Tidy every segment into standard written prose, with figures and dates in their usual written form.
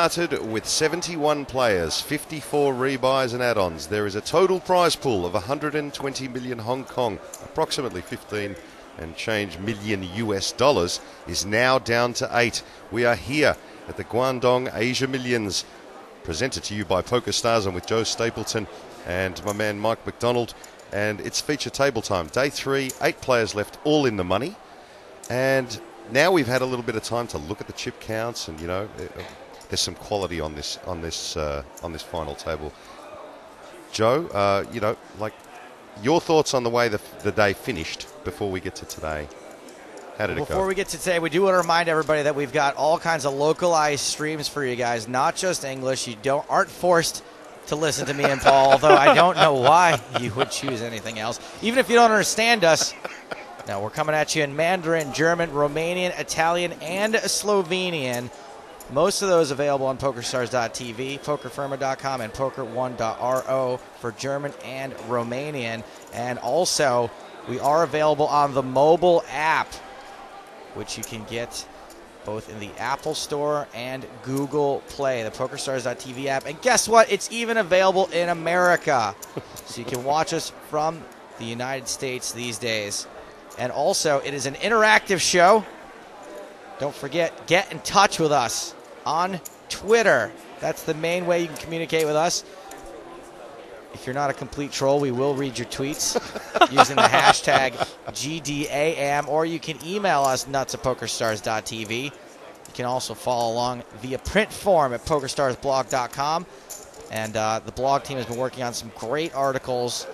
Started with 71 players, 54 rebuys and add-ons. There is a total prize pool of 120 million Hong Kong, approximately 15 and change million US dollars, is now down to 8. We are here at the Guangdong Asia Millions, presented to you by PokerStars and with Joe Stapleton and my man Mike McDonald. And it's feature table time. Day 3, 8 players left, all in the money. And now we've had a little bit of time to look at the chip counts, and you know, there's some quality on this final table. Joe, you know, like, your thoughts on the way the day finished before we get to today. How did it go? Before we get to today, we do want to remind everybody that we've got all kinds of localized streams for you guys, not just English. You aren't forced to listen to me and Paul, although I don't know why you would choose anything else. Even if you don't understand us, now we're coming at you in Mandarin, German, Romanian, Italian, and Slovenian. Most of those available on PokerStars.tv, PokerFirma.com, and PokerOne.ro for German and Romanian. And also, we are available on the mobile app, which you can get both in the Apple Store and Google Play, the PokerStars.tv app. And guess what? It's even available in America. So you can watch us from the United States these days. And also, it is an interactive show. Don't forget, get in touch with us on Twitter. That's the main way you can communicate with us. If you're not a complete troll, we will read your tweets using the hashtag GDAM, or you can email us nuts@pokerstars.tv. You can also follow along via print form at pokerstarsblog.com. And the blog team has been working on some great articles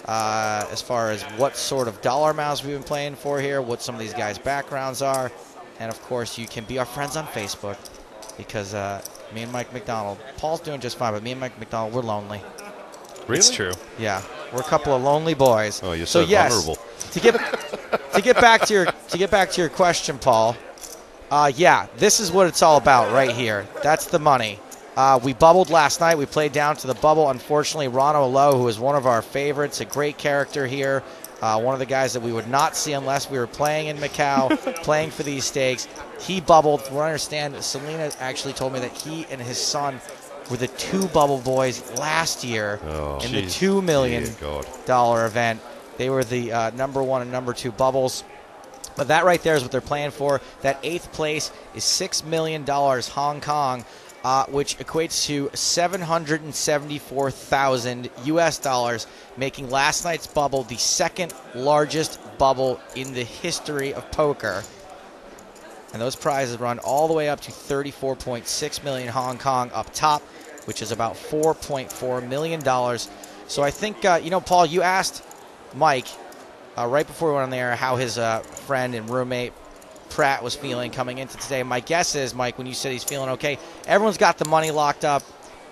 as far as what sort of dollar amounts we've been playing for here, what some of these guys' backgrounds are. And, of course, you can be our friends on Facebook because me and Mike McDonald, Paul's doing just fine, but me and Mike McDonald, we're lonely. Really? It's true. Yeah, we're a couple of lonely boys. Oh, you're so vulnerable. To get back to your question, Paul. Yeah, this is what it's all about right here. That's the money. We bubbled last night. We played down to the bubble. Unfortunately, Ronald Lowe, who is one of our favorites, a great character here, one of the guys that we would not see unless we were playing in Macau, playing for these stakes. He bubbled. From what I understand, Selena actually told me that he and his son were the 2 bubble boys last year in the $2 million event. They were the number 1 and number 2 bubbles. But that right there is what they're playing for. That 8th place is $6 million Hong Kong, which equates to $774,000 US dollars, making last night's bubble the 2nd largest bubble in the history of poker. And those prizes run all the way up to 34.6 million Hong Kong up top, which is about $4.4 million. So I think, you know, Paul, you asked Mike right before we went on the air how his friend and roommate Pratt was feeling coming into today. My guess is, Mike, when you said he's feeling okay, everyone's got the money locked up.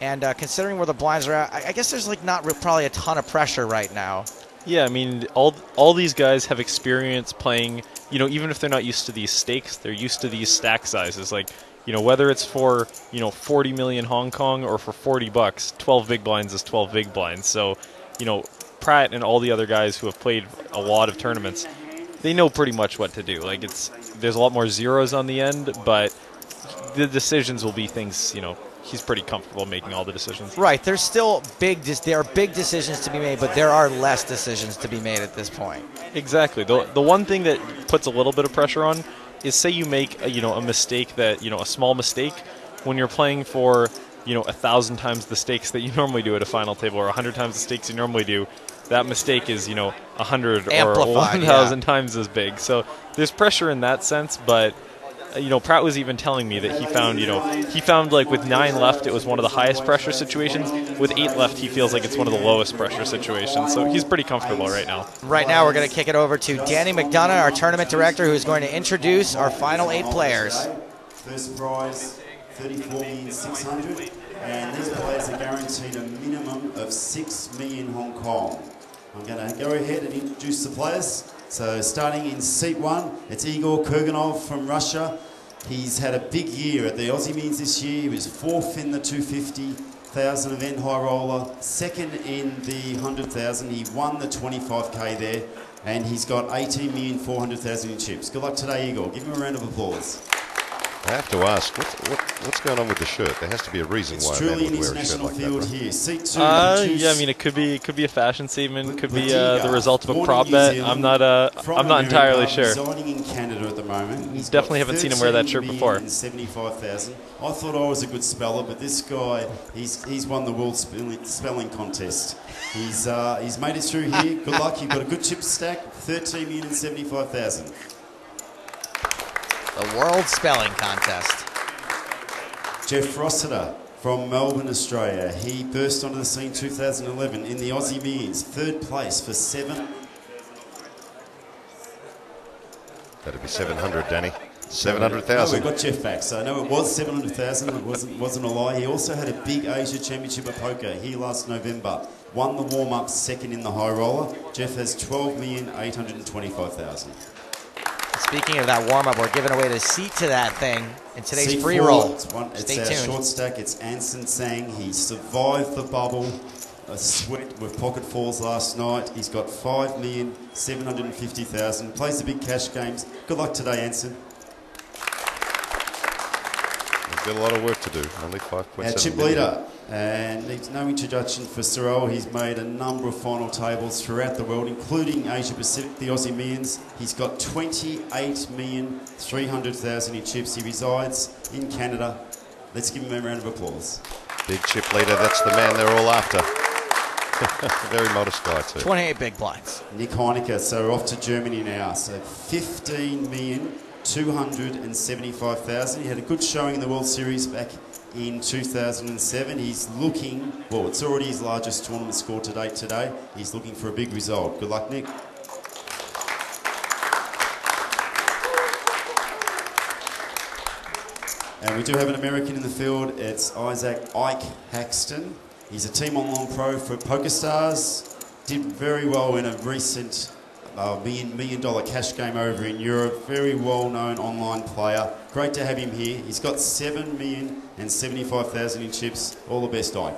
And considering where the blinds are at, I guess there's like not probably a ton of pressure right now. Yeah, I mean, all these guys have experience playing, you know, even if they're not used to these stakes, they're used to these stack sizes. Like, you know, whether it's for, you know, 40 million Hong Kong or for $40, 12 big blinds is 12 big blinds. So, you know, Pratt and all the other guys who have played a lot of tournaments, they know pretty much what to do. Like, there's a lot more zeros on the end, but the decisions will be things, you know, he's pretty comfortable making all the decisions. Right. There's still there are big decisions to be made, but there are less decisions to be made at this point. Exactly. The one thing that puts a little bit of pressure on is, say you make a mistake that, you know, a small mistake when you're playing for, you know, 1,000 times the stakes that you normally do at a final table, or 100 times the stakes you normally do. That mistake is, you know, 100 or 1,000 times as big. So there's pressure in that sense, but you know, Pratt was even telling me that he found like with 9 left, it was one of the highest pressure situations. With 8 left, he feels like it's one of the lowest pressure situations. So he's pretty comfortable right now. Right now, we're going to kick it over to Danny McDonough, our tournament director, who is going to introduce our final 8 players. First prize, $34,600,000, and these players are guaranteed a minimum of 6 million Hong Kong. I'm going to go ahead and introduce the players. So starting in seat 1, it's Igor Kurganov from Russia. He's had a big year at the Aussie Millions this year. He was 4th in the 250,000 event high roller, 2nd in the 100,000. He won the 25k there, and he's got 18,400,000 in chips. Good luck today, Igor. Give him a round of applause. I have to ask, what's going on with the shirt? There has to be a reason It's why a man truly an would wear a shirt international like that. field Right? here. C2 Yeah, I mean, it could be a fashion statement, could be Latiga, the result of a born prop in New bet. Zealand, I'm from not entirely America, sure. Residing in Canada at the moment. He's Definitely got haven't seen him wear that shirt before. 13,075,000. I thought I was a good speller, but this guy, he's won the world spelling contest. He's made it through here. Good luck. You've got a good chip stack. 13,075,000. The World Spelling Contest. Jeff Rossiter from Melbourne, Australia. He burst onto the scene 2011 in the Aussie Millions, third place for 7. That'd be 700, Danny. No, 700,000. we got Jeff back. So no, it was 700,000. It wasn't a lie. He also had a big Asia Championship of Poker here last November. Won the warm-up, second in the high roller. Jeff has 12,825,000. Speaking of that warm-up, we're giving away the seat to that thing in today's Seat free four, roll. It's Stay our tuned. short stack. It's Anson Sang. He survived the bubble, a sweat with pocket falls last night. He's got 5,750,000. Plays the big cash games. Good luck today, Anson. We've got a lot of work to do. Only 5.7 Our chip million. leader, and needs no introduction for Sorrell. He's made a number of final tables throughout the world, including Asia Pacific, the Aussie Millions. He's got 28,300,000 in chips. He resides in Canada. Let's give him a round of applause. Big chip leader. That's the man they're all after. Very modest guy too. 28 big blinds. Nick Heineke, so we're off to Germany now. So 15,275,000. He had a good showing in the World Series back in 2007. He's looking, well, it's already his largest tournament score to date today. He's looking for a big result. Good luck, Nick. And we do have an American in the field. It's Isaac Ike Haxton. He's a team online pro for PokerStars. Did very well in a recent million dollar cash game over in Europe. Very well known online player. Great to have him here. He's got 7,075,000 in chips. All the best, Ike.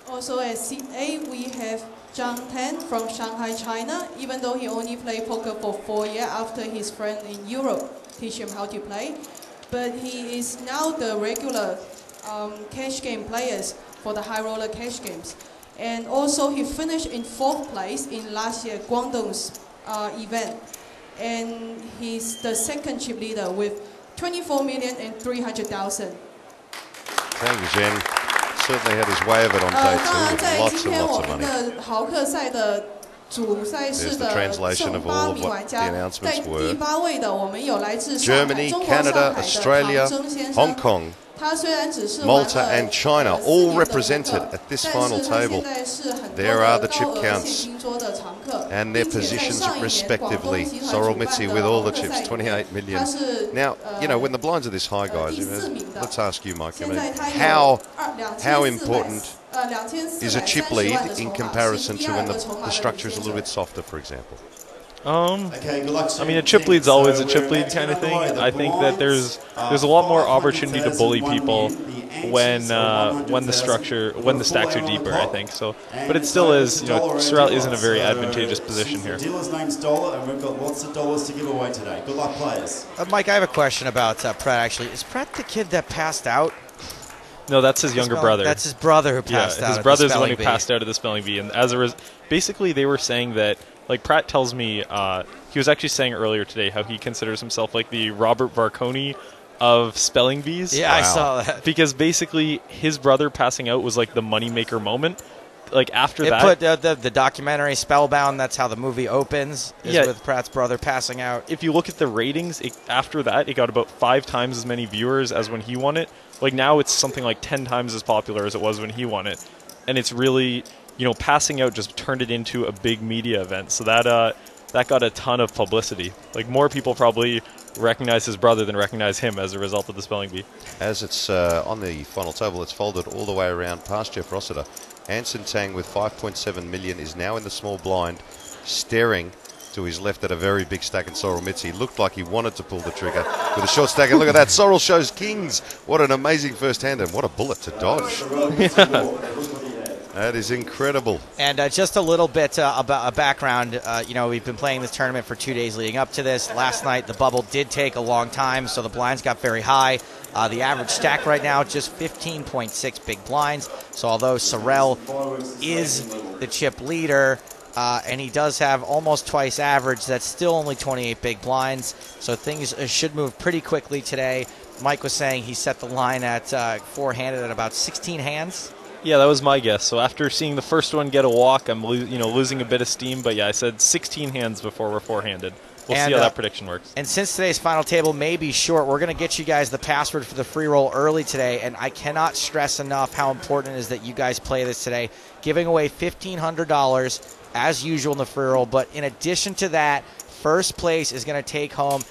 Also at seat A, we have Zhang Tan from Shanghai, China. Even though he only played poker for 4 years after his friend in Europe teach him how to play, but he is now the regular cash game players for the high roller cash games. And also he finished in 4th place in last year Guangdong's event. And he's the second chip leader with 24,300,000. Thank you, Jen. Certainly had his way of it on 当 day 然， two. 在 Lots 今 and 天 lots 我 of 们 money. 的豪客赛的主赛事 There's the 的 translation 正 of all 8 of 名 what 玩 the 家，在 announcements 第 were. 8位的我们有来自上海 Germany, 中国上 Canada, 海的 Australia, 唐征先 Hong 生。 Kong, 他虽然只是玩 Malta 了 and China 4 all 年的 represented 扑克 at this 但 final 是他 table. 现在是很多 There are 的 the chip 高额 counts 现金桌的常客， and their 并且在 positions 上一年广东 respectively. 集团 Sorrel 主办 Mitzi 的 with all 豪 the 客赛 chips, 里面 28 million. 他是 Now, you know, when the blinds are this high, guys, 第4名的。 let's ask you, Mike, I 现 mean, 在他 how 有 important 2430 is a chip lead 万的筹 in 码，是 comparison 第 to 二 when 个 the, 筹码 the 的 structure 领 is a 先 little 者 bit softer, for example? Okay, good luck to I mean, a you. chip lead's always a So chip we're lead kind of back thing. to the I think that blinds. there's a lot more opportunity to 500,000 bully one people million. The when anches are when the 100,000. structure when the stacks are deeper. I think so, And but it it's still over is. to You know, dollar and Sorrel dealer. isn't a very So advantageous position since here. The dealer's name's Dollar, and we've got lots of dollars to give away today. Good luck, players. Mike, I have a question about Pratt, actually. Is Pratt the kid that passed out? No, that's his younger brother. That's his brother who passed out. His at brother's the the one who spelling bee. passed out at the spelling bee, and as a basically they were saying that, like Pratt tells me, he was actually saying earlier today how he considers himself like the Robert Varconi of spelling bees. Yeah, I saw that. Because basically his brother passing out was like the moneymaker moment. Like after It that, put the documentary Spellbound. That's how the movie opens. Is Yeah. with Pratt's brother passing out. if you look at the ratings, after that, it got about 5 times as many viewers as when he won it. Like now it's something like 10 times as popular as it was when he won it. And it's really, you know, passing out just turned it into a big media event. So that got a ton of publicity. Like more people probably recognize his brother than recognize him as a result of the spelling bee. As it's on the final table, it's folded all the way around past Jeff Rossiter. Anson Tang with 5.7 million is now in the small blind, staring to his left at a very big stack, and Sorrel Mitzi looked like he wanted to pull the trigger with a short stack. And look at that, Sorrel shows kings. What an amazing first hand, and what a bullet to dodge. That is incredible. And just a little bit about a background. We've been playing this tournament for 2 days leading up to this. Last night, the bubble did take a long time, so the blinds got very high. The average stack right now, just 15.6 big blinds. So although Sorel is the chip leader, and he does have almost twice average, that's still only 28 big blinds. So things should move pretty quickly today. Mike was saying he set the line at four-handed at about 16 hands. Yeah, that was my guess. So after seeing the first one get a walk, I'm losing a bit of steam. But yeah, I said 16 hands before we're four-handed. We'll see how that prediction works. And since today's final table may be short, we're going to get you guys the password for the free roll early today. And I cannot stress enough how important it is that you guys play this today. Giving away $1,500 as usual in the free roll. But in addition to that, first place is going to take home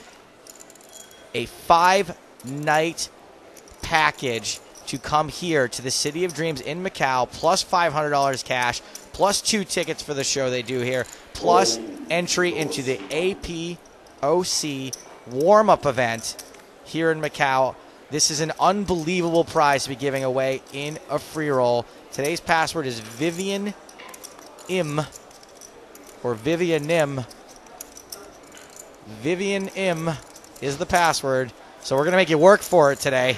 a 5-night package to come here to the City of Dreams in Macau, plus $500 cash, plus 2 tickets for the show they do here, plus entry into the APOC warm-up event here in Macau. This is an unbelievable prize to be giving away in a free roll. Today's password is Vivian Im, or Vivian Nim. Vivian Im is the password. So we're going to make you work for it today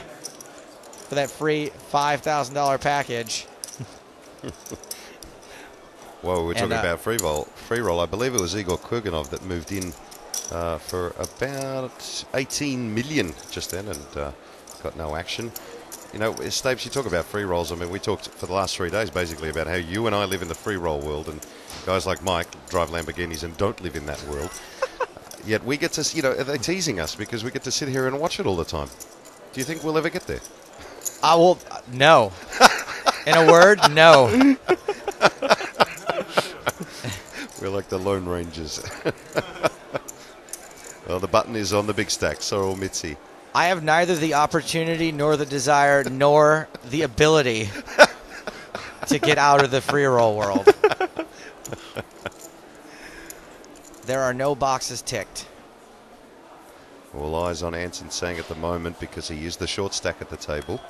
for that free $5,000 package. Well, we're talking about free roll. I believe it was Igor Kurganov that moved in for about 18 million just then and got no action. You know, Stapes, you talk about free rolls. I mean, we talked for the last 3 days basically about how you and I live in the free roll world, and guys like Mike drive Lamborghinis and don't live in that world. Yet we get to, they're teasing us because we get to sit here and watch it all the time. Do you think we'll ever get there? Well, no. In a word, no. We're like the Lone Rangers. Well, the button is on the big stack, Sorel Mitzi. I have neither the opportunity nor the desire nor the ability to get out of the free roll world. There are no boxes ticked. All eyes on Anson Sang at the moment because he is the short stack at the table.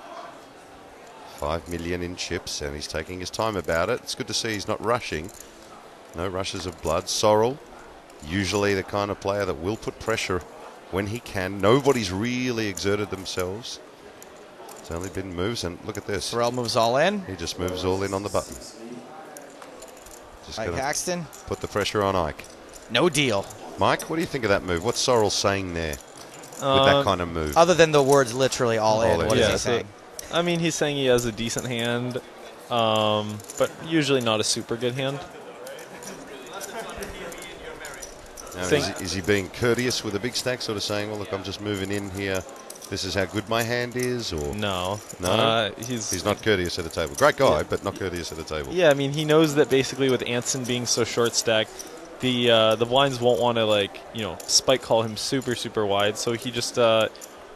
5 million in chips, and he's taking his time about it. It's good to see he's not rushing. No rushes of blood. Sorel, usually the kind of player that will put pressure when he can. Nobody's really exerted themselves. It's only been moves, and look at this. Sorel moves all in. He just moves all in on the button. Just Ike Haxton. Put the pressure on Ike. No deal. Mike, what do you think of that move? What's Sorel saying there with that kind of move? Other than the words literally all in, what is he saying? I mean, he's saying he has a decent hand, but usually not a super good hand. Now, is he being courteous with a big stack, sort of saying, well, look, I'm just moving in here. This is how good my hand is? Or No. He's not courteous at the table. Great guy, but not courteous at the table. Yeah, I mean, he knows that basically with Anson being so short stacked, the blinds won't want to, spike call him super, super wide. So he just,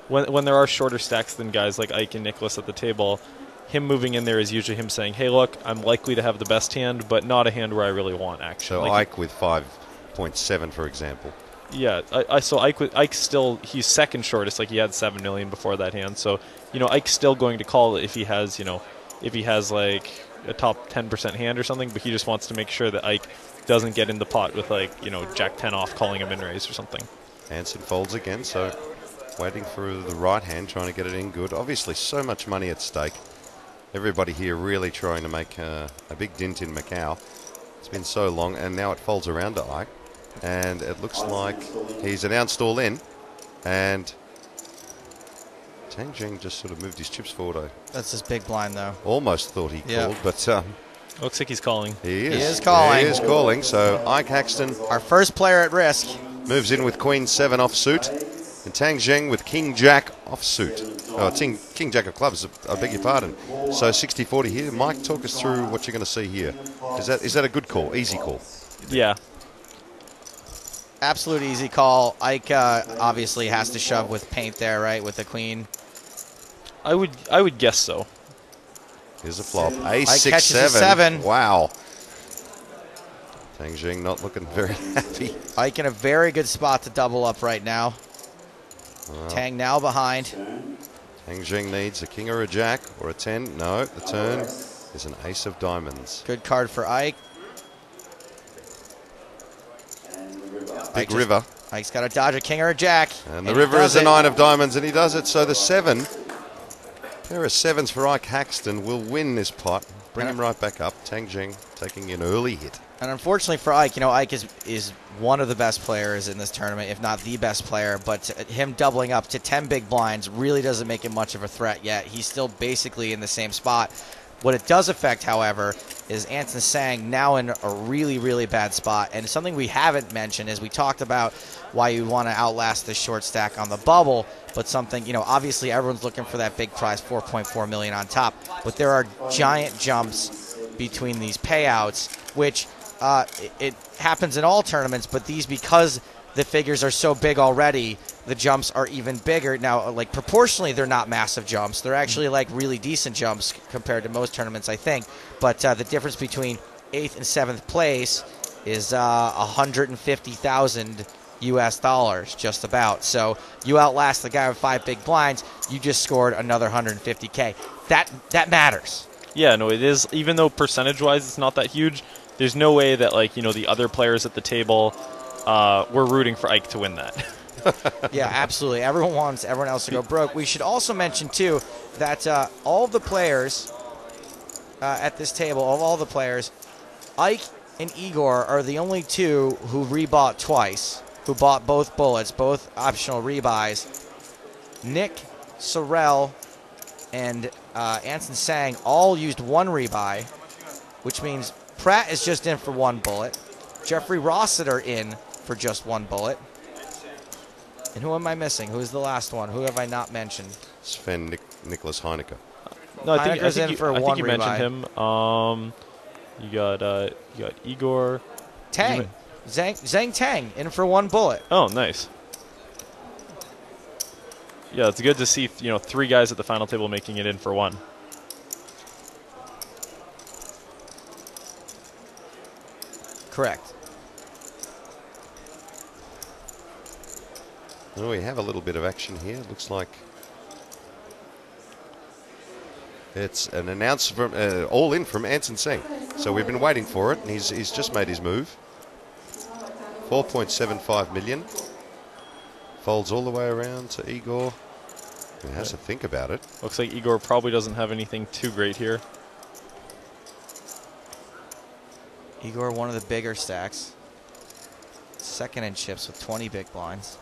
when there are shorter stacks than guys like Ike and Nicholas at the table, him moving in there is usually him saying, hey, look, I'm likely to have the best hand, but not a hand where I really want action. So Ike with 5.7, for example. Yeah, so Ike's still, he's second shortest, like he had 7 million before that hand. So, Ike's still going to call if he has, like a top 10% hand or something, but he just wants to make sure that Ike doesn't get in the pot with Jack 10 off calling him in raise or something. Anson folds again, so waiting for the right hand, trying to get it in good. Obviously, so much money at stake. Everybody here really trying to make a big dent in Macau. It's been so long, and now it folds around to Ike. And it looks like he's announced all in. And Tang Jing just sort of moved his chips forward. That's his big blind, though. Almost thought he called, but looks like he's calling. He is. He is calling. He is calling. So Ike Haxton, our first player at risk, moves in with Queen 7 offsuit. And Tang Jing with King Jack offsuit. Oh, King Jack of clubs, I beg your pardon. So 60-40 here. Mike, talk us through what you're going to see here. Is that a good call? Easy call? Yeah. Absolute easy call. Ike obviously has to shove with paint there, right, with the queen. I would guess so. Here's a flop. Ace Ike 6-7. catches a 7. Wow. Tang Jing not looking very happy. Ike in a very good spot to double up right now. Wow. Tang now behind. Tang Jing needs a king or a jack or a 10. No, the turn. is an ace of diamonds. Good card for Ike. Big river. Ike's got to dodge a king or a jack. And the river is a 9 of diamonds, and he does it. So the 7, pair of 7s for Ike Haxton will win this pot. Bring him right back up. Tang Jing taking an early hit. And unfortunately for Ike, Ike is one of the best players in this tournament, if not the best player. But him doubling up to 10 big blinds really doesn't make him much of a threat yet. He's still basically in the same spot. What it does affect, however, is Anson Sang now in a really, really bad spot. And something we haven't mentioned is we talked about why you want to outlast this short stack on the bubble. But something, obviously everyone's looking for that big prize, $4.4 million on top. But there are giant jumps between these payouts, which it happens in all tournaments. But these, because the figures are so big already, the jumps are even bigger. Now, like, proportionally, they're not massive jumps. They're actually, like, really decent jumps compared to most tournaments, I think. But the difference between 8th and 7th place is 150,000 US dollars, just about. So you outlast the guy with 5 big blinds, you just scored another 150K. That matters. Yeah, no, it is. Even though percentage-wise it's not that huge, there's no way that, like, the other players at the table were rooting for Ike to win that. Yeah, absolutely. Everyone wants everyone else to go broke. We should also mention, too, that all of the players at this table, of all the players, Ike and Igor are the only two who rebought twice, who bought both bullets, both optional rebuys. Nick, Sorrell, and Anson Sang all used 1 rebuy, which means Pratt is just in for 1 bullet. Jeffrey Rossiter in for just 1 bullet. And who am I missing? Who's the last one? Who have I not mentioned? Sven Nicholas Heineke. No, I Heineker's think in for I one think you mentioned rebuy. him. You got Igor. Tang. Zhang Tang in for 1 bullet. Oh, nice. Yeah, it's good to see 3 guys at the final table making it in for 1. Correct. Well, we have a little bit of action here. Looks like it's an announcement from all in from Anson Sang. So we've been waiting for it, and he's just made his move. 4.75 million. Folds all the way around to Igor. He has to think about it. Looks like Igor probably doesn't have anything too great here. Igor, one of the bigger stacks. Second in chips with 20 big blinds.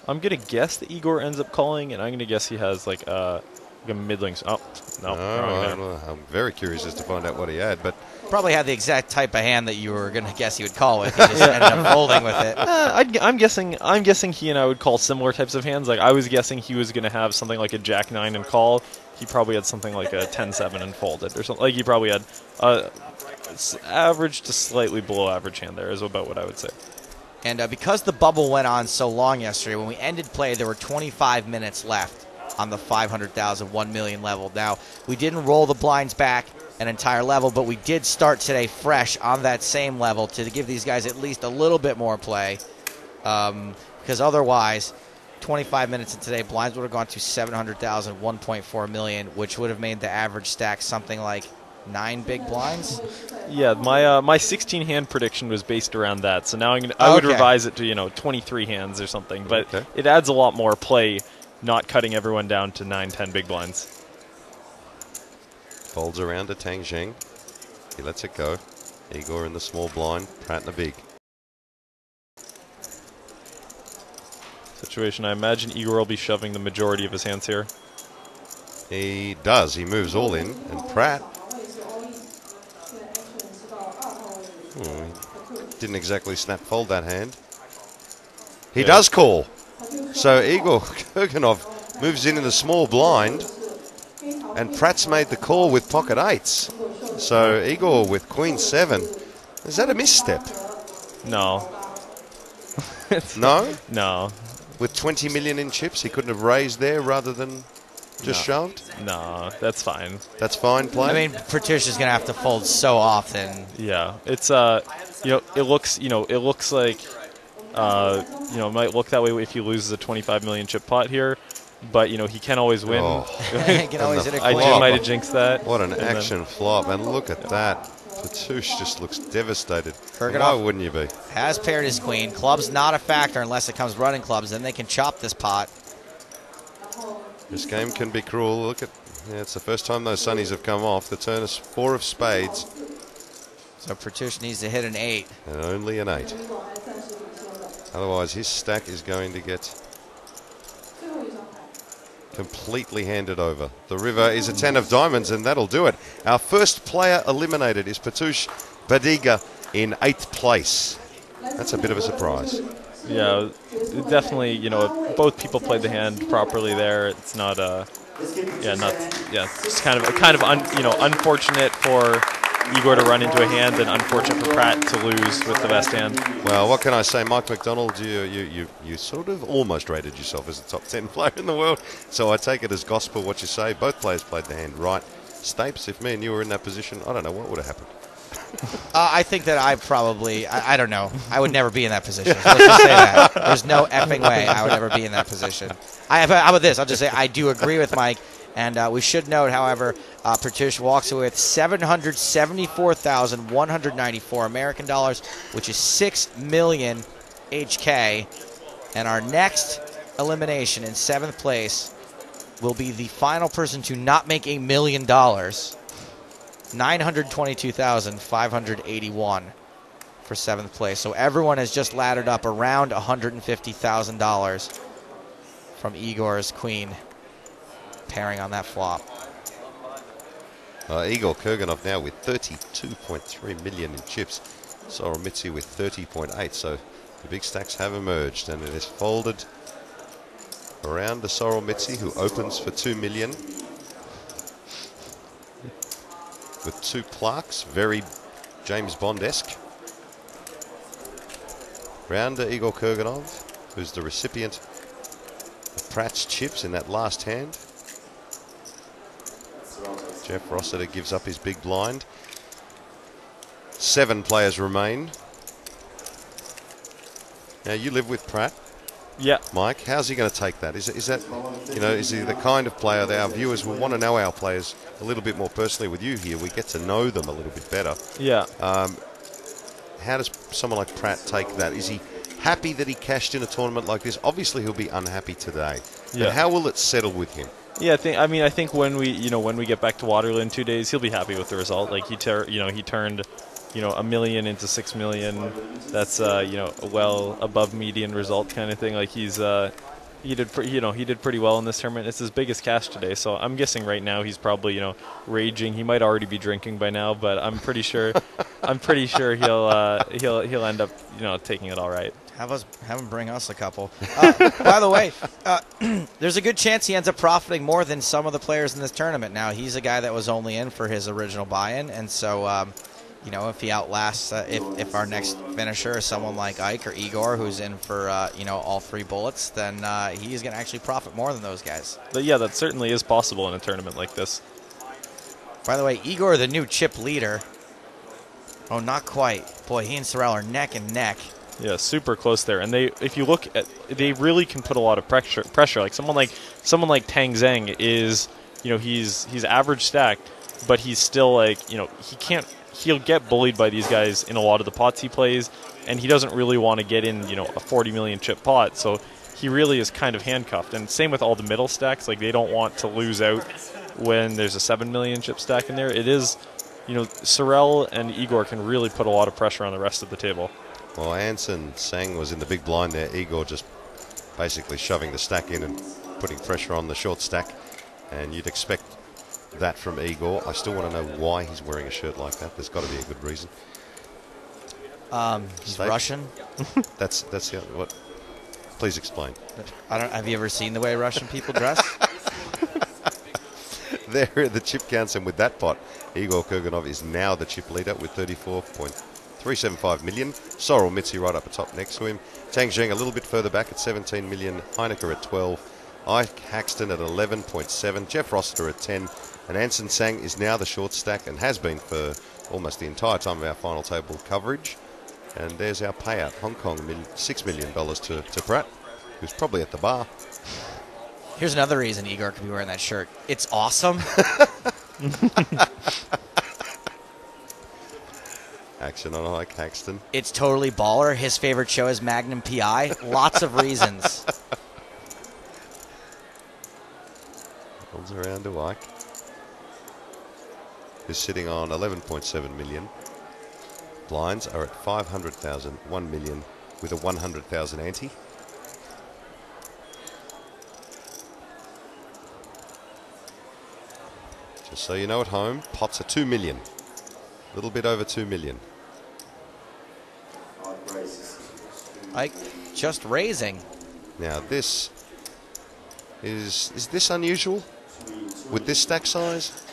I'm going to guess that Igor ends up calling, and I'm going to guess he has like a middling. Oh, no. Wrong there. I'm very curious as to find out what he had, but Probably had the exact type of hand that you were going to guess he would call with. He just ended up folding with it. I'm guessing he and I would call similar types of hands. Like I was guessing he was going to have something like a Jack 9 and call. He probably had something like a 10-7 and folded, or something. Like he probably had average to slightly below average hand there is about what I would say. And because the bubble went on so long yesterday, when we ended play, there were 25 minutes left on the 500,000, 1 million level. Now, we didn't roll the blinds back an entire level, but we did start today fresh on that same level to give these guys at least a little bit more play. Because otherwise, 25 minutes in today, blinds would have gone to 700,000, 1.4 million, which would have made the average stack something like 9 big blinds. Yeah, my 16 hand prediction was based around that. So now I would revise it to 23 hands or something. But it adds a lot more play, not cutting everyone down to 9, 10 big blinds. folds around to Tang Jing. He lets it go. Igor in the small blind, Pratt in the big. Situation, I imagine Igor will be shoving the majority of his hands here. He does. He moves all in, and Pratt didn't exactly snap fold that hand. He does call. So Igor Kurganov moves in the small blind, and Pratt's made the call with pocket eights. So Igor with queen 7. Is that a misstep? No. No? No. With 20 million in chips, he couldn't have raised there rather than just shoved? No, that's fine. That's fine play? I mean, Patricia's going to have to fold so often. Yeah, it's it looks like it might look that way if he loses a 25 million chip pot here, but, you know, he can always win. Oh. He can always hit a I queen. might have jinxed that. What an And then- action flop. And look at that. Fatouche just looks devastated. Kurganov Why wouldn't you be? has paired his queen. Club's not a factor unless it comes running clubs. Then they can chop this pot. This game can be cruel. Look at, yeah, it's the first time those sunnies have come off. The turn is 4 of spades So Fatouche needs to hit an 8. and only an 8. Otherwise, his stack is going to get completely handed over. The river is a 10 of diamonds, and that'll do it. Our first player eliminated is Fatouche Badiga in 8th place. That's a bit of a surprise. Yeah, definitely, you know, both people played the hand properly there. It's not, it's kind of you know, unfortunate for Igor to run into a hand and unfortunate for Pratt to lose with the best hand. Well, what can I say? Mike McDonald, you sort of almost rated yourself as a top 10 player in the world, so I take it as gospel what you say. Both players played the hand right. Stapes, if me and you were in that position, I don't know what would have happened. I think that I don't know. I would never be in that position. So let's just say that. There's no effing way I would ever be in that position. How about this? I'll just say I do agree with Mike. And we should note, however, Fatouche walks away with $774,194 American dollars, which is 6 million HK. And our next elimination in 7th place will be the final person to not make $1 million. $922,581 for 7th place. So everyone has just laddered up around $150,000 from Igor's queen pairing on that flop. Igor Kurganov now with 32.3 million in chips. Soromitsi with 30.8. So the big stacks have emerged, and it is folded around the Soromitsi, who opens for 2 million. With 2 Clarks, very James Bond-esque. Round to Igor Kurganov, who's the recipient of Pratt's chips in that last hand. Jeff Rossiter gives up his big blind. 7 players remain. Now you live with Pratt. Yeah. Mike, how's he going to take that? Is that, you know, is he the kind of player that our viewers will want to know our players a little bit more personally with you here? We get to know them a little bit better. Yeah. How does someone like Pratt take that? Is he happy that he cashed in a tournament like this? Obviously, he'll be unhappy today. Yeah. But how will it settle with him? Yeah, I think when we get back to Waterloo in 2 days, he'll be happy with the result. Like he turned $1 million into 6 million. That's a well above median result kind of thing. Like he did pretty well in this tournament. It's his biggest cash today, so I'm guessing right now he's probably raging. He might already be drinking by now, but I'm pretty sure he'll end up taking it all right. Have him bring us a couple. By the way, there's a good chance he ends up profiting more than some of the players in this tournament. Now, he's a guy that was only in for his original buy-in, and so if he outlasts, if our next finisher is someone like Ike or Igor, who's in for all 3 bullets, then he's going to actually profit more than those guys. But yeah, that certainly is possible in a tournament like this. By the way, Igor, the new chip leader. Oh, not quite. Boy, he and Sorel are neck and neck. Yeah, super close there. And if you look at, they really can put a lot of pressure. Like someone like Tang Zheng is, he's average stacked, but he's still he'll get bullied by these guys in a lot of the pots he plays, and he doesn't really want to get in, a 40 million chip pot. So he really is kind of handcuffed. And same with all the middle stacks. Like they don't want to lose out when there's a 7 million chip stack in there. It is, Sorel and Igor can really put a lot of pressure on the rest of the table. Well, Anson Sang was in the big blind there. Igor just basically shoving the stack in and putting pressure on the short stack. And you'd expect that from Igor. I still want to know why he's wearing a shirt like that. There's got to be a good reason. He's Steve? Russian. That's the other, what? Please explain. Have you ever seen the way Russian people dress? There are the chip counts, and with that pot, Igor Kurganov is now the chip leader with 34.375 million. Sorel Mitzi right up the top next to him. Tang Zheng a little bit further back at 17 million. Heinecker at 12. Ike Haxton at 11.7. Jeff Rossiter at 10. And Anson Sang is now the short stack and has been for almost the entire time of our final table coverage. And there's our payout. Hong Kong $6 million to Pratt, who's probably at the bar. Here's another reason Igor could be wearing that shirt. It's awesome. Action on Ike Haxton. It's totally baller. His favorite show is Magnum PI. Lots of reasons. Holds around to Ike, who's sitting on 11.7 million. Blinds are at 500,000, 1 million, with a 100,000 ante. Just so you know at home, pots are 2 million. A little bit over 2 million. Ike just raising. Now this is this unusual with this stack size?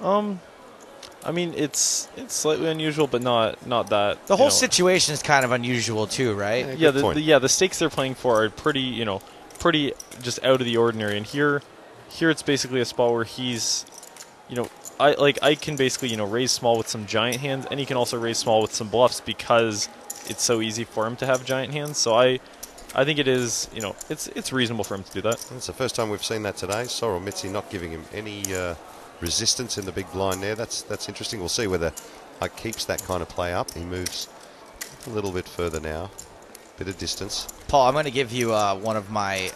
I mean, it's slightly unusual, but not that. The whole situation is kind of unusual too, right? Yeah, good point. the stakes they're playing for are pretty pretty just out of the ordinary. And here it's basically a spot where he's, I can basically raise small with some giant hands, and he can also raise small with some bluffs because it's so easy for him to have giant hands. So I think it is, it's reasonable for him to do that. It's the first time we've seen that today. Sorrel Mitzi not giving him any resistance in the big blind there. That's interesting. We'll see whether Ike keeps that kind of play up. He moves a little bit further now, bit of distance. Paul, I'm going to give you one of my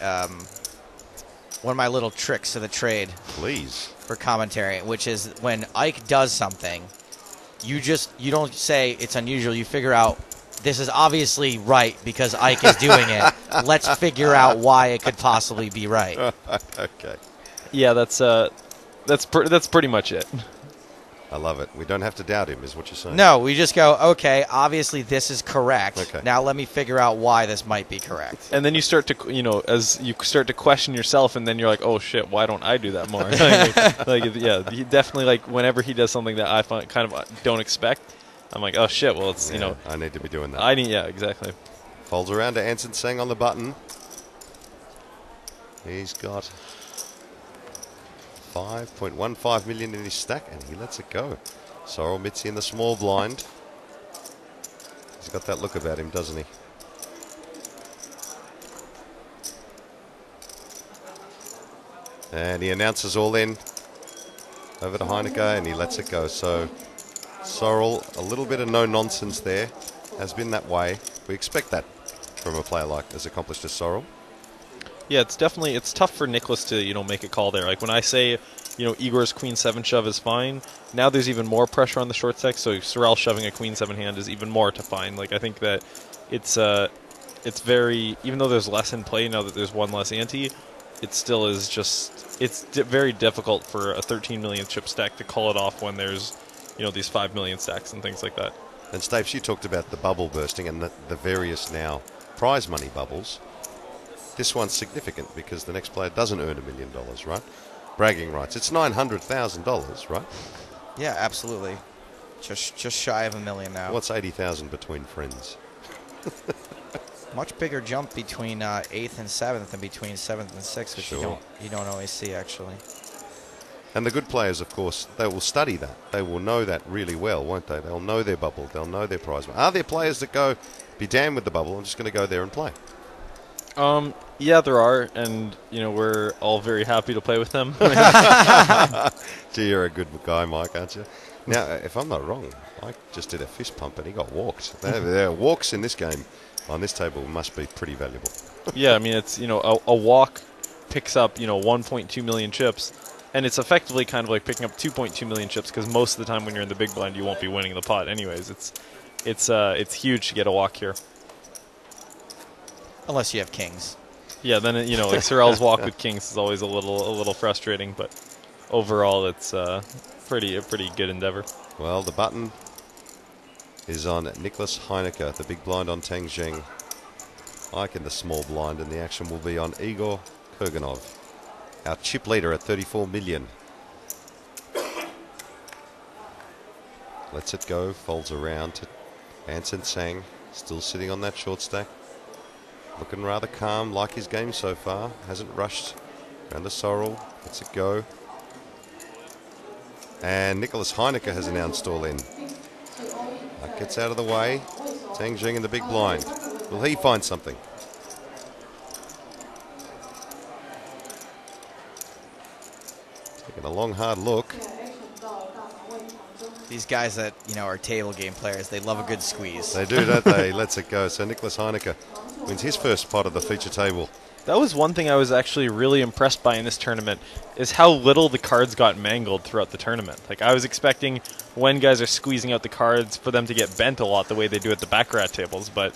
little tricks of the trade. Please. For commentary, which is when Ike does something, you don't say it's unusual. You figure out this is obviously right because Ike is doing it. Let's figure out why it could possibly be right. Okay. Yeah, that's pretty much it. I love it. We don't have to doubt him, is what you're saying. No, we just go, okay, obviously this is correct. Okay. Now let me figure out why this might be correct. And then you start to, as you start to question yourself, and then you're like, oh shit, why don't I do that more? Yeah, he definitely, whenever he does something that I kind of don't expect, I'm like, oh shit, well it's, I need to be doing that. Yeah, exactly. Folds around to Anson Tseng on the button. He's got 5.15 million in his stack, and he lets it go. Sorrel Mitzi in the small blind. He's got that look about him, doesn't he? And he announces all in over to Heineke, and he lets it go. So Sorrel, a little bit of no nonsense there, has been that way. We expect that from a player like as accomplished as Sorrel. Yeah, it's tough for Nicholas to make a call there. Like when I say Igor's queen 7 shove is fine, now there's even more pressure on the short stack. So Sorrel shoving a queen 7 hand is even more to find. Like I think that it's very, even though there's less in play now that there's one less ante, it still is very difficult for a 13 million chip stack to call it off when there's these 5 million stacks and things like that. And Stapes, you talked about the bubble bursting and the various now prize money bubbles. This one's significant because the next player doesn't earn $1 million, right? Bragging rights. It's $900,000, right? Yeah, absolutely. Just shy of $1 million now. What's 80,000 between friends? Much bigger jump between 8th and 7th than between 7th and 6th, which Sure. you don't always see actually. And the good players, of course, they will study that. They will know that really well, won't they? They'll know their bubble. They'll know their prize money. Are there players that go, be damned with the bubble, I'm just going to go there and play? Yeah, there are, and we're all very happy to play with them. Gee, you're a good guy, Mike, aren't you? Now, if I'm not wrong, Mike just did a fist pump and he got walked. There are walks in this game on this table must be pretty valuable. Yeah, I mean it's a walk picks up 1.2 million chips, and it's effectively kind of like picking up 2.2 million chips because most of the time when you're in the big blind you won't be winning the pot anyways. It's huge to get a walk here. Unless you have kings. Yeah, then like Sorrel's walk with kings is always a little frustrating, but overall it's a pretty good endeavor. Well, the button is on Nicholas Heineke, the big blind on Tang Zheng. Ike in the small blind, and the action will be on Igor Kurganov, our chip leader at 34 million. Lets it go, folds around to Anson Tseng, still sitting on that short stack. Looking rather calm, like his game so far. Hasn't rushed around to Sorrel. Lets it go. And Nicholas Heineke has announced all in. That gets out of the way. Tang Zheng in the big blind. Will he find something? Taking a long, hard look. These guys that, you know, are table game players, they love a good squeeze. They do, don't they? Lets it go. So Nicholas Heineke wins his first pot of the feature table. That was one thing I was actually really impressed by in this tournament, is how little the cards got mangled throughout the tournament. Like, I was expecting when guys are squeezing out the cards for them to get bent a lot the way they do at the baccarat tables, but,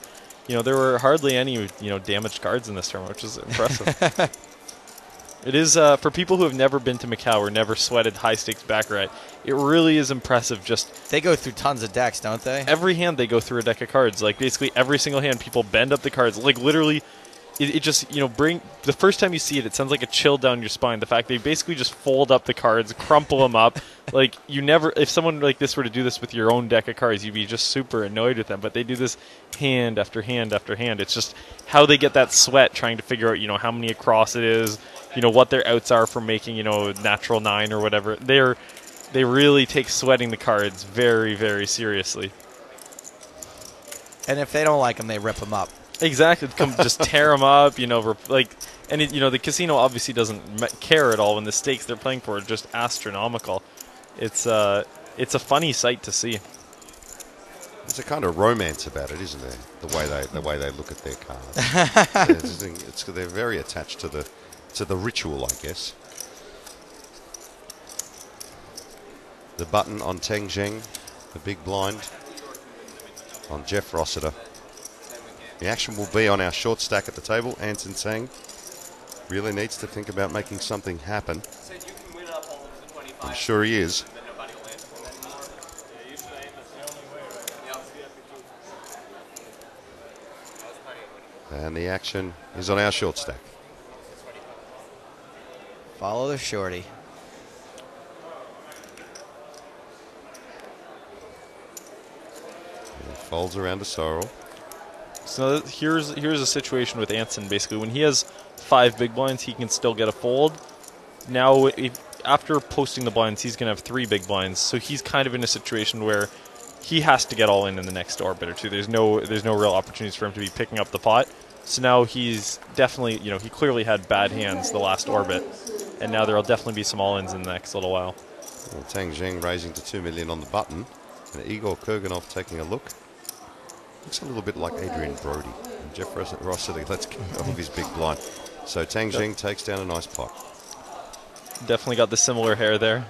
you know, there were hardly any, you know, damaged cards in this tournament, which is impressive. It is, for people who have never been to Macau or never sweated high-stakes baccarat, it really is impressive. Just they go through tons of decks, don't they? Every hand they go through a deck of cards. Like, basically every single hand, people bend up the cards. Like, literally, it just, you know, the first time you see it, it sends like a chill down your spine. The fact they basically just fold up the cards, crumple them up. Like, you never, if someone like this were to do this with your own deck of cards, you'd be just super annoyed with them. But they do this hand after hand after hand. It's just how they get that sweat trying to figure out, you know, how many across it is, you know, what their outs are for making, you know, natural 9 or whatever. They really take sweating the cards very, very seriously. And if they don't like them, they rip them up. Exactly, just tear them up, you know, and it, you know, the casino obviously doesn't care at all when the stakes they're playing for are just astronomical. It's a funny sight to see. There's a kind of romance about it, isn't there? The way they look at their cards. They're very attached to the ritual, I guess. The button on Teng Zheng, the big blind on Jeff Rossiter. The action will be on our short stack at the table. Anson Tseng really needs to think about making something happen. I'm sure he is. And the action is on our short stack. Follow the shorty. And folds around to Sorrel. So here's a situation with Anson. Basically, when he has 5 big blinds, he can still get a fold. Now, after posting the blinds, he's going to have 3 big blinds. So he's kind of in a situation where he has to get all in the next orbit or two. There's no real opportunities for him to be picking up the pot. So now he's definitely, you know, he clearly had bad hands the last orbit, and now there will definitely be some all-ins in the next little while. Well, Teng Zheng raising to 2 million on the button, and Igor Kurganov taking a look. Looks a little bit like Adrian Brody. And Jeff Rossiter lets go of his big blind. So Teng Zheng takes down a nice pot. Definitely got the similar hair there.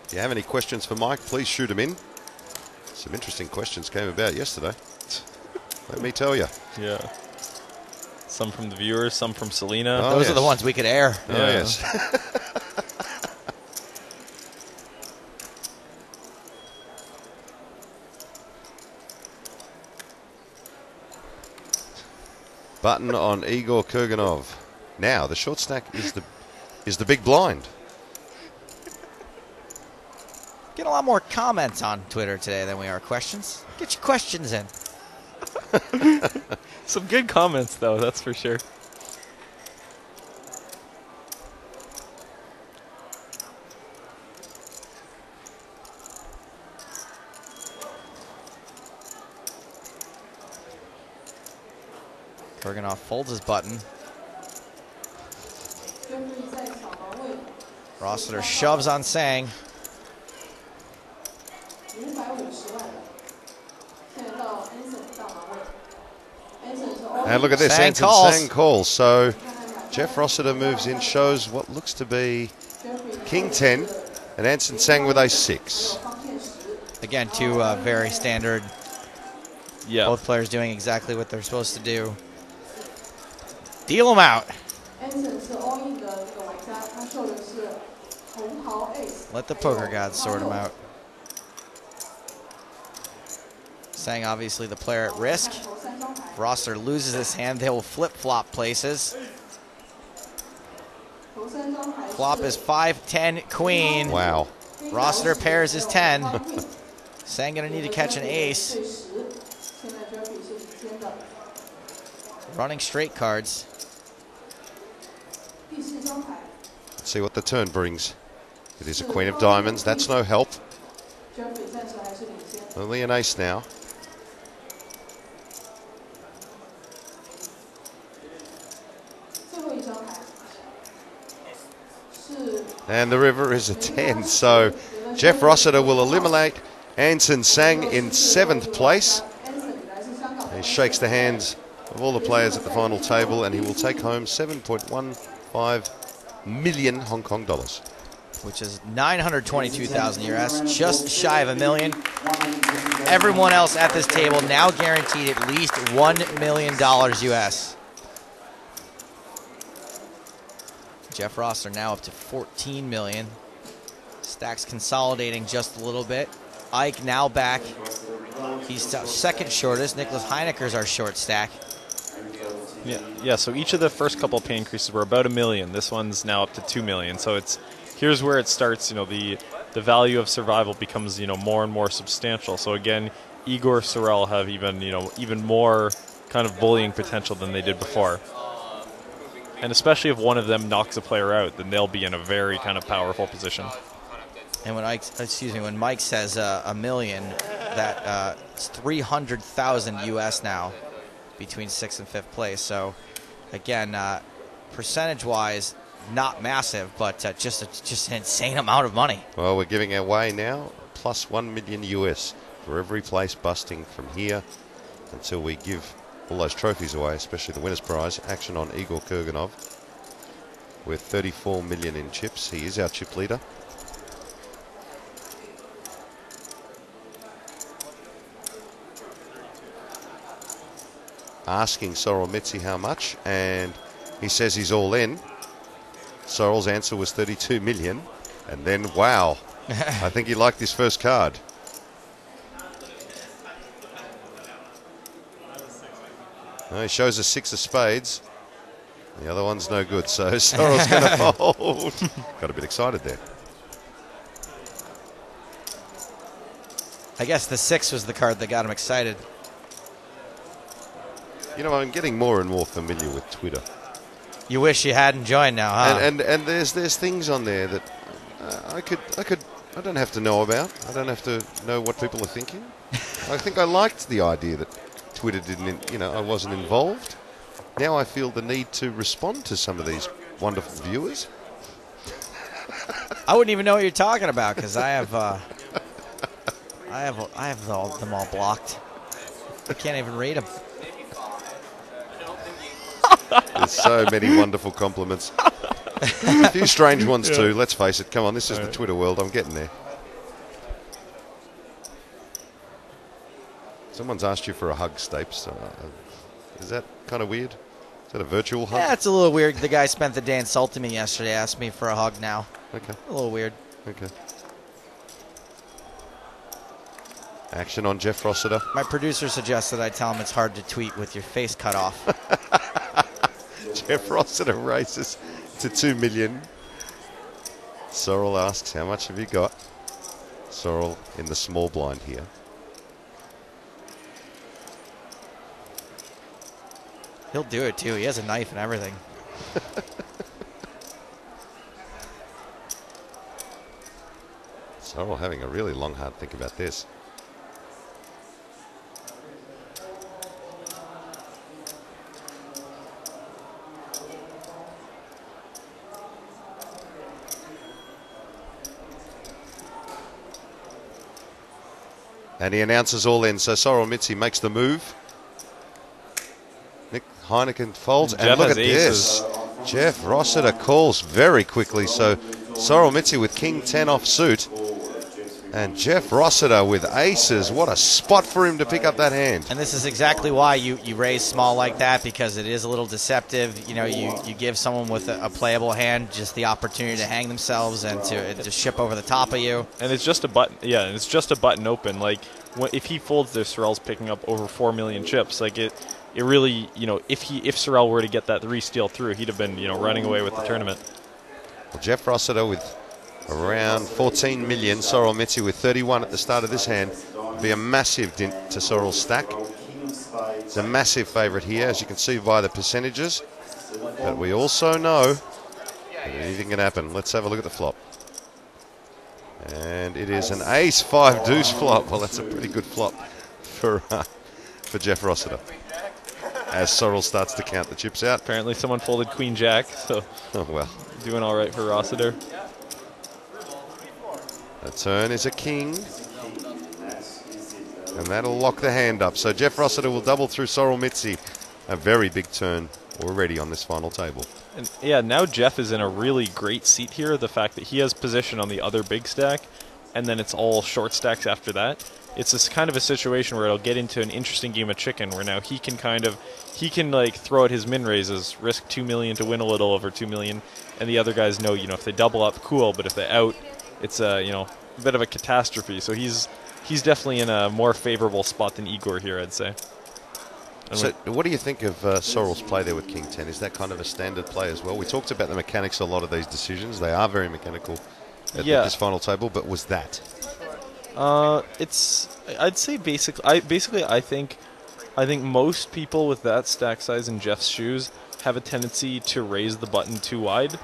If you have any questions for Mike, please shoot them in. Some interesting questions came about yesterday. Let me tell you. Yeah. Some from the viewers, some from Selena. Oh, those are the ones we could air. Oh, yes. Button on Igor Kurganov. Now the short stack is the big blind. Get a lot more comments on Twitter today than we are questions. Get your questions in. Some good comments, though, that's for sure. Kurganov folds his button. Rossiter shoves on Tseng. And look at this, Tseng Anson calls. Tseng calls. So Jeff Rossiter moves in, shows what looks to be King 10, and Anson Tseng with a 6. Again, two very standard. Yeah. Both players doing exactly what they're supposed to do. Deal them out. Let the poker gods sort them out. Tseng obviously the player at risk. Rossiter loses his hand, they will flip-flop places. Flop is 5-10 queen. Wow. Rossiter pairs his 10. Tseng gonna need to catch an ace. Running straight cards. Let's see what the turn brings. It is a queen of diamonds. That's no help. Only an ace now. And the river is a 10. So Jeff Rossiter will eliminate Anson Sang in 7th place. He shakes the hands of all the players at the final table, and he will take home 7.15 million Hong Kong dollars. Which is 922,000 US, just shy of $1 million. Everyone else at this table now guaranteed at least $1 million US. Jeff Rossiter now up to 14 million. Stacks consolidating just a little bit. Ike now back. He's second shortest. Nicholas Heineker's our short stack. Yeah. So each of the first couple of pay increases were about $1 million. This one's now up to $2 million. So here's where it starts. The value of survival becomes more and more substantial. So again, Igor, Sorel have even more kind of bullying potential than they did before. And especially if one of them knocks a player out, then they'll be in a very kind of powerful position. And when Mike says $1 million, it's 300,000 US now between 6th and 5th place. So again, percentage-wise, not massive, but just an insane amount of money. Well, we're giving away now plus 1 million US for every place busting from here until we give all those trophies away, especially the winner's prize. Action on Igor Kurganov with 34 million in chips. He is our chip leader. Asking Sorel Mitzi how much, and he says he's all in. Sorel's answer was 32 million, and then wow, I think he liked his first card. No, he shows a 6 of spades. The other one's no good, so Sorel's going to fold. Got a bit excited there. I guess the 6 was the card that got him excited. I'm getting more and more familiar with Twitter. You wish you hadn't joined now, huh? And there's things on there that I don't have to know about. I don't have to know what people are thinking. I think I liked the idea that Twitter didn't, I wasn't involved. Now I feel the need to respond to some of these wonderful viewers. I wouldn't even know what you're talking about because I have them all blocked. I can't even read them. There's so many wonderful compliments. A few strange ones too, let's face it. Come on, this is the Twitter world. I'm getting there. Someone's asked you for a hug, Stapes. Is that kind of weird? Is that a virtual hug? Yeah, it's a little weird. The guy spent the day insulting me yesterday, asked me for a hug now. Okay. A little weird. Okay. Action on Jeff Rossiter. My producer suggested I tell him it's hard to tweet with your face cut off. Jeff Rossiter races to 2 million. Sorel asks, how much have you got? Sorel in the small blind here. He'll do it too. He has a knife and everything. Sorel having a really long, hard think about this. And he announces all in, so Sorel Mitzi makes the move. Nick Heineken folds, and look at this. Jeff Rossiter calls very quickly, so Sorel Mitzi with King 10 off suit. And Jeff Rossiter with aces. What a spot for him to pick up that hand. And this is exactly why you raise small like that, because it is a little deceptive. You give someone with a playable hand just the opportunity to hang themselves and to ship over the top of you. And it's just a button. Yeah, and it's just a button open. Like if he folds this, Sorel's picking up over 4 million chips. Like it really, if Sorel were to get that re-steal through, he'd have been running away with the tournament. Well, Jeff Rossiter with around 14 million. Sorel Mitzi with 31 at the start of this hand. Will be a massive dent to Sorel's stack. It's a massive favourite here, as you can see by the percentages. But we also know that anything can happen. Let's have a look at the flop. And it is an ace-5 deuce flop. Well, that's a pretty good flop for Jeff Rossiter, as Sorel starts to count the chips out. Apparently someone folded Queen Jack, so oh well, doing all right for Rossiter. The turn is a king. And that'll lock the hand up. So Jeff Rossiter will double through Sorrel Mitzi. A very big turn already on this final table. And yeah, now Jeff is in a really great seat here. The fact that he has position on the other big stack, and then it's all short stacks after that. It's this kind of a situation where it'll get into an interesting game of chicken, where now he can like throw out his min raises, risk 2 million to win a little over 2 million, and the other guys know, if they double up, cool, but if they out, it's a bit of a catastrophe. So he's definitely in a more favorable spot than Igor here, I'd say. And so what do you think of Sorrel's play there with King 10? Is that kind of a standard play as well? We talked about the mechanics of a lot of these decisions. They are very mechanical at this final table, but was that? I'd say I think most people with that stack size in Jeff's shoes have a tendency to raise the button too wide.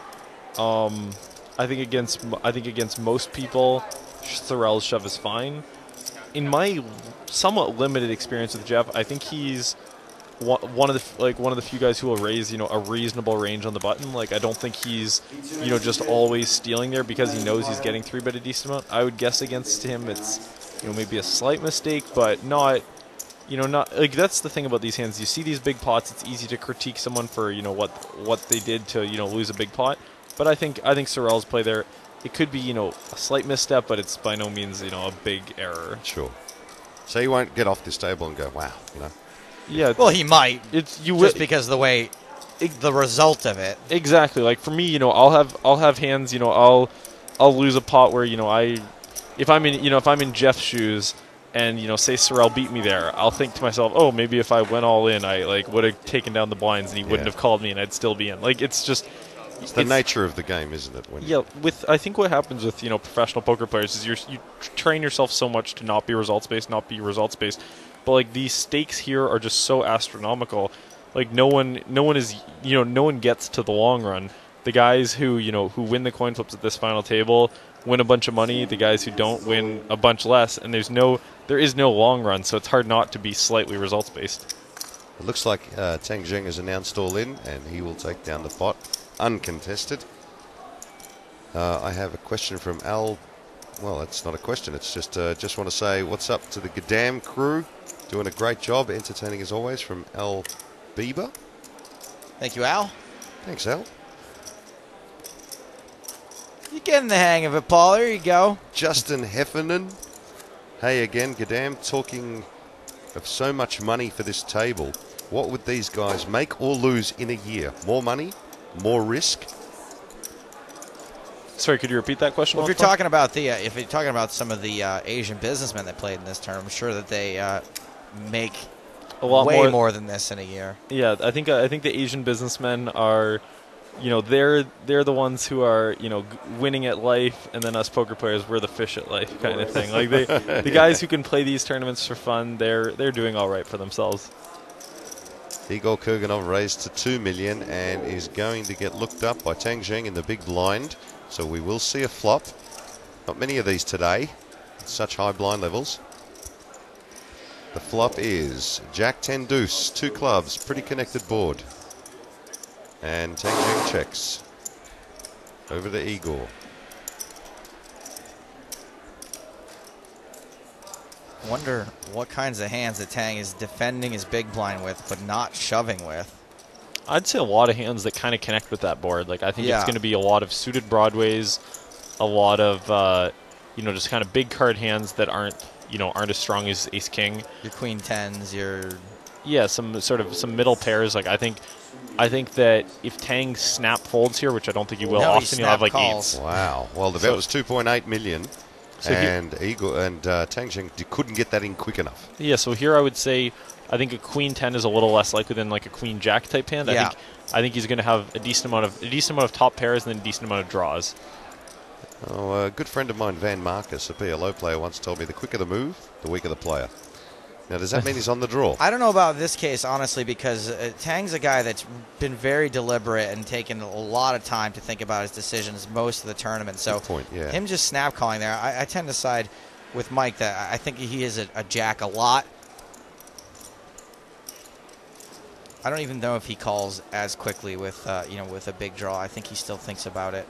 I think against most people, Sorrel's shove is fine. In my somewhat limited experience with Jeff, I think he's one of the few guys who will raise a reasonable range on the button. Like, I don't think he's just always stealing there because he knows he's getting 3-bet a decent amount. I would guess against him it's maybe a slight mistake, but not like, that's the thing about these hands. You see these big pots, it's easy to critique someone for what they did to lose a big pot. But I think Sorrel's play there, it could be a slight misstep, but it's by no means a big error. Sure. So you won't get off this table and go, wow, Yeah. Well, he might. Just because of the way the result of it. Exactly. Like, for me, I'll have hands. I'll lose a pot where if I'm in Jeff's shoes and say Sorrel beat me there, I'll think to myself, oh, maybe if I went all in, I would have taken down the blinds and he wouldn't have called me and I'd still be in. Like, it's just. It's the nature of the game, isn't it? I think what happens with professional poker players is you train yourself so much to not be results based, but like, these stakes here are just so astronomical. Like, no one gets to the long run. The guys who win the coin flips at this final table win a bunch of money. The guys who don't win a bunch less, and there is no long run, so it's hard not to be slightly results based. It looks like Tang Zheng has announced all in, and he will take down the pot. Uncontested. I have a question from Al. Well, it's not a question. It's just want to say what's up to the Gadam crew. Doing a great job, entertaining as always, from Al Bieber. Thank you, Al. Thanks, Al. You're getting the hang of it, Paul. There you go. Justin Heffernan. Hey again, Gadam. Talking of so much money for this table. What would these guys make or lose in a year? More money? More risk? Sorry, could you repeat that question? Well, if you're talking about some of the Asian businessmen that played in this tournament, I'm sure that they make a lot more than this in a year. Yeah, I think the Asian businessmen are, they're the ones who are winning at life, and then us poker players, we're the fish at life kind of thing. Like, the guys who can play these tournaments for fun, they're doing all right for themselves. Igor Kurganov raised to 2 million and is going to get looked up by Tang Zheng in the big blind. So we will see a flop. Not many of these today, such high blind levels. The flop is Jack 10 deuce, 2 clubs, pretty connected board. And Tang Zheng checks. Over to Igor. Wonder what kinds of hands that Tang is defending his big blind with, but not shoving with. I'd say a lot of hands that kind of connect with that board. Like, I think it's going to be a lot of suited broadways, a lot of just kind of big card hands that aren't as strong as Ace King. Your Queen 10s, some middle pairs. Like, I think that if Tang snap folds here, which I don't think he will, often he'll have like calls. 8s. Wow. Well, the bet was 2.8 million. So Igor and Tang Zheng couldn't get that in quick enough. Yeah, so here I would say I think a Queen 10 is a little less likely than like a Queen Jack type hand. Yeah. I think he's going to have a decent amount of top pairs and then a decent amount of draws. Oh, a good friend of mine, Van Marcus, a PLO player, once told me the quicker the move, the weaker the player. Now, does that mean he's on the draw? I don't know about this case, honestly, because Tang's a guy that's been very deliberate and taken a lot of time to think about his decisions most of the tournament. So good point, yeah. Him just snap calling there, I tend to side with Mike that I think he is a jack a lot. I don't even know if he calls as quickly with with a big draw. I think he still thinks about it.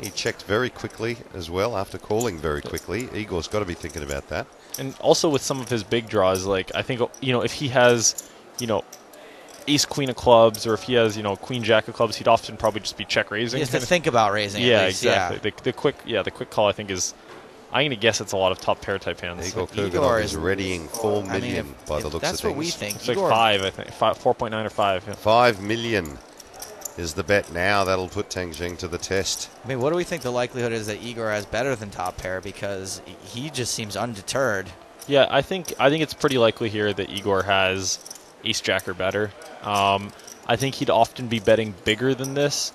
He checked very quickly as well after calling very quickly. Igor's got to be thinking about that. And also with some of his big draws, like I think, you know, if he has, you know, ace queen of clubs, or if he has, you know, queen jack of clubs, he'd often probably just be check raising. He has to think about raising. Yeah, at least. exactly. The quick call I think is, I'm gonna guess it's a lot of top pair type hands. Igor Igor Kurganov is is- readying 4 million by the looks of things. That's what we think. It's like Igor- 5, I think, 4.9 or 5. Yeah. 5 million is the bet now. That'll put Tang Jing to the test. I mean, what do we think the likelihood is that Igor has better than top pair, because he just seems undeterred. Yeah, I think it's pretty likely here that Igor has ace jack or better. I think he'd often be betting bigger than this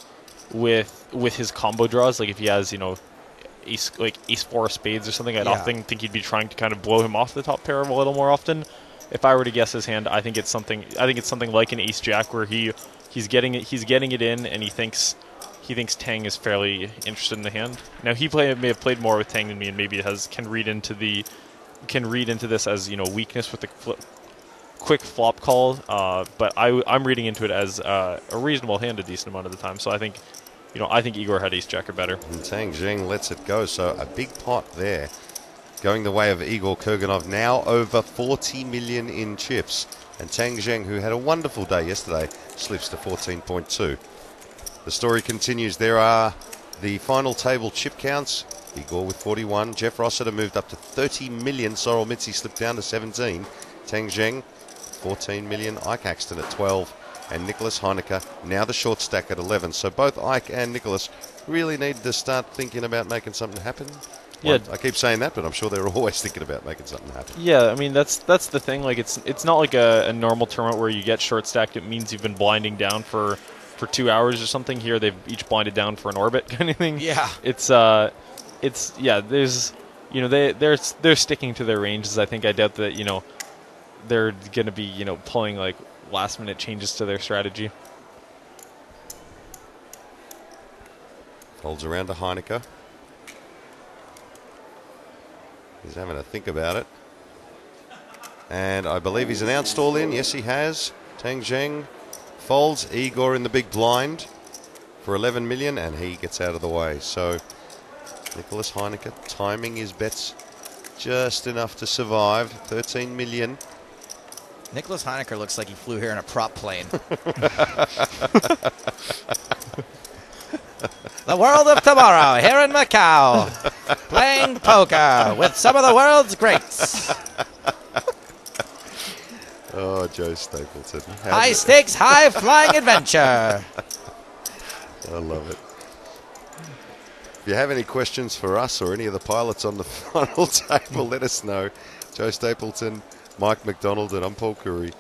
with his combo draws. Like if he has, you know, ace 4 of spades or something, I'd Yeah. often think he'd be trying to kind of blow him off the top pair a little more often. If I were to guess his hand, I think it's something like an ace jack where he's getting it in, and he thinks Tang is fairly interested in the hand. Now may have played more with Tang than me, and maybe can read into this as, you know, weakness with the quick flop call. But I'm reading into it as a reasonable hand a decent amount of the time. So I think Igor had ace jack or better. And Tang Jing lets it go. So a big pot there, going the way of Igor Kurganov, now over 40 million in chips. And Tang Zheng, who had a wonderful day yesterday, slips to 14.2. The story continues. There are the final table chip counts. Igor with 41. Jeff Rossiter moved up to 30 million. Sorrel Mitzi slipped down to 17. Tang Zheng, 14 million. Ike Axton at 12. And Nicholas Heineke, now the short stack at 11. So both Ike and Nicholas really need to start thinking about making something happen. Yeah. I keep saying that, but I'm sure they're always thinking about making something happen. Yeah, I mean that's the thing. Like it's not like a normal tournament where you get short stacked. It means you've been blinding down for 2 hours or something. Here they've each blinded down for an orbit kind of thing. Yeah. There's, you know, they're sticking to their ranges. I doubt that, you know, they're going to be, you know, pulling like last minute changes to their strategy. Folds around to Heineke. He's having a think about it. And I believe he's announced all in. Yes, he has. Tang Zheng folds. Igor in the big blind for 11 million, and he gets out of the way. So Nicholas Heineke timing his bets just enough to survive. 13 million. Nicholas Heineke looks like he flew here in a prop plane. The world of tomorrow here in Macau, playing poker with some of the world's greats. Oh, Joe Stapleton. High stakes, high flying adventure. I love it. If you have any questions for us or any of the pilots on the final table, let us know. Joe Stapleton, Mike McDonald, and I'm Paul Curry.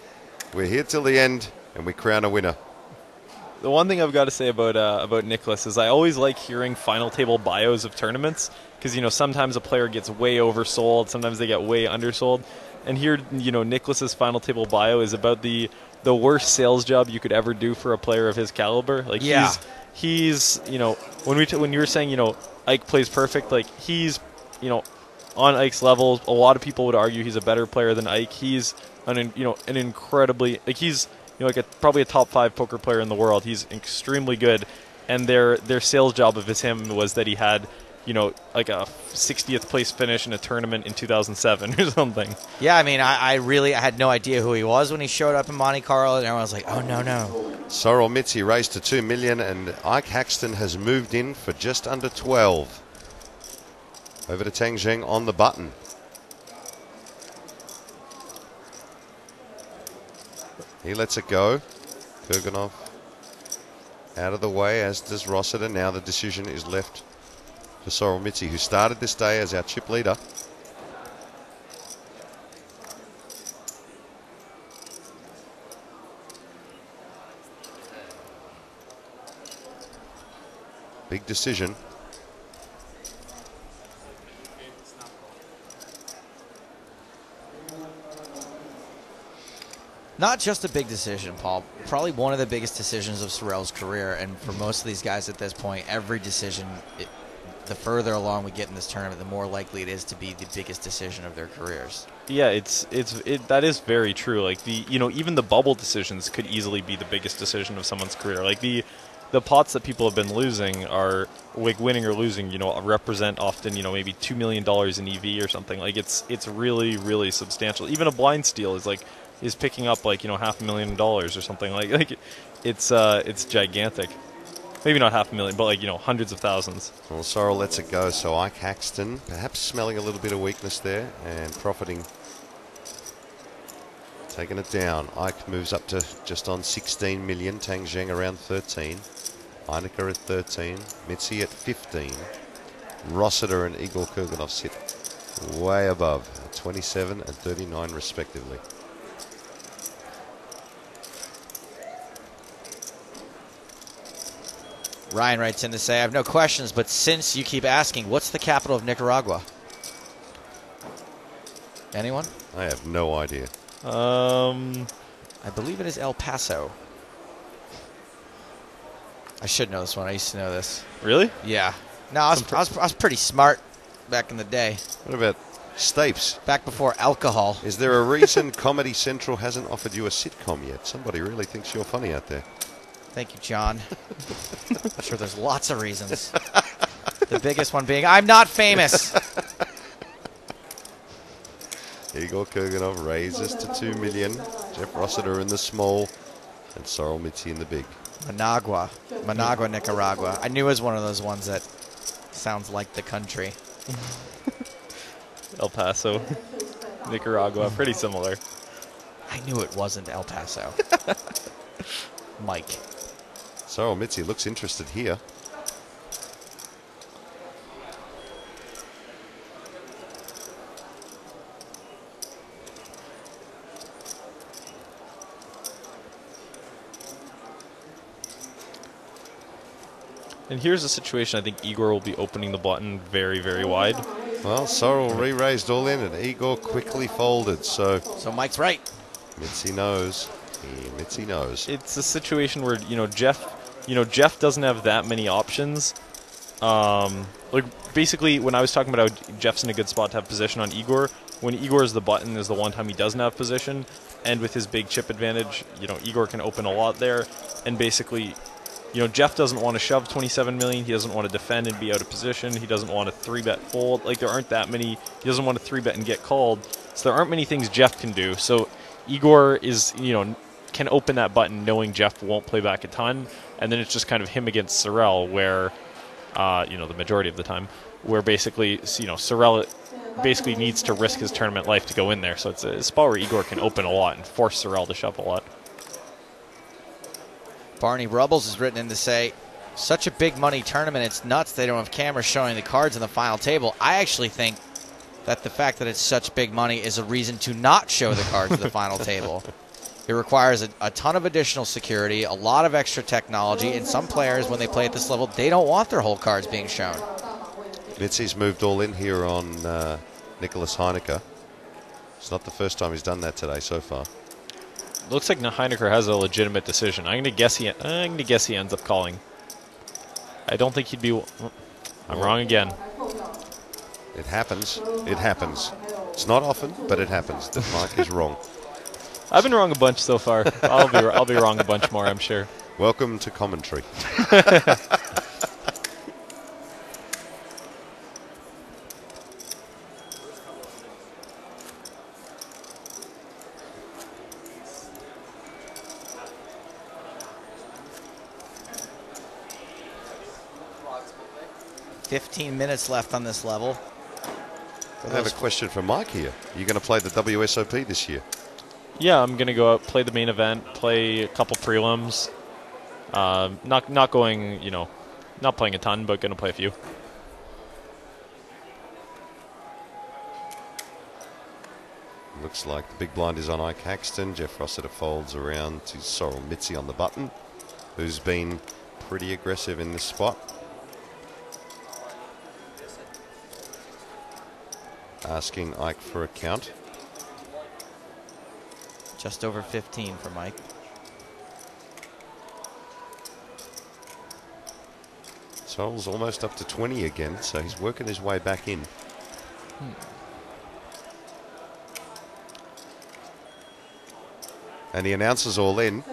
We're here till the end, and we crown a winner. The one thing I've got to say about Nicholas is I always like hearing final table bios of tournaments, because, you know, sometimes a player gets way oversold, sometimes they get way undersold. And here, you know, Nicholas's final table bio is about the worst sales job you could ever do for a player of his caliber. Like, yeah. he's you know, when you were saying, you know, Ike plays perfect, like he's, you know, on Ike's level. A lot of people would argue he's a better player than Ike. He's an incredibly, like, he's, you know, like probably a top 5 poker player in the world. He's extremely good, and their sales job of him was that he had, you know, like a 60th place finish in a tournament in 2007 or something. Yeah, I mean, I had no idea who he was when he showed up in Monte Carlo, and everyone was like, oh, no. Sorrel Mitzi raised to 2 million, and Ike Haxton has moved in for just under 12. Over to Tang Zheng on the button. He lets it go. Kurganov out of the way, as does Rossiter. Now the decision is left for Sorrel Mitzi, who started this day as our chip leader. Big decision. Not just a big decision, Paul. Probably one of the biggest decisions of Sorrel's career. And for most of these guys at this point, every decision, the further along we get in this tournament, the more likely it is to be the biggest decision of their careers. Yeah, that is very true. Like, even the bubble decisions could easily be the biggest decision of someone's career. Like the the pots that people have been losing are like winning or losing. Represent often maybe $2 million in EV or something. Like it's really really substantial. Even a blind steal is picking up like $500,000 or something like it's gigantic. Maybe not $500,000, but like hundreds of thousands. Well, Sorrel lets it go, so Ike Haxton perhaps smelling a little bit of weakness there and profiting. Taking it down. Ike moves up to just on 16 million. Tang Zheng around 13. Heineke at 13. Mitzi at 15. Rossiter and Igor Kurganov sit way above at 27 and 39 respectively. Ryan writes in to say, I have no questions, but since you keep asking, what's the capital of Nicaragua? Anyone? I have no idea. I believe it is El Paso. I should know this one. I used to know this. Really? Yeah. No, I was pretty smart back in the day. What about Stapes? Back before alcohol. Is there a reason Comedy Central hasn't offered you a sitcom yet? Somebody really thinks you're funny out there. Thank you, John. I'm sure there's lots of reasons. The biggest one being, I'm not famous. Igor Kurganov raises to 2 million. Jeff Rossiter in the small. And Sorrel Mitzi in the big. Managua, Nicaragua. I knew it was one of those ones that sounds like the country. El Paso, Nicaragua, pretty similar. I knew it wasn't El Paso. Mike. Sorrel Mitzi looks interested here. And here's a situation I think Igor will be opening the button very, very wide. Well, Sorrel re-raised all in and Igor quickly folded. So Mike's right. Mitzi knows. Mitzi knows. It's a situation where Jeff doesn't have that many options. Like basically, when I was talking about how Jeff's in a good spot to have position on Igor, when Igor is the button is the one time he doesn't have position, and with his big chip advantage, Igor can open a lot there, and basically, Jeff doesn't want to shove 27 million. He doesn't want to defend and be out of position. He doesn't want to 3-bet fold. Like, there aren't that many. He doesn't want to 3-bet and get called. So there aren't many things Jeff can do. So Igor is, can open that button knowing Jeff won't play back a ton. And then it's just kind of him against Sorrel where, the majority of the time, where basically, Sorrel basically needs to risk his tournament life to go in there. So it's a spot where Igor can open a lot and force Sorrel to shove a lot. Barney Rubbles is written in to say, such a big money tournament, it's nuts they don't have cameras showing the cards in the final table. I actually think that the fact that it's such big money is a reason to not show the cards in the final table. It requires a ton of additional security, a lot of extra technology, and some players, when they play at this level, they don't want their whole cards being shown. Mitzi's moved all in here on Nicholas Heineke. It's not the first time he's done that today so far. Looks like Heineke has a legitimate decision. I'm gonna guess he ends up calling. I don't think he'd be. I'm wrong again. It happens. It happens. It's not often, but it happens that Mike is wrong. I've been wrong a bunch so far. I'll be wrong a bunch more, I'm sure. Welcome to commentary. 15 minutes left on this level. I have a question for Mike here. Are you going to play the WSOP this year? Yeah, I'm going to go out, play the main event, play a couple prelims. Not going, not playing a ton, but going to play a few. Looks like the big blind is on Ike Haxton. Jeff Rossiter folds around to Sorrel Mitzi on the button, who's been pretty aggressive in this spot. Asking Ike for a count. Just over 15 for Mike. Sorrel's almost up to 20 again, so he's working his way back in. And he announces all in.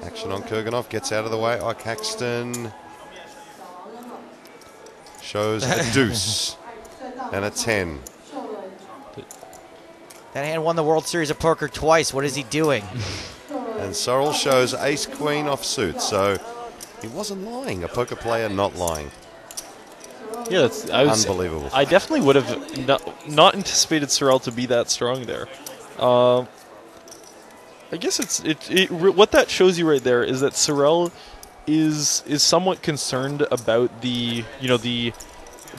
Action on Kurganov, gets out of the way. Ike Haxton shows a deuce and a 10. That hand won the World Series of Poker twice. What is he doing? And Sorrel shows ace-queen offsuit, so he wasn't lying. A poker player not lying. Yeah, Unbelievable. I definitely would have not anticipated Sorrel to be that strong there. I guess what that shows you right there is that Sorrel is somewhat concerned about the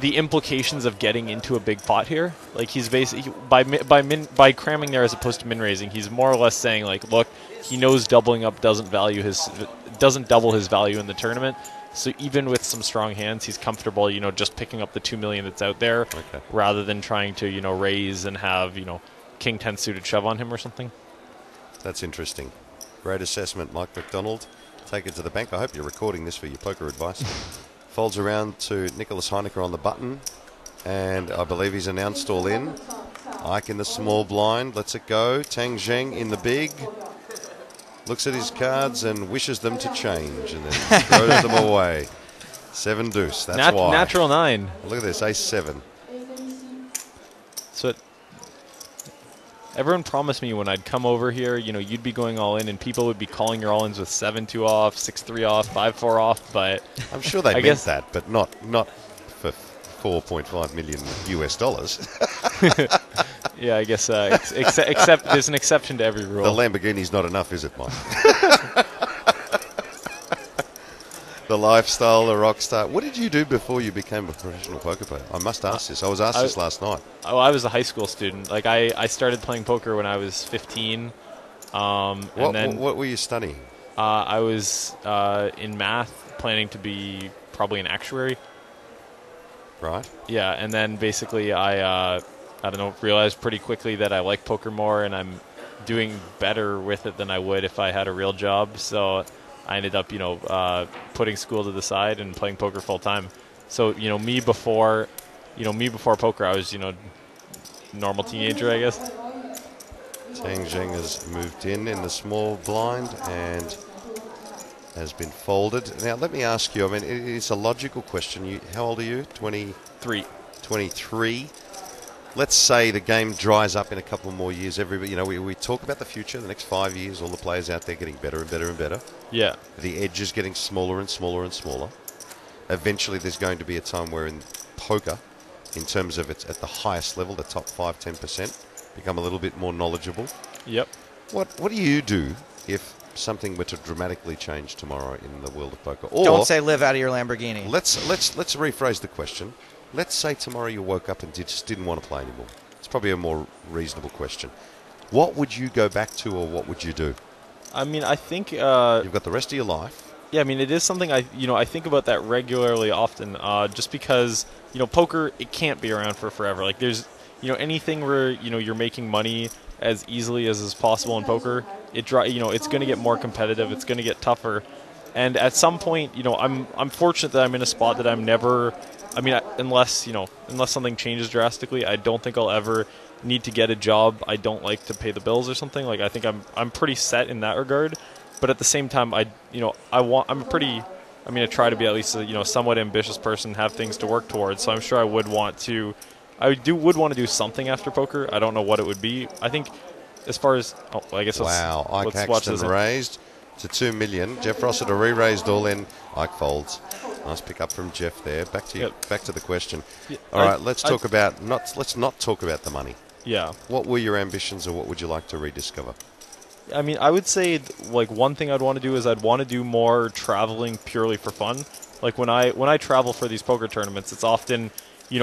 implications of getting into a big pot here. Like he's basically by cramming there as opposed to min raising, he's more or less saying like, look, he knows doubling up doesn't double his value in the tournament. So even with some strong hands, he's comfortable, just picking up the 2 million that's out there, rather than trying to, raise and have, King 10 suited shove on him or something. That's interesting. Great assessment, Mike McDonald. Take it to the bank. I hope you're recording this for your poker advice. Folds around to Nicholas Heinecker on the button, and I believe he's announced all in. Ike in the small blind, lets it go. Tang Zheng in the big. Looks at his cards and wishes them to change, and then throws them away. 7 deuce. That's why. Natural 9. Look at this, ace 7. So everyone promised me when I'd come over here, you'd be going all in, and people would be calling your all-ins with 7-2 off, 6-3 off, 5-4 off. But I'm sure they meant that, but not for $4.5 million US. Yeah, I guess except there's an exception to every rule. The Lamborghini's not enough, is it, Mike? The lifestyle, the rock star. What did you do before you became a professional poker player? I must ask this. I was asked this last night. Oh, I was a high school student. Like I started playing poker when I was 15. What were you studying? I was in math, planning to be probably an actuary. Right. Yeah, and then basically I realized pretty quickly that I like poker more, and I'm doing better with it than I would if I had a real job. So I ended up, putting school to the side and playing poker full time. So, me before poker, I was, normal teenager, I guess. Tang Zheng has moved in the small blind and has been folded. Now, let me ask you, it's a logical question. How old are you? 23. 23. Let's say the game dries up in a couple more years. Everybody, we talk about the future, the next 5 years, all the players out there getting better and better and better. Yeah. The edge is getting smaller and smaller and smaller. Eventually, there's going to be a time where in poker, in terms of it's at the highest level, the top 5-10%, become a little bit more knowledgeable. Yep. What do you do if something were to dramatically change tomorrow in the world of poker? Or don't say live out of your Lamborghini. Let's rephrase the question. Let's say tomorrow you woke up and just didn't want to play anymore. It's probably a more reasonable question. What would you go back to, or what would you do? I think you've got the rest of your life. Yeah, it is something I think about that regularly, often. Just because poker, it can't be around for forever. Like there's anything where you're making money as easily as is possible in poker. It's going to get more competitive. It's going to get tougher, and at some point, I'm fortunate that I'm in a spot that I'm never. Unless something changes drastically, I don't think I'll ever need to get a job. I don't like to pay the bills or something. Like I think I'm pretty set in that regard. But at the same time, I try to be at least a somewhat ambitious person, have things to work towards. So I'm sure I would want to do something after poker. I don't know what it would be. I think as far as wow, Ike Haxton raised to 2 million. Jeff Rossiter re-raised all in. Ike folds. Nice pick up from Jeff there. Back to you. Yep. Back to the question. Yeah, all right, let's not talk about the money. Yeah. What were your ambitions, or what would you like to rediscover? I would say one thing I'd want to do is I'd want to do more traveling purely for fun. Like when I travel for these poker tournaments, it's often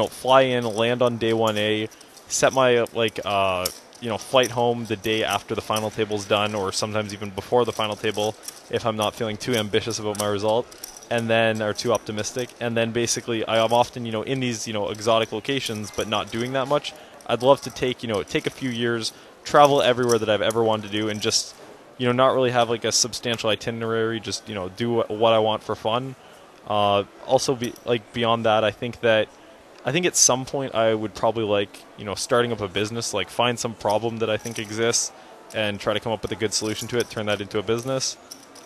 fly in, land on day 1A, set my flight home the day after the final table's done, or sometimes even before the final table if I'm not feeling too ambitious about my result, or too optimistic. And then basically I'm often in these exotic locations but not doing that much. I'd love to take a few years, travel everywhere that I've ever wanted to do, and just not really have like a substantial itinerary, just do what I want for fun. Also beyond that, I think at some point I would probably starting up a business, like find some problem that I think exists and try to come up with a good solution to it, turn that into a business.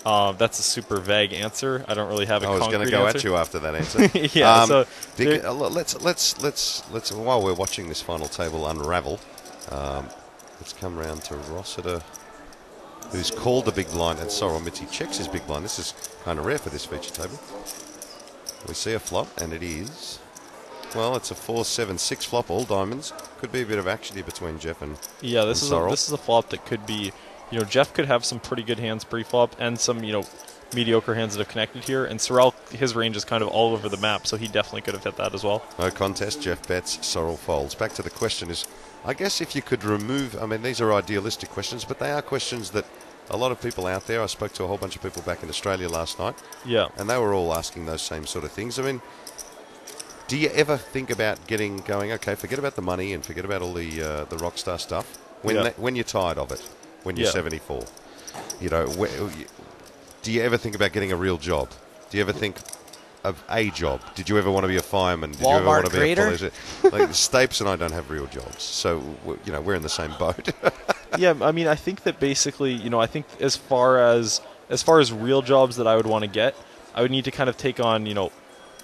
That's a super vague answer. I don't really have a concrete answer. I was going to go at you after that answer. Yeah. So Dick, let's while we're watching this final table unravel, let's come round to Rossiter, who's called the big blind, and Sorrel Mitzi checks his big blind. This is kind of rare for this feature table. We see a flop, and it is, well, it's a 4-7-6 flop, all diamonds. Could be a bit of action here between Jeff and this Sorrel. This is a flop that could be, Jeff could have some pretty good hands pre-flop and some, mediocre hands that have connected here. And Sorrel, his range is kind of all over the map, so he definitely could have hit that as well. No contest. Jeff bets, Sorrel folds. Back to the question is, I guess if you could remove, I mean, these are idealistic questions, but they are questions that a lot of people out there, I spoke to a whole bunch of people back in Australia last night, and they were all asking those same sort of things. I mean, do you ever think about going, okay, forget about the money and forget about all the rock star stuff when you're tired of it, when you're 74? Do you ever think about getting a real job? Do you ever think of a job? Did you ever want to be a fireman? Did you ever want to be a police? Like Stapes and I don't have real jobs, so we're in the same boat. Yeah, I mean, I think that basically, I think as far as real jobs that I would want to get, I would need to kind of take on,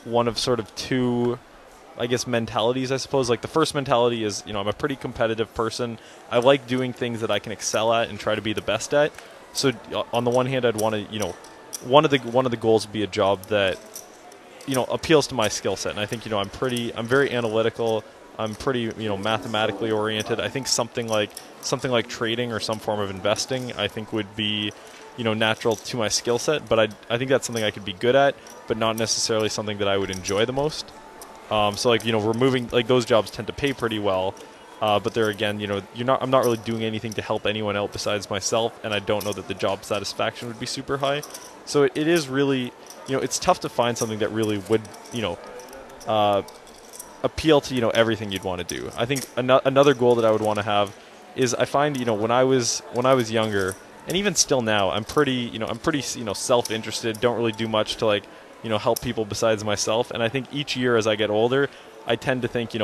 one of sort of two, I guess, mentalities, I suppose. Like the first mentality is, I'm a pretty competitive person. I like doing things that I can excel at and try to be the best at. So on the one hand, I'd want to, one of the goals would be a job that, appeals to my skill set. And I think, I'm very analytical. I'm pretty, mathematically oriented. I think something like trading or some form of investing, I think would be, natural to my skill set. But I think that's something I could be good at, but not necessarily something that I would enjoy the most. So like, removing, like those jobs tend to pay pretty well. But there again, I'm not really doing anything to help anyone out besides myself, and I don't know that the job satisfaction would be super high. So it is really, it's tough to find something that really would, appeal to, everything you'd want to do. I think another goal that I would want to have is I find, when I was younger, and even still now, I'm pretty self-interested, don't really do much to like, help people besides myself. And I think each year as I get older, I tend to think,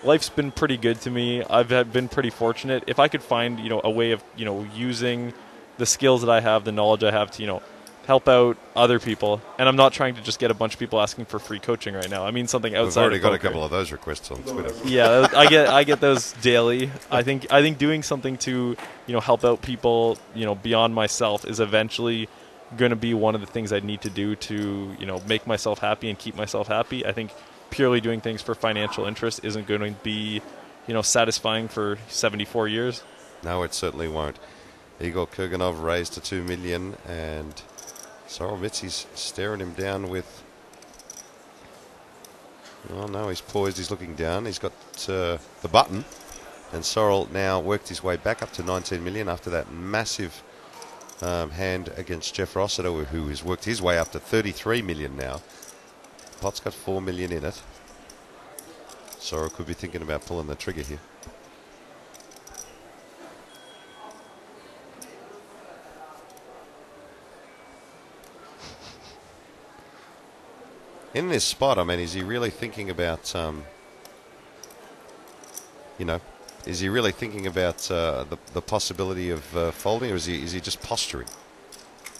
life's been pretty good to me. I've been pretty fortunate. If I could find, a way of, using the skills that I have, the knowledge I have to, help out other people. And I'm not trying to just get a bunch of people asking for free coaching right now. I mean something outside. We've already got a couple of those requests on Twitter. Yeah, I get those daily. I think doing something to, help out people, beyond myself is eventually going to be one of the things I need to do to, make myself happy and keep myself happy. I think purely doing things for financial interest isn't going to be, satisfying for 74 years. No, it certainly won't. Igor Kurganov raised to $2 million, and Sorrel Mitzi's staring him down with... Oh, no, he's poised, he's looking down. He's got the button, and Sorrel now worked his way back up to 19 million after that massive hand against Jeff Rossiter, who has worked his way up to 33 million now. Pot's got 4 million in it. Sorrel could be thinking about pulling the trigger here. In this spot, I mean, is he really thinking about, is he really thinking about the possibility of folding, or is he just posturing?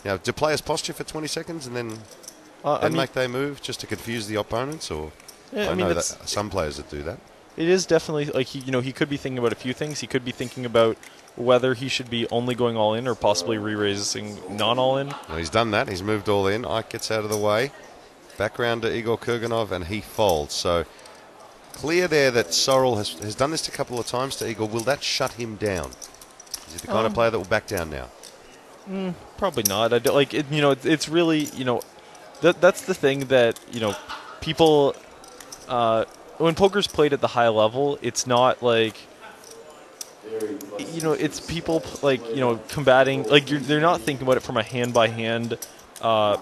Do players posture for 20 seconds and then make their move just to confuse the opponents? Or I know that some players that do that. It is definitely like he could be thinking about a few things. He could be thinking about whether he should be only going all in or possibly re-raising non-all in. Well, he's done that. He's moved all in. Ike gets out of the way. Back round to Igor Kurganov, and he folds. So clear there that Sorrel has done this a couple of times to Igor. Will that shut him down? Is he the kind of player that will back down now? Probably not. I don't, like it, it's really that's the thing that people when poker's played at the high level, it's not like it's people like combating, like they're not thinking about it from a hand by hand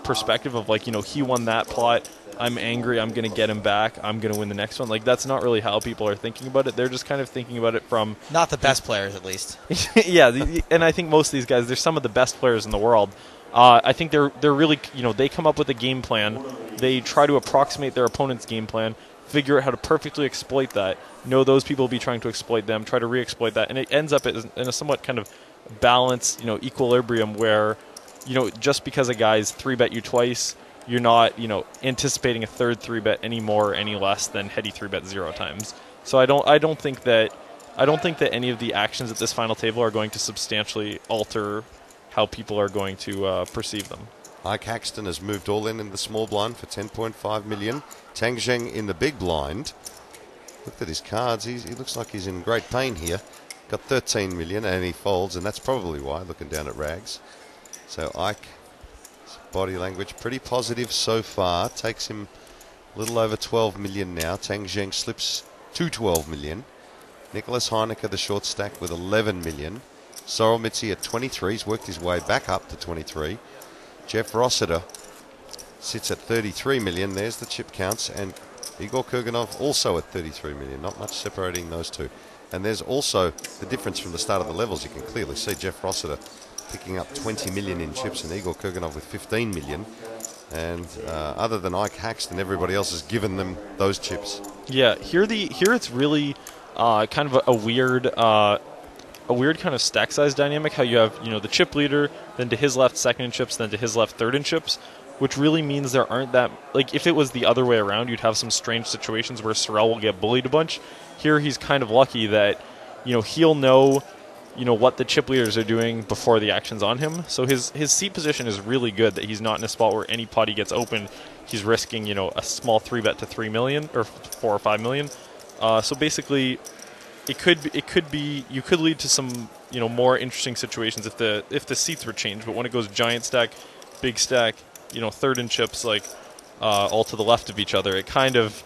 perspective of like he won that pot, I'm angry, I'm going to get him back, I'm going to win the next one. Like that's not really how people are thinking about it. They're just kind of thinking about it from not the best players, at least. Yeah, and I think most of these guys, they're some of the best players in the world. I think they're really they come up with a game plan, they try to approximate their opponent's game plan, figure out how to perfectly exploit that, know those people will be trying to exploit them, try to re-exploit that, and it ends up in a somewhat kind of balanced equilibrium where just because a guy's 3-bet you twice, you're not, anticipating a third 3-bet any more or any less than had he 3-bet 0 times. So I don't think that any of the actions at this final table are going to substantially alter how people are going to perceive them. Ike Haxton has moved all in the small blind for 10.5 million. Tang Zheng in the big blind. Look at his cards. He looks like he's in great pain here. Got 13 million and he folds, and that's probably why, looking down at Rags. So Ike's body language pretty positive so far. Takes him a little over 12 million now. Tang Zheng slips to 12 million. Nicholas Heineke, the short stack, with 11 million. Sorel Mitzi at 23. He's worked his way back up to 23. Jeff Rossiter sits at 33 million. There's the chip counts. And Igor Kurganov also at 33 million. Not much separating those two. And there's also the difference from the start of the levels. You can clearly see Jeff Rossiter picking up 20 million in chips and Igor Kurganov with 15 million. And other than Ike Haxton, everybody else has given them those chips. Yeah, here it's really kind of a weird kind of stack size dynamic. How you have the chip leader, then to his left second in chips, then to his left third in chips, which really means there aren't that, like, if it was the other way around, you'd have some strange situations where Sorel will get bullied a bunch. Here he's kind of lucky that he'll know what the chip leaders are doing before the action's on him. So his seat position is really good, that he's not in a spot where any pot he gets open, he's risking a small 3-bet to 3 million or 4 or 5 million. So basically, it could be you could lead to some more interesting situations if the seats were changed. But when it goes giant stack, big stack, third in chips, like all to the left of each other, it kind of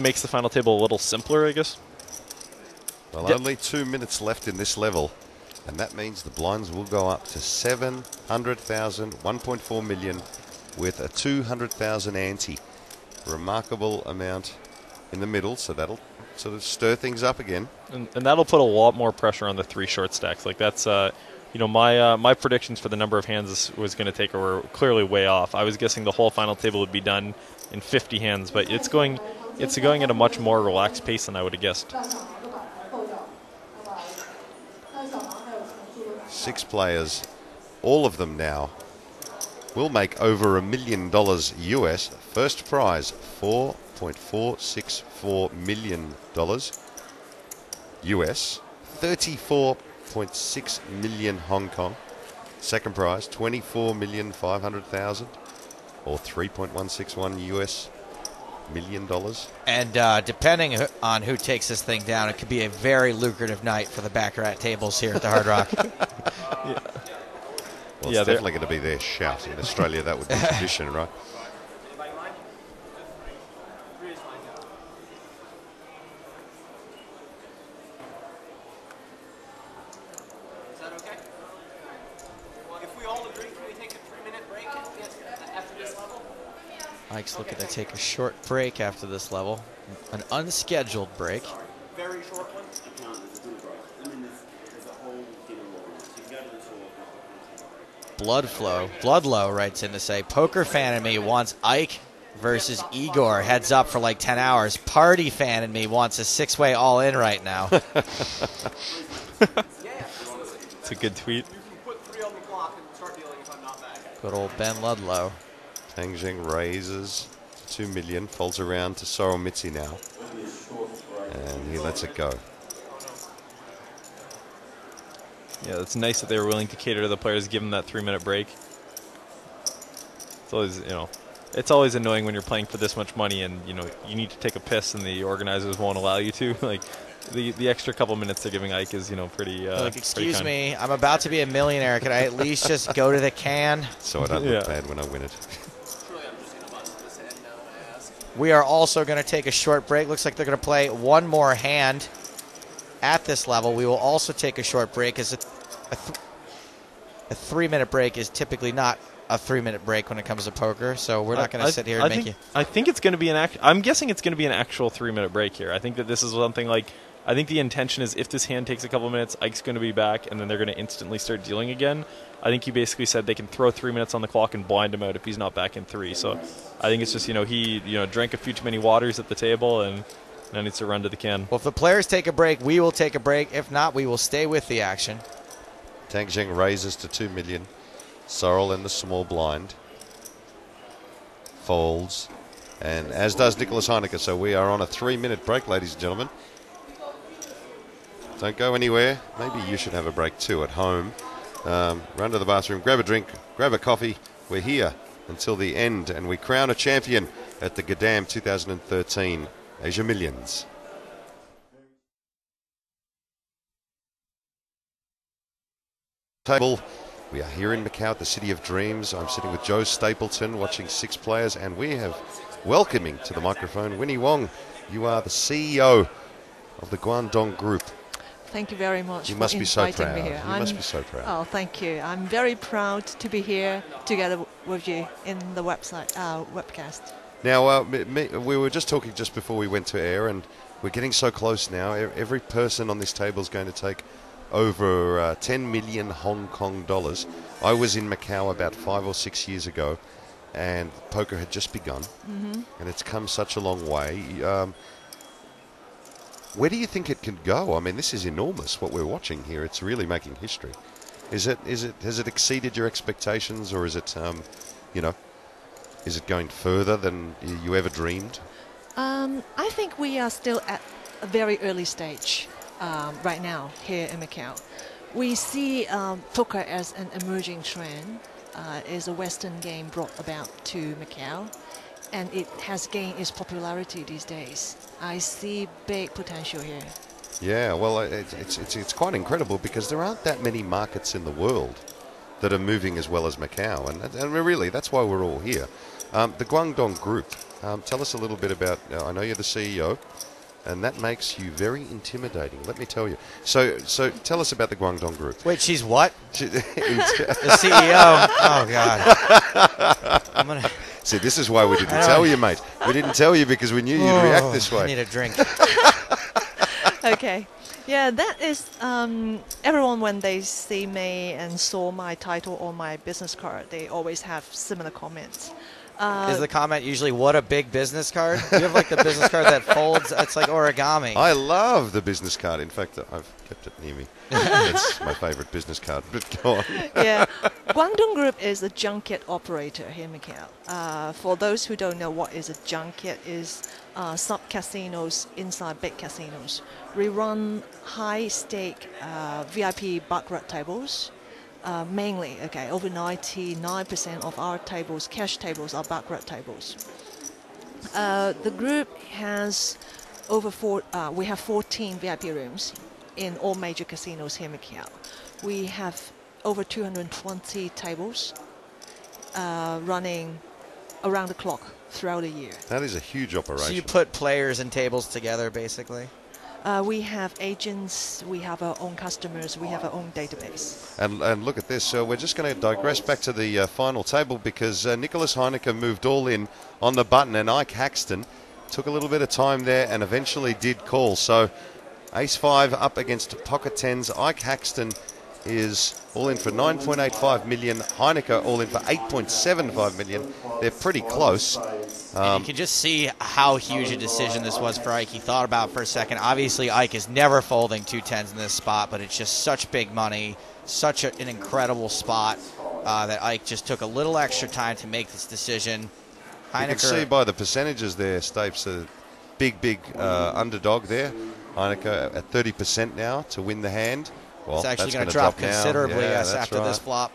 makes the final table a little simpler, I guess. Well, only 2 minutes left in this level, and that means the blinds will go up to 700,000, 1.4 million, with a 200,000 ante. Remarkable amount in the middle, so that'll sort of stir things up again. And that'll put a lot more pressure on the 3 short stacks. Like that's, my predictions for the number of hands was going to take were clearly way off. I was guessing the whole final table would be done in 50 hands, but it's going at a much more relaxed pace than I would have guessed. 6 players, all of them now, will make over $1 million US. First prize, $4.464 million US. 34.6 million Hong Kong. Second prize, 24,500,000, or $3.161 US million. And depending on who takes this thing down, it could be a very lucrative night for the Baccarat tables here at the Hard Rock. Well, it's definitely going to be their shout. In Australia, that would be tradition, right? Is that okay? Well, if we all agree, can we take a 3-minute break after this level? Ike's looking to take a short break after this level, an unscheduled break. Very short one. Bloodlow writes in to say, poker fan in me wants Ike versus Igor. Heads up for like 10 hours. Party fan in me wants a 6-way all-in right now. It's a good tweet. You can put 3 on the clock and start dealing if I'm not back. Good old Ben Ludlow. Tang Zheng raises to 2 million, folds around to Sorel Mitzi now. And he lets it go. Yeah, it's nice that they were willing to cater to the players, give them that 3-minute break. It's always, it's always annoying when you're playing for this much money and, you need to take a piss and the organizers won't allow you to. Like, the extra couple minutes they're giving Ike is, pretty Like, excuse pretty me, I'm about to be a millionaire. Could I at least just go to the can? So I don't look bad when I win it. We are also going to take a short break. Looks like they're going to play one more hand at this level. We will also take a short break, as a 3-minute break is typically not a 3-minute break when it comes to poker. So we're not going to sit here and make you. I think it's going to be I'm guessing it's going to be an actual 3-minute break here. I think that this is something like. I think the intention is if this hand takes a couple minutes, Ike's going to be back, and then they're going to instantly start dealing again. I think he basically said they can throw 3 minutes on the clock and blind him out if he's not back in 3. So I think it's just, he drank a few too many waters at the table and now needs to run to the can. Well, if the players take a break, we will take a break. If not, we will stay with the action. Tang Zheng raises to 2 million. Sorrel in the small blind. Folds. And as does Nicholas Heineke. So we are on a 3-minute break, ladies and gentlemen. Don't go anywhere. Maybe you should have a break too at home. Run to the bathroom, grab a drink, grab a coffee. We're here until the end, and we crown a champion at the Gadam 2013 Asia Millions. Table. We are here in Macau at the City of Dreams. I'm sitting with Joe Stapleton watching 6 players, and we have welcoming to the microphone Winnie Wong. You are the CEO of the Guangdong Group. Thank you very much You for must be so inviting proud. me here. You must be so proud. Oh, thank you. I'm very proud to be here together with you in the webcast. Now, we were just talking just before we went to air, and we're getting so close now. Every person on this table is going to take over 10 million Hong Kong dollars. I was in Macau about 5 or 6 years ago, and poker had just begun, and it's come such a long way. Where do you think it can go? I mean, this is enormous, what we're watching here. It's really making history. Has it exceeded your expectations, or is it, is it going further than you ever dreamed? I think we are still at a very early stage right now here in Macau. We see poker as an emerging trend. Is a Western game brought about to Macau, and it has gained its popularity these days. I see big potential here. Yeah, well, it's quite incredible because there aren't that many markets in the world that are moving as well as Macau, and really that's why we're all here. The Guangdong Group, tell us a little bit about, I know you're the CEO, and that makes you very intimidating, let me tell you. So tell us about the Guangdong Group. Wait, she's what? The CEO. Oh, God. I'm gonna... See, this is why we didn't tell you, mate. We didn't tell you because we knew you'd react this way. I need a drink. Okay. Yeah, that is everyone when they see me and saw my title on my business card, they always have similar comments. Is the comment usually, what a big business card? You have like the business card that folds. It's like origami. I love the business card. In fact, I've kept it near me. It's my favorite business card. But go on. Yeah. Guangdong Group is a junket operator here in Macau. For those who don't know what is a junket, is sub-casinos inside big casinos. We run high-stake VIP baccarat tables. Mainly, over 99% of our tables, cash tables, are baccarat tables. The group has we have 14 VIP rooms in all major casinos here in Macau. We have over 220 tables running around the clock throughout the year. That is a huge operation. So you put players and tables together, basically? We have agents, we have our own customers, we have our own database. And look at this. So we're just going to digress back to the final table because Nicholas Heineke moved all in on the button, and Ike Haxton took a little bit of time there and eventually did call. So Ace-5 up against Pocket 10s. Ike Haxton is all in for 9.85 million. Heineke all in for 8.75 million. They're pretty close. And you can just see how huge a decision this was for Ike. He thought about it for a second. Obviously, Ike is never folding 2 10s in this spot, but it's just such big money, such an incredible spot that Ike just took a little extra time to make this decision. Heineke, you can see by the percentages there, Stapes, a big underdog there. Heineke at 30% now to win the hand. Well, it's actually going to drop considerably after this flop.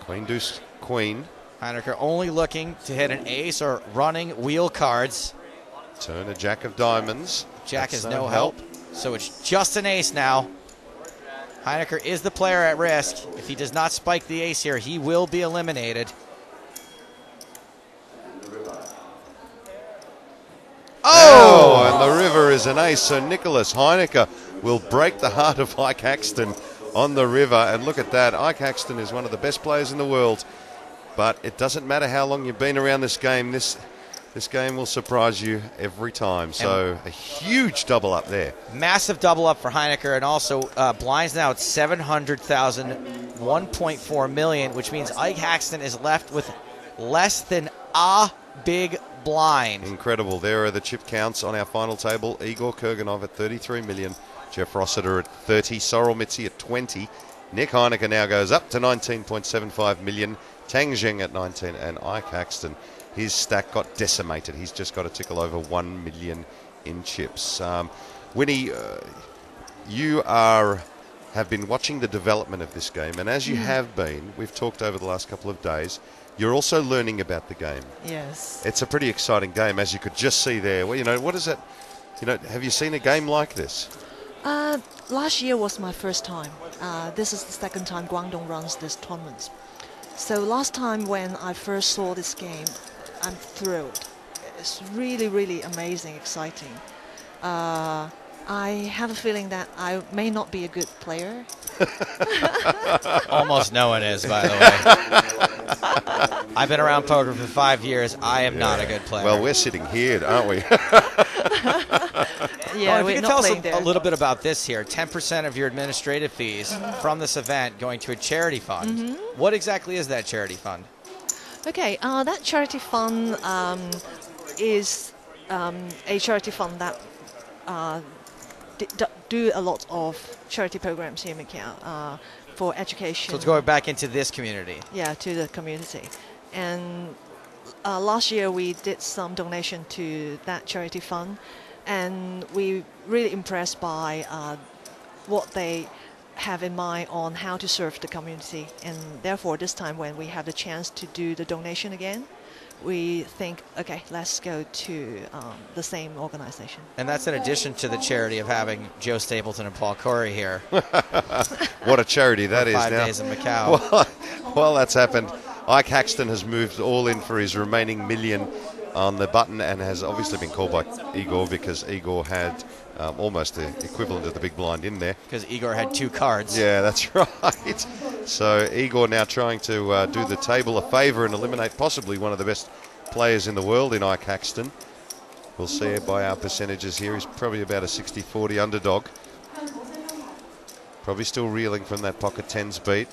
Queen, deuce, queen. Heineke only looking to hit an ace or running wheel cards. Turn a jack of diamonds. Jack is no help. So it's just an ace now. Heineke is the player at risk. If he does not spike the ace here, he will be eliminated. Oh, and the river is an ace. So Nicholas Heineke will break the heart of Ike Haxton on the river. And look at that. Ike Haxton is one of the best players in the world. But it doesn't matter how long you've been around this game. This game will surprise you every time. So a huge double up there. Massive double up for Heineke. And also blinds now at 700,000, 1.4 million, which means Ike Haxton is left with less than a big blind. Incredible. There are the chip counts on our final table. Igor Kurganov at 33 million. Jeff Rossiter at 30. Sorrel Mitzi at 20. Nick Heineke now goes up to 19.75 million. Tang Zheng at 19, and Ike Haxton, his stack got decimated. He's just got to tickle over 1 million in chips. Winnie, you have been watching the development of this game, and as you have been, we've talked over the last couple of days, you're also learning about the game. Yes. It's a pretty exciting game, as you could just see there. Well, what is it? Have you seen a game like this? Last year was my first time. This is the second time Guangdong runs this tournament. So last time when I first saw this game, I'm thrilled. It's really, really amazing, exciting. I have a feeling that I may not be a good player. Almost no one is, by the way. I've been around poker for 5 years. I am not a good player. Well, we're sitting here, aren't we? Yeah, if you we're could not tell playing us there. a little bit about this here. 10% of your administrative fees from this event going to a charity fund. What exactly is that charity fund? Okay, that charity fund is a charity fund that do a lot of charity programs here in Macau for education. So it's going back into this community. Yeah, to the community. And last year we did some donation to that charity fund, and we really impressed by what they have in mind on how to serve the community. And therefore, this time when we have the chance to do the donation again, we think, okay, let's go to the same organization. And that's in addition to the charity of having Joe Stapleton and Paul Corey here. What a charity that is 5 now. days in Macau. Well, that's happened. Ike Haxton has moved all in for his remaining million on the button and has obviously been called by Igor because Igor had almost the equivalent of the big blind in there. Because Igor had 2 cards. Yeah, that's right. So Igor now trying to do the table a favour and eliminate possibly one of the best players in the world in Ike Haxton. We'll see it by our percentages here. He's probably about a 60-40 underdog. Probably still reeling from that pocket 10s beat.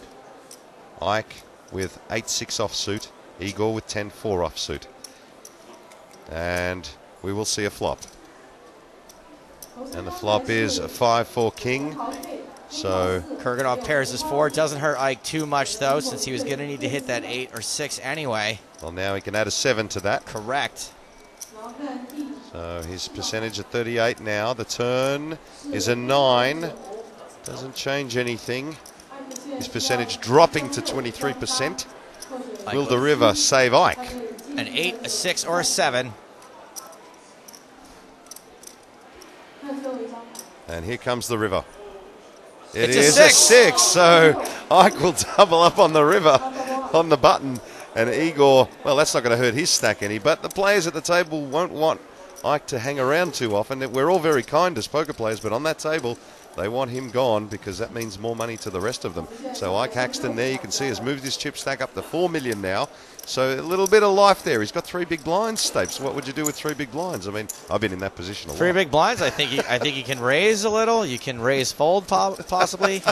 Ike with 8-6 offsuit. Igor with 10-4 offsuit. And we will see a flop. And the flop is a 5-4 king. So Kurganov pairs his 4. Doesn't hurt Ike too much, though, since he was going to need to hit that 8 or 6 anyway. well, now he can add a 7 to that. Correct. So his percentage at 38 now. The turn is a 9. Doesn't change anything. His percentage dropping to 23%. Will the river save Ike? An 8, a 6, or a 7. And here comes the river. It's It a is 6. a 6. So Ike will double up on the river on the button. And Igor, well, that's not going to hurt his stack any. But the players at the table won't want Ike to hang around too often. We're all very kind as poker players, but on that table, they want him gone because that means more money to the rest of them. So Ike Haxton there, you can see, has moved his chip stack up to 4 million now. So a little bit of life there. He's got 3 big blinds, Stapes. What would you do with 3 big blinds? I mean, I've been in that position a lot. 3 big blinds. I think you can raise a little. You can raise fold possibly.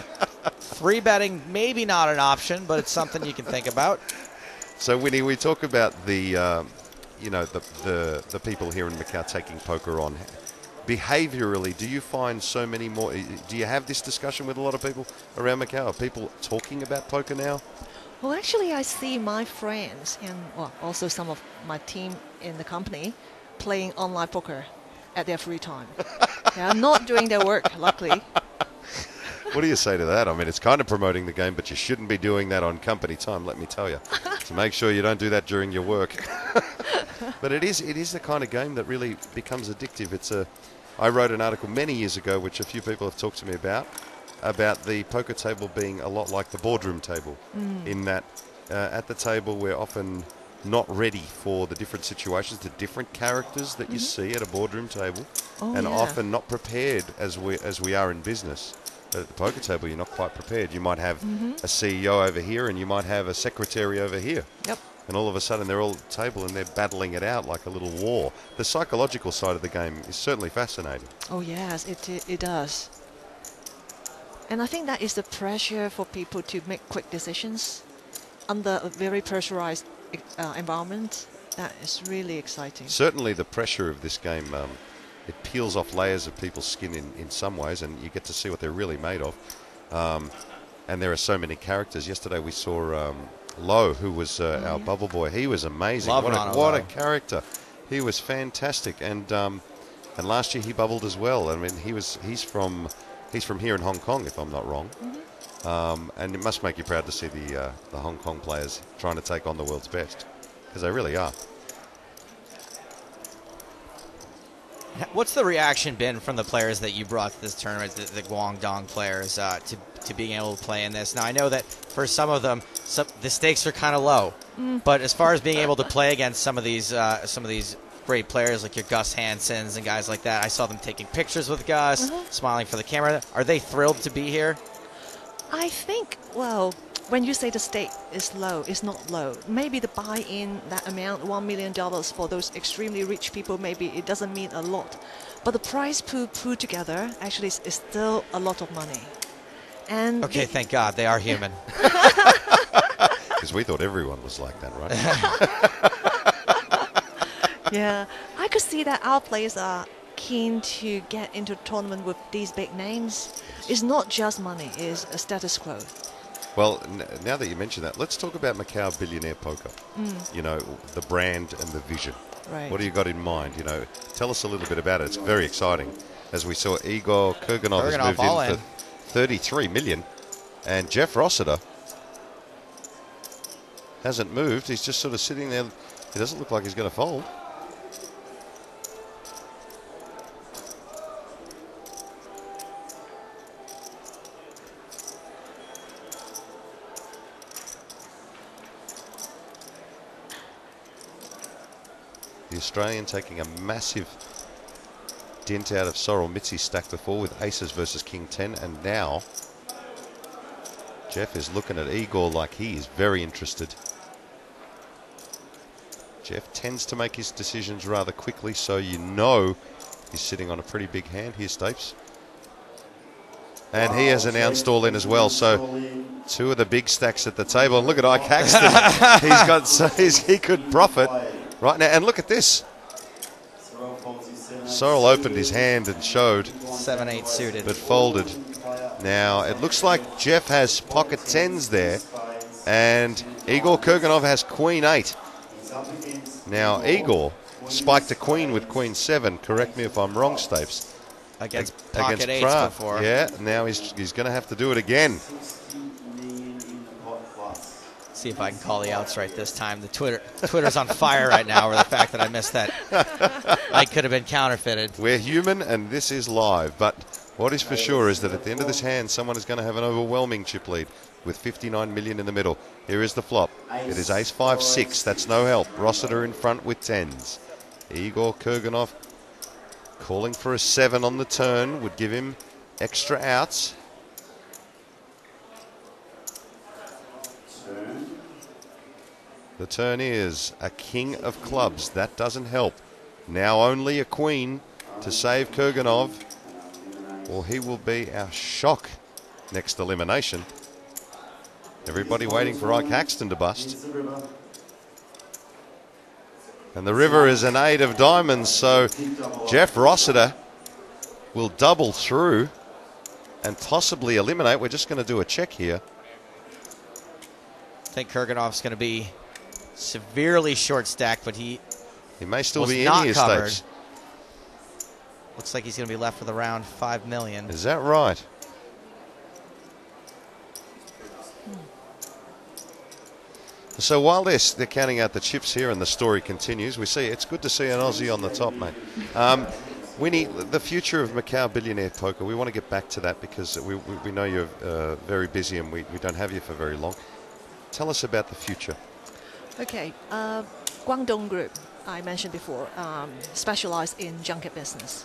3 betting, maybe not an option, but it's something you can think about. So Winnie, we talk about the the people here in Macau taking poker on. Behaviourally, do you find so many more? Do you have this discussion with a lot of people around Macau? Are people talking about poker now? Well, actually, I see my friends and also some of my team in the company playing online poker at their free time. They are not doing their work, luckily. What do you say to that? I mean, it's kind of promoting the game, but you shouldn't be doing that on company time, let me tell you. So make sure you don't do that during your work. But it is the kind of game that really becomes addictive. I wrote an article many years ago, which a few people have talked to me about the poker table being a lot like the boardroom table, in that at the table we're often not ready for the different situations, the different characters that you see at a boardroom table, and often not prepared as we are in business. But at the poker table, you're not quite prepared. You might have a CEO over here, and you might have a secretary over here. Yep. And all of a sudden, they're all at the table and they're battling it out like a little war. The psychological side of the game is certainly fascinating. Oh, yes, it does. And I think that is the pressure for people to make quick decisions under a very pressurized environment. That is really exciting. Certainly the pressure of this game, it peels off layers of people's skin in some ways, and you get to see what they're really made of. And there are so many characters. Yesterday we saw Lowe, who was our bubble boy. He was amazing. Love What Ronald a Lowe. character. He was fantastic. And last year he bubbled as well. I mean, he's from here in Hong Kong, if I'm not wrong. And it must make you proud to see the Hong Kong players trying to take on the world's best, because they really are. What's the reaction been from the players that you brought to this tournament, the Guangdong players, to being able to play in this? Now, I know that for some of them, the stakes are kind of low, but as far as being able to play against some of these great players like your Gus Hansons and guys like that, I saw them taking pictures with Gus, smiling for the camera. Are they thrilled to be here? I think, well, when you say the stake is low, it's not low. Maybe the buy-in, that amount, $1 million for those extremely rich people, maybe it doesn't mean a lot. But the prize pool put together actually is still a lot of money. And Okay, thank God, they are human. Because we thought everyone was like that, right? yeah, I could see that our players are keen to get into a tournament with these big names. It's not just money, it's a status quo. Well, now that you mention that, let's talk about Macau Billionaire Poker. You know, the brand and the vision. Right. What do you got in mind? You know, tell us a little bit about it. It's very exciting. As we saw, Igor Kurganov has moved all in for 33 million, and Jeff Rossiter hasn't moved. He's just sort of sitting there. He doesn't look like he's going to fold. The Australian taking a massive dent out of Sorrel Mitzi's stack before with aces versus King 10, and now Jeff is looking at Igor like he is very interested. Jeff tends to make his decisions rather quickly, so you know he's sitting on a pretty big hand. Here's Stapes. And he has announced all in as well, so two of the big stacks at the table. And look at Ike Haxton. He could profit right now. And look at this. Sorrel opened his hand and showed, 7-8 suited. but folded. Now, it looks like Jeff has pocket tens there, and Igor Kurganov has queen 8. Now, Igor spiked a queen with queen 7. Correct me if I'm wrong, Stapes. Against pocket 8s Prague. before. Yeah, now he's going to have to do it again. See if I can call the outs right this time. The Twitter's on fire right now over the fact that I missed that. I could have been counterfeited. We're human, and this is live. But what is for sure is that at the end of this hand, someone is going to have an overwhelming chip lead with 59 million in the middle. Here is the flop. It is ace 5 6. That's no help. Rossiter in front with tens. Igor Kurganov calling for a 7 on the turn would give him extra outs. The turn is a king of clubs. That doesn't help. Now only a queen to save Kurganov. Well, he will be our shock next elimination. Everybody waiting for Ike Haxton to bust. And the river is an 8 of diamonds, so Jeff Rossiter will double through and possibly eliminate. We're just going to do a check here. I think Kurganov's going to be severely short stacked, but he may still was be in not here, covered. Stapes. Looks like he's going to be left with around 5 million. Is that right? So while they're counting out the chips here and the story continues, we see it's good to see an Aussie on the top, mate. Winnie, the future of Macau Billionaire Poker, we want to get back to that because we know you're very busy and we don't have you for very long. Tell us about the future. Okay, Guangdong Group, I mentioned before, specialized in junket business.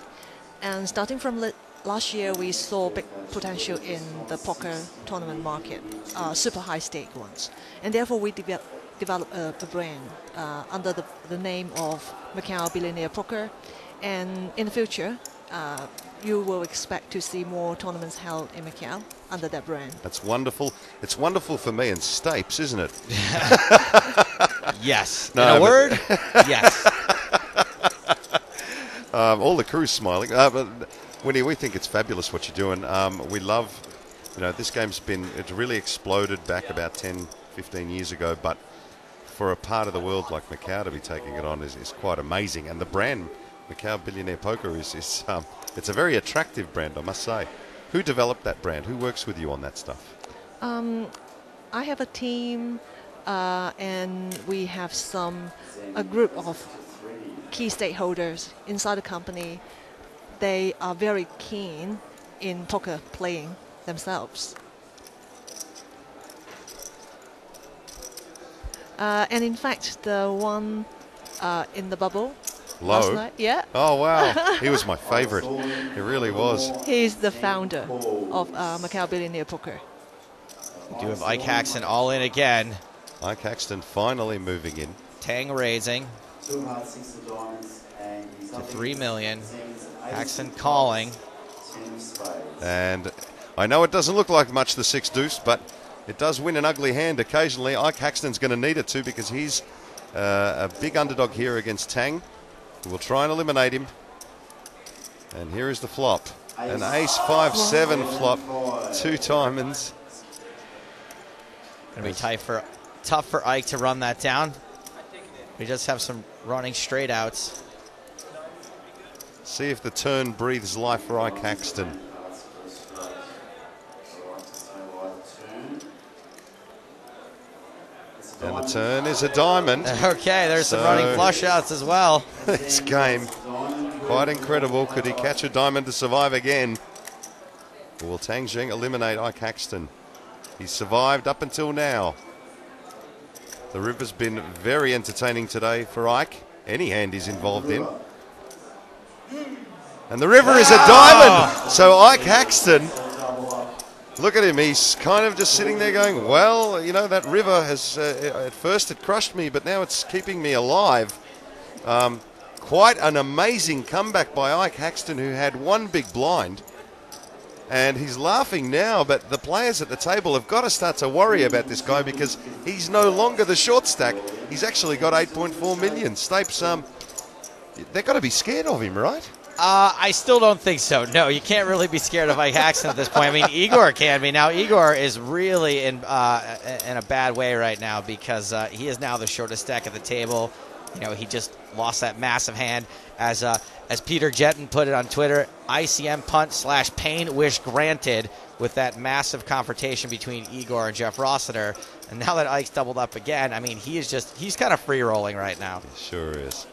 And starting from last year, we saw big potential in the poker tournament market, super high stake ones. And therefore, we developed a brand under the name of Macau Billionaire Poker. And in the future, you will expect to see more tournaments held in Macau under that brand. That's wonderful. It's wonderful for me and Stapes, isn't it? Yes. No, in a word, yes. All the crew's smiling. But Winnie, we think it's fabulous what you're doing. We love You know, this game's it's really exploded back about 10, 15 years ago, but for a part of the world like Macau to be taking it on is quite amazing. And the brand, Macau Billionaire Poker, it's a very attractive brand, I must say. Who developed that brand? Who works with you on that stuff? I have a team, and we have a group of key stakeholders inside the company. They are very keen in poker playing themselves. And in fact, the one in the bubble last Low? night, yeah. Oh, wow. He was my favorite. He really was. He's the founder of Macau Billionaire Poker. We do have Ike Haxton all in again. Ike Haxton finally moving in. Tang raising 2 hearts, 6 of diamonds, and he's to up 3 million. against Haxton calling. 10 of spades. And I know it doesn't look like much, the 6 deuce, but it does win an ugly hand occasionally. Ike Haxton's going to need it too, because he's a big underdog here against Tang. We'll try and eliminate him. And here is the flop. An ace 5-7 flop. 2 diamonds. Going to be tough for Ike to run that down. We just have some running straight outs. See if the turn breathes life for Ike Haxton. And the turn is a diamond. Okay, there's some running flush outs as well. This game, quite incredible. Could he catch a diamond to survive again? Or will Tang Zheng eliminate Ike Haxton? He's survived up until now. The river's been very entertaining today for Ike. Any hand he's involved in. And the river is a diamond. So Ike Haxton, look at him. He's kind of just sitting there going, well, you know, that river has, at first it crushed me, but now it's keeping me alive. Quite an amazing comeback by Ike Haxton, who had one big blind. And he's laughing now, but the players at the table have got to start to worry about this guy, because he's no longer the short stack. He's actually got 8.4 million. Stapes, they've got to be scared of him, right? I still don't think so. No, you can't really be scared of Ike Haxton at this point. I mean, Igor can be. Now, Igor is really in a bad way right now, because he is now the shortest stack at the table. You know, he just lost that massive hand. As Peter Jetton put it on Twitter, ICM punt / pain wish granted with that massive confrontation between Igor and Jeff Rossiter. And now that Ike's doubled up again, I mean, he's kind of free rolling right now. He sure is.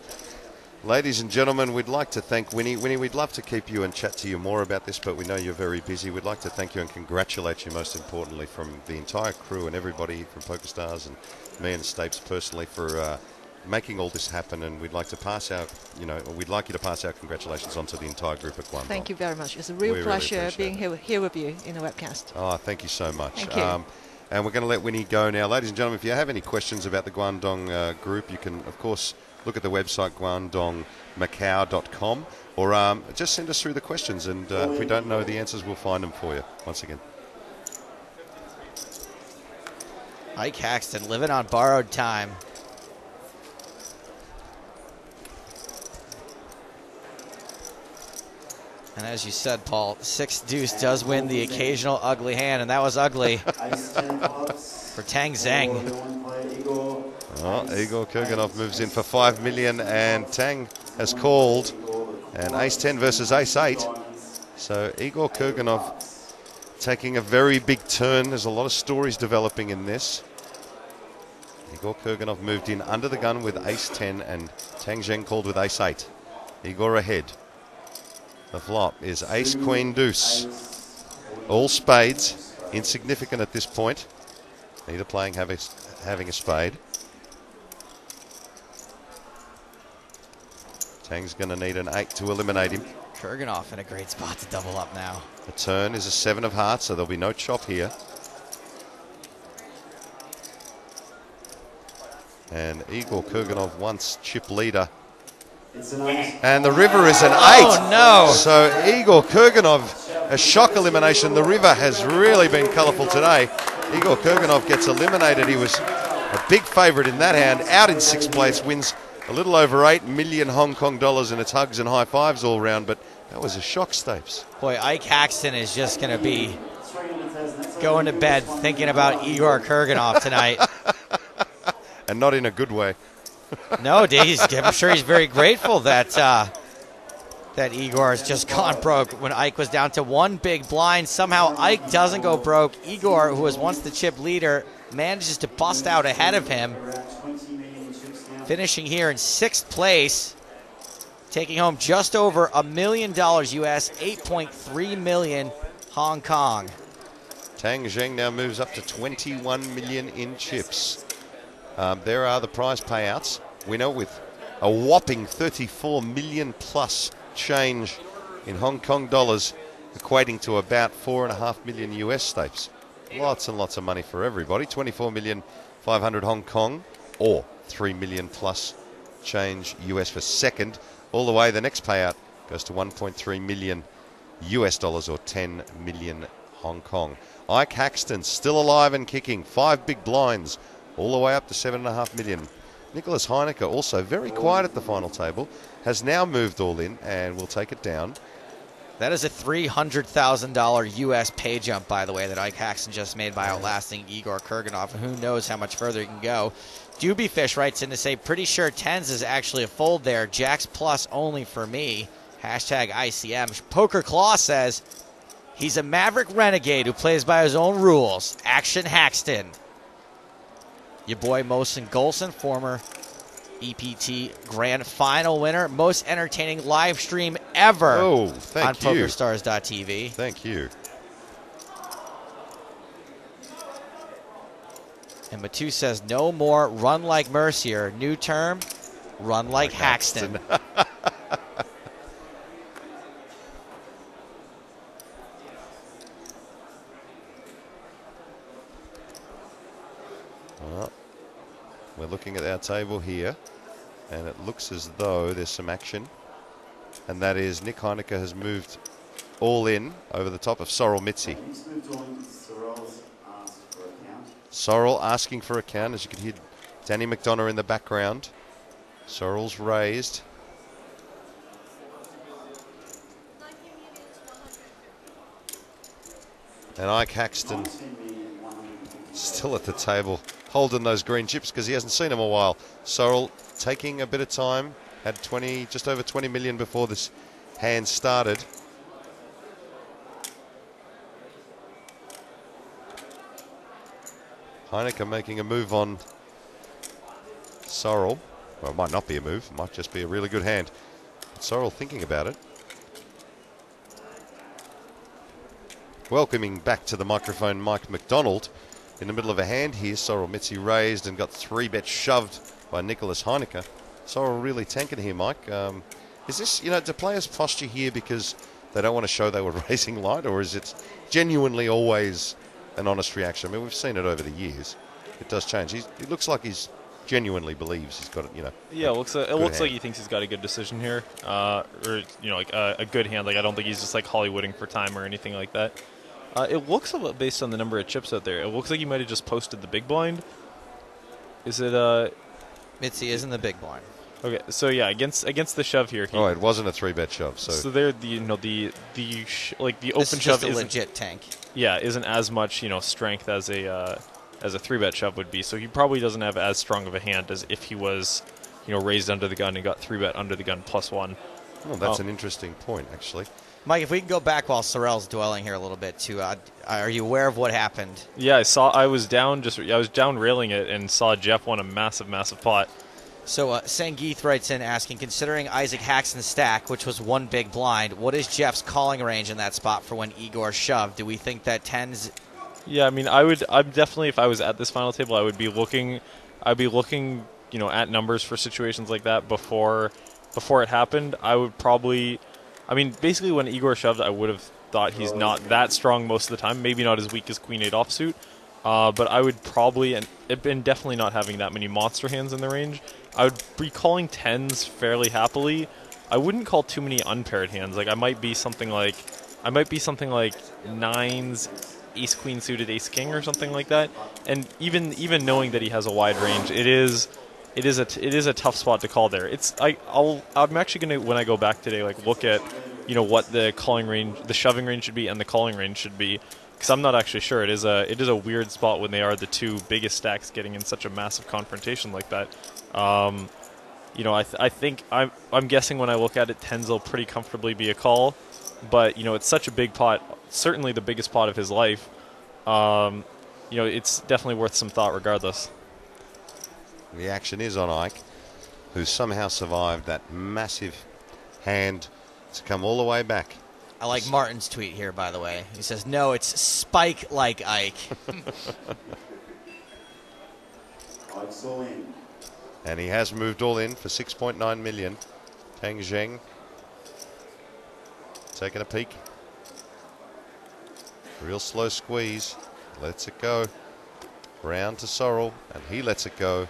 Ladies and gentlemen, we'd like to thank Winnie. Winnie, we'd love to keep you and chat to you more about this, but we know you're very busy. We'd like to thank you and congratulate you, most importantly, from the entire crew and everybody from PokerStars and me and Stapes personally for making all this happen. And we'd like to pass our, we'd like you to pass our congratulations on to the entire group at Guangdong. Thank you very much. It's a real pleasure being here with you in the webcast. Oh, thank you so much. Thank you. And we're going to let Winnie go now. Ladies and gentlemen, if you have any questions about the Guangdong group, you can, of course, look at the website guangdongmacau.com, or just send us through the questions, and if we don't know the answers, we'll find them for you once again. Ike Haxton living on borrowed time. And as you said, Paul, 6 deuce does win the occasional ugly hand, and that was ugly for Tang Zheng. Oh, Igor Kurganov moves in for 5 million, and Tang has called. And ace-10 versus ace-8. So Igor Kurganov taking a very big turn. There's a lot of stories developing in this. Igor Kurganov moved in under the gun with ace-10, and Tang Zheng called with ace-8. Igor ahead. The flop is ace-queen deuce. All spades, insignificant at this point. Neither playing having a spade. Tang's going to need an 8 to eliminate him. Kurganov in a great spot to double up now. The turn is a 7 of hearts, so there'll be no chop here. And Igor Kurganov once chip leader. And the river is an 8. Oh, no. So Igor Kurganov, a shock elimination. The river has really been colourful today. Igor Kurganov gets eliminated. He was a big favourite in that hand. Out in 6th place, wins a little over 8 million Hong Kong dollars, and it's hugs and high fives all round. But that was a shock, Stapes. Boy, Ike Haxton is just going to be going to bed thinking about Igor Kurganov tonight. And not in a good way. No, I'm sure he's very grateful that that Igor has just gone broke when Ike was down to one big blind. Somehow Ike doesn't go broke. Igor, who was once the chip leader, manages to bust out ahead of him, finishing here in 6th place, taking home just over $1 million US, 8.3 million Hong Kong. Tang Zheng now moves up to 21 million in chips. There are the prize payouts. Winner with a whopping 34 million plus change in Hong Kong dollars, equating to about 4.5 million US stakes. Lots and lots of money for everybody. 24,500,000 Hong Kong, or 3 million plus change US for second. All the way, the next payout goes to 1.3 million US dollars, or 10 million Hong Kong. Ike Haxton still alive and kicking. 5 big blinds, all the way up to 7.5 million. Nicholas Heineke, also very quiet at the final table, has now moved all in and will take it down. That is a $300,000 US pay jump, by the way, that Ike Haxton just made by outlasting Igor Kurganov. And who knows how much further he can go. Doobie Fish writes in to say, pretty sure tens is actually a fold there. Jacks plus only for me. Hashtag ICM. Poker Claw says, he's a maverick renegade who plays by his own rules. Action Haxton. Your boy Mosen Golson, former EPT Grand Final winner. Most entertaining live stream ever on PokerStars.tv. Thank you. And Matu says, no more run like Mercier. New term, run like Haxton. Well, we're looking at our table here, and it looks as though there's some action. And that is Nick Heineke has moved all in over the top of Sorrel Mitzi. Sorrel asking for a count, as you can hear Danny McDonough in the background. Sorrel's raised. And Ike Haxton still at the table, holding those green chips because he hasn't seen them a while. Sorrel taking a bit of time, had just over 20 million before this hand started. Heineke making a move on Sorrel. Well, it might not be a move, it might just be a really good hand. But Sorrel thinking about it. Welcoming back to the microphone Mike McDonald. In the middle of a hand here, Sorrel Mitzi raised and got 3-bet shoved by Nicholas Heineke. Sorrel really tanking here, Mike. Is this, do players posture here because they don't want to show they were raising light, or is it genuinely always an honest reaction? I mean, we've seen it over the years. It does change. It looks like he's genuinely believes he's got it, Yeah, it looks like he thinks he's got a good decision here, or like a good hand. Like, I don't think he's just like Hollywooding for time or anything like that. It looks a bit, based on the number of chips out there, it looks like he might have just posted the big blind. Is it Mitzi is in the big blind. Okay, so yeah, against the shove here. It wasn't a 3-bet shove. So there, the open this shove is a legit tank. Yeah, isn't as much strength as a 3-bet shove would be. So he probably doesn't have as strong of a hand as if he was raised under the gun and got 3-bet under the gun +1. Well, that's an interesting point, actually. Mike, if we can go back while Sorrel's dwelling here a little bit too, are you aware of what happened? Yeah, I was down railing it and saw Jeff won a massive pot. So Sangeeth writes in asking, considering Isaac Haxton's stack, which was one big blind, what is Jeff's calling range in that spot for when Igor shoved? Do we think that tens? Yeah, I mean, I'm definitely, if I was at this final table, I'd be looking, at numbers for situations like that before it happened. I would probably, basically when Igor shoved, I would have thought he's not that strong most of the time. Maybe not as weak as Queen 8 offsuit. But I would probably, and definitely not having that many monster hands in the range, I would be calling tens fairly happily. I wouldn't call too many unpaired hands. Like I might be something like nines, ace queen suited, ace king or something like that. And even knowing that he has a wide range, it is a tough spot to call there. I'm actually gonna, when I go back today, look at what the calling range, the shoving range should be and the calling range should be. because I'm not actually sure. It is a weird spot when they are the two biggest stacks getting in such a massive confrontation like that. You know, I think I'm guessing when I look at it, 10s will pretty comfortably be a call, but you know, it's such a big pot, certainly the biggest pot of his life. You know, it's definitely worth some thought regardless. The action is on Ike, who somehow survived that massive hand to come all the way back. I like Martin's tweet here, by the way. He says, no, it's Spike like Ike. Ike's all in. And he has moved all in for 6.9 million. Tang Zheng taking a peek. Real slow squeeze. Lets it go. Round to Sorrell, and he lets it go.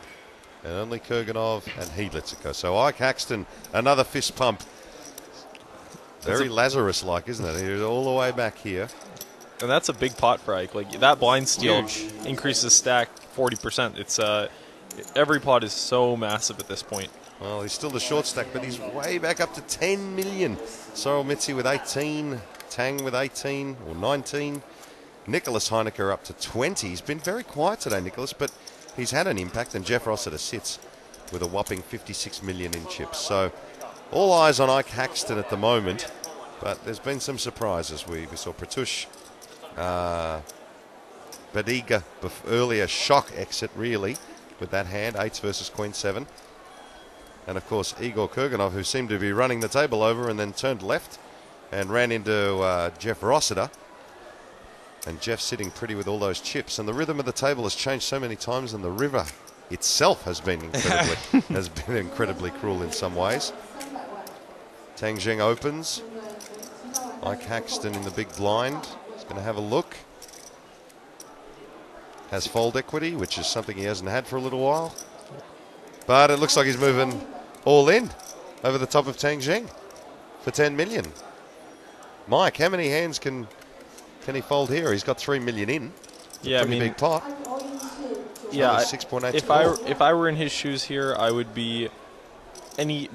And only Kurganov, and he lets it go. So Ike Haxton, another fist pump. Very Lazarus-like, isn't it? He's all the way back here. And that's a big pot for Ike. Like, that blind steal Huge. increases stack 40%. It's every pot is so massive at this point. Well, he's still the short stack, but he's way back up to 10 million. Sorrel Mitzi with 18, Tang with 18 or 19. Nicholas Heinecker up to 20. He's been very quiet today, Nicholas, but he's had an impact, and Jeff Rossiter sits with a whopping 56 million in chips. So all eyes on Ike Haxton at the moment, but there's been some surprises. We saw Pratush, Badiga earlier, shock exit really with that hand, 8s versus Queen 7. And of course Igor Kurganov, who seemed to be running the table over and then turned left and ran into Jeff Rossiter. And Jeff sitting pretty with all those chips. And the rhythm of the table has changed so many times, and the river itself has been incredibly cruel in some ways. Tang Zheng opens. Ike Haxton in the big blind. He's going to have a look. Has fold equity, which is something he hasn't had for a little while. But it looks like he's moving all in over the top of Tang Zheng for 10 million. Mike, how many hands can he fold here? He's got 3 million in. Yeah, I mean, big pot. Yeah, 6.8. If I were in his shoes here, I would be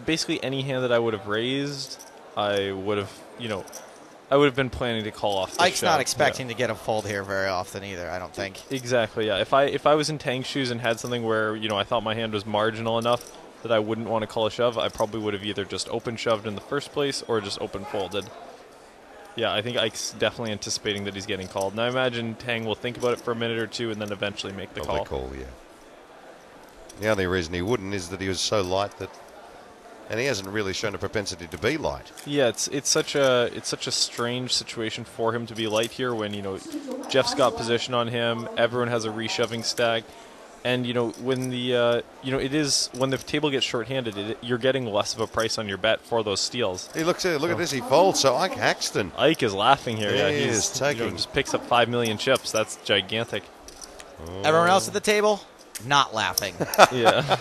basically any hand that I would have raised, I would have been planning to call off. Ike's not expecting to get a fold here very often either, I don't think. Exactly, yeah. If I was in Tang's shoes and had something where, you know, I thought my hand was marginal enough that I wouldn't want to call a shove, I probably would have either just open shoved in the first place or just open folded. Yeah, I think Ike's definitely anticipating that he's getting called. And I imagine Tang will think about it for a minute or two and then eventually make the call. Yeah. The only reason he wouldn't is that he was so light that, and he hasn't really shown a propensity to be light. Yeah, it's such a strange situation for him to be light here when, you know, Jeff's got position on him, everyone has a reshoving stack. And, you know, when it is when the table gets shorthanded, you're getting less of a price on your bet for those steals. He look at this, he folds. So Ike Haxton. Ike is laughing here. Yeah, he is taking. Just picks up 5 million chips. That's gigantic. Everyone else at the table, not laughing. Yeah.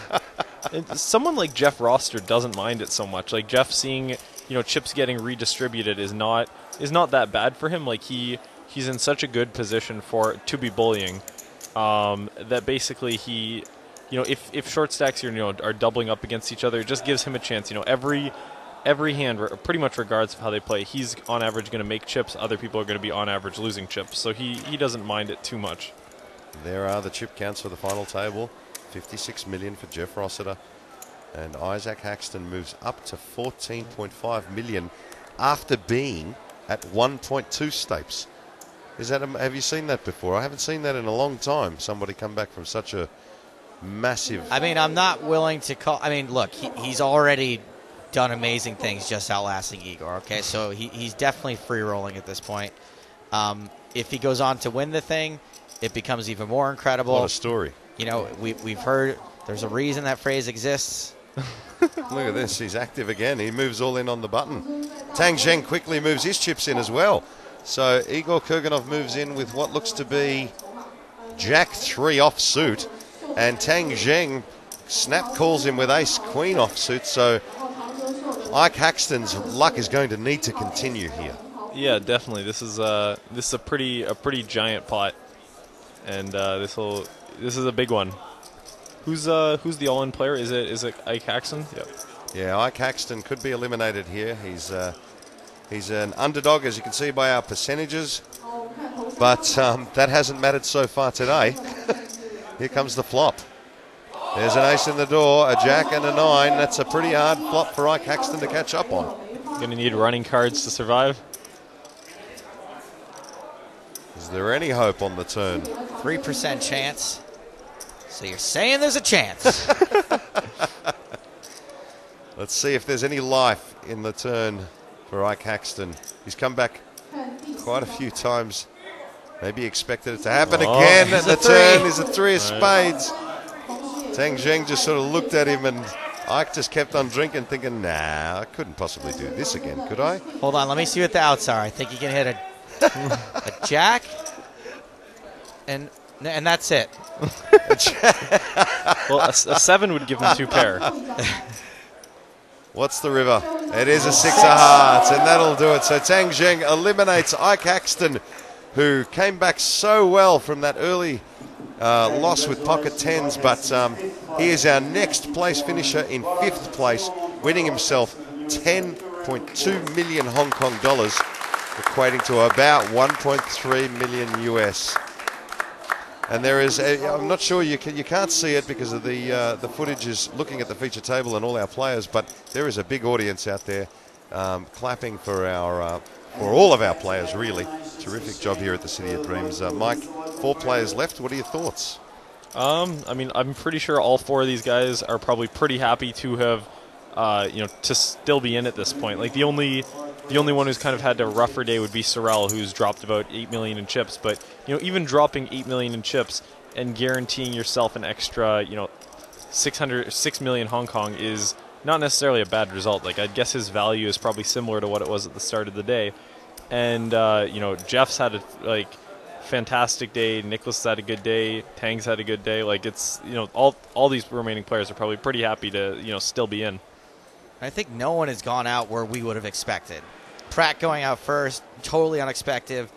Someone like Jeff Roster doesn't mind it so much. Like Jeff seeing, you know, chips getting redistributed is not that bad for him. Like he's in such a good position to be bullying. That basically he, you know, if short stacks are doubling up against each other, it just gives him a chance. You know, every hand, pretty much regardless of how they play, he's on average going to make chips. Other people are going to be on average losing chips. So he doesn't mind it too much. There are the chip counts for the final table. 56 million for Jeff Rossiter. And Isaac Haxton moves up to 14.5 million after being at 1.2 Stapes. Have you seen that before? I haven't seen that in a long time. Somebody come back from such a massive... I mean, I'm not willing to call... I mean, look, he's already done amazing things just outlasting Igor, okay? So he's definitely free-rolling at this point. If he goes on to win the thing, it becomes even more incredible. What a story. You know, we've heard there's a reason that phrase exists. Look at this. He's active again. He moves all in on the button. Tang Zheng quickly moves his chips in as well. So Igor Kurganov moves in with what looks to be Jack 3 offsuit. And Tang Zheng snap calls him with Ace Queen offsuit. So Ike Haxton's luck is going to need to continue here. Yeah, definitely. This is a pretty giant pot, and this is a big one. Who's the all-in player? Is it Ike Haxton? Yep. Yeah, Ike Haxton could be eliminated here. He's an underdog, as you can see by our percentages. But that hasn't mattered so far today. Here comes the flop. There's an ace in the door, a jack and a 9. That's a pretty hard flop for Ike Haxton to catch up on. Going to need running cards to survive. Is there any hope on the turn? 3% chance. So you're saying there's a chance. Let's see if there's any life in the turn for Ike Haxton. He's come back quite a few times. Maybe expected it to happen again, and the turn is a 3 of spades. Tang Zheng just sort of looked at him, and Ike just kept on drinking, thinking, nah, I couldn't possibly do this again, could I? Hold on, let me see what the outs are. I think he can hit a jack, and that's it. Well, a 7 would give him 2 pair. What's the river? It is a 6 of hearts, and that'll do it. So Tang Zheng eliminates Ike Haxton, who came back so well from that early loss with pocket 10s, but he is our next place finisher in 5th place, winning himself 10.2 million Hong Kong dollars, equating to about 1.3 million US. And there is, I'm not sure, you can't see it because of the footage is looking at the feature table and all our players, but there is a big audience out there clapping for all of our players, really. Terrific job here at the City of Dreams. Mike, 4 players left. What are your thoughts? I mean, I'm pretty sure all 4 of these guys are probably pretty happy to have, to still be in at this point. Like the only one who's kind of had a rougher day would be Sorel, who's dropped about 8 million in chips. But even dropping 8 million in chips and guaranteeing yourself an extra, 6 million Hong Kong is not necessarily a bad result. Like, I guess his value is probably similar to what it was at the start of the day. And Jeff's had a fantastic day. Nicholas had a good day. Tang's had a good day. Like, it's all these remaining players are probably pretty happy to still be in. I think no one has gone out where we would have expected. Pratt going out first, totally unexpected.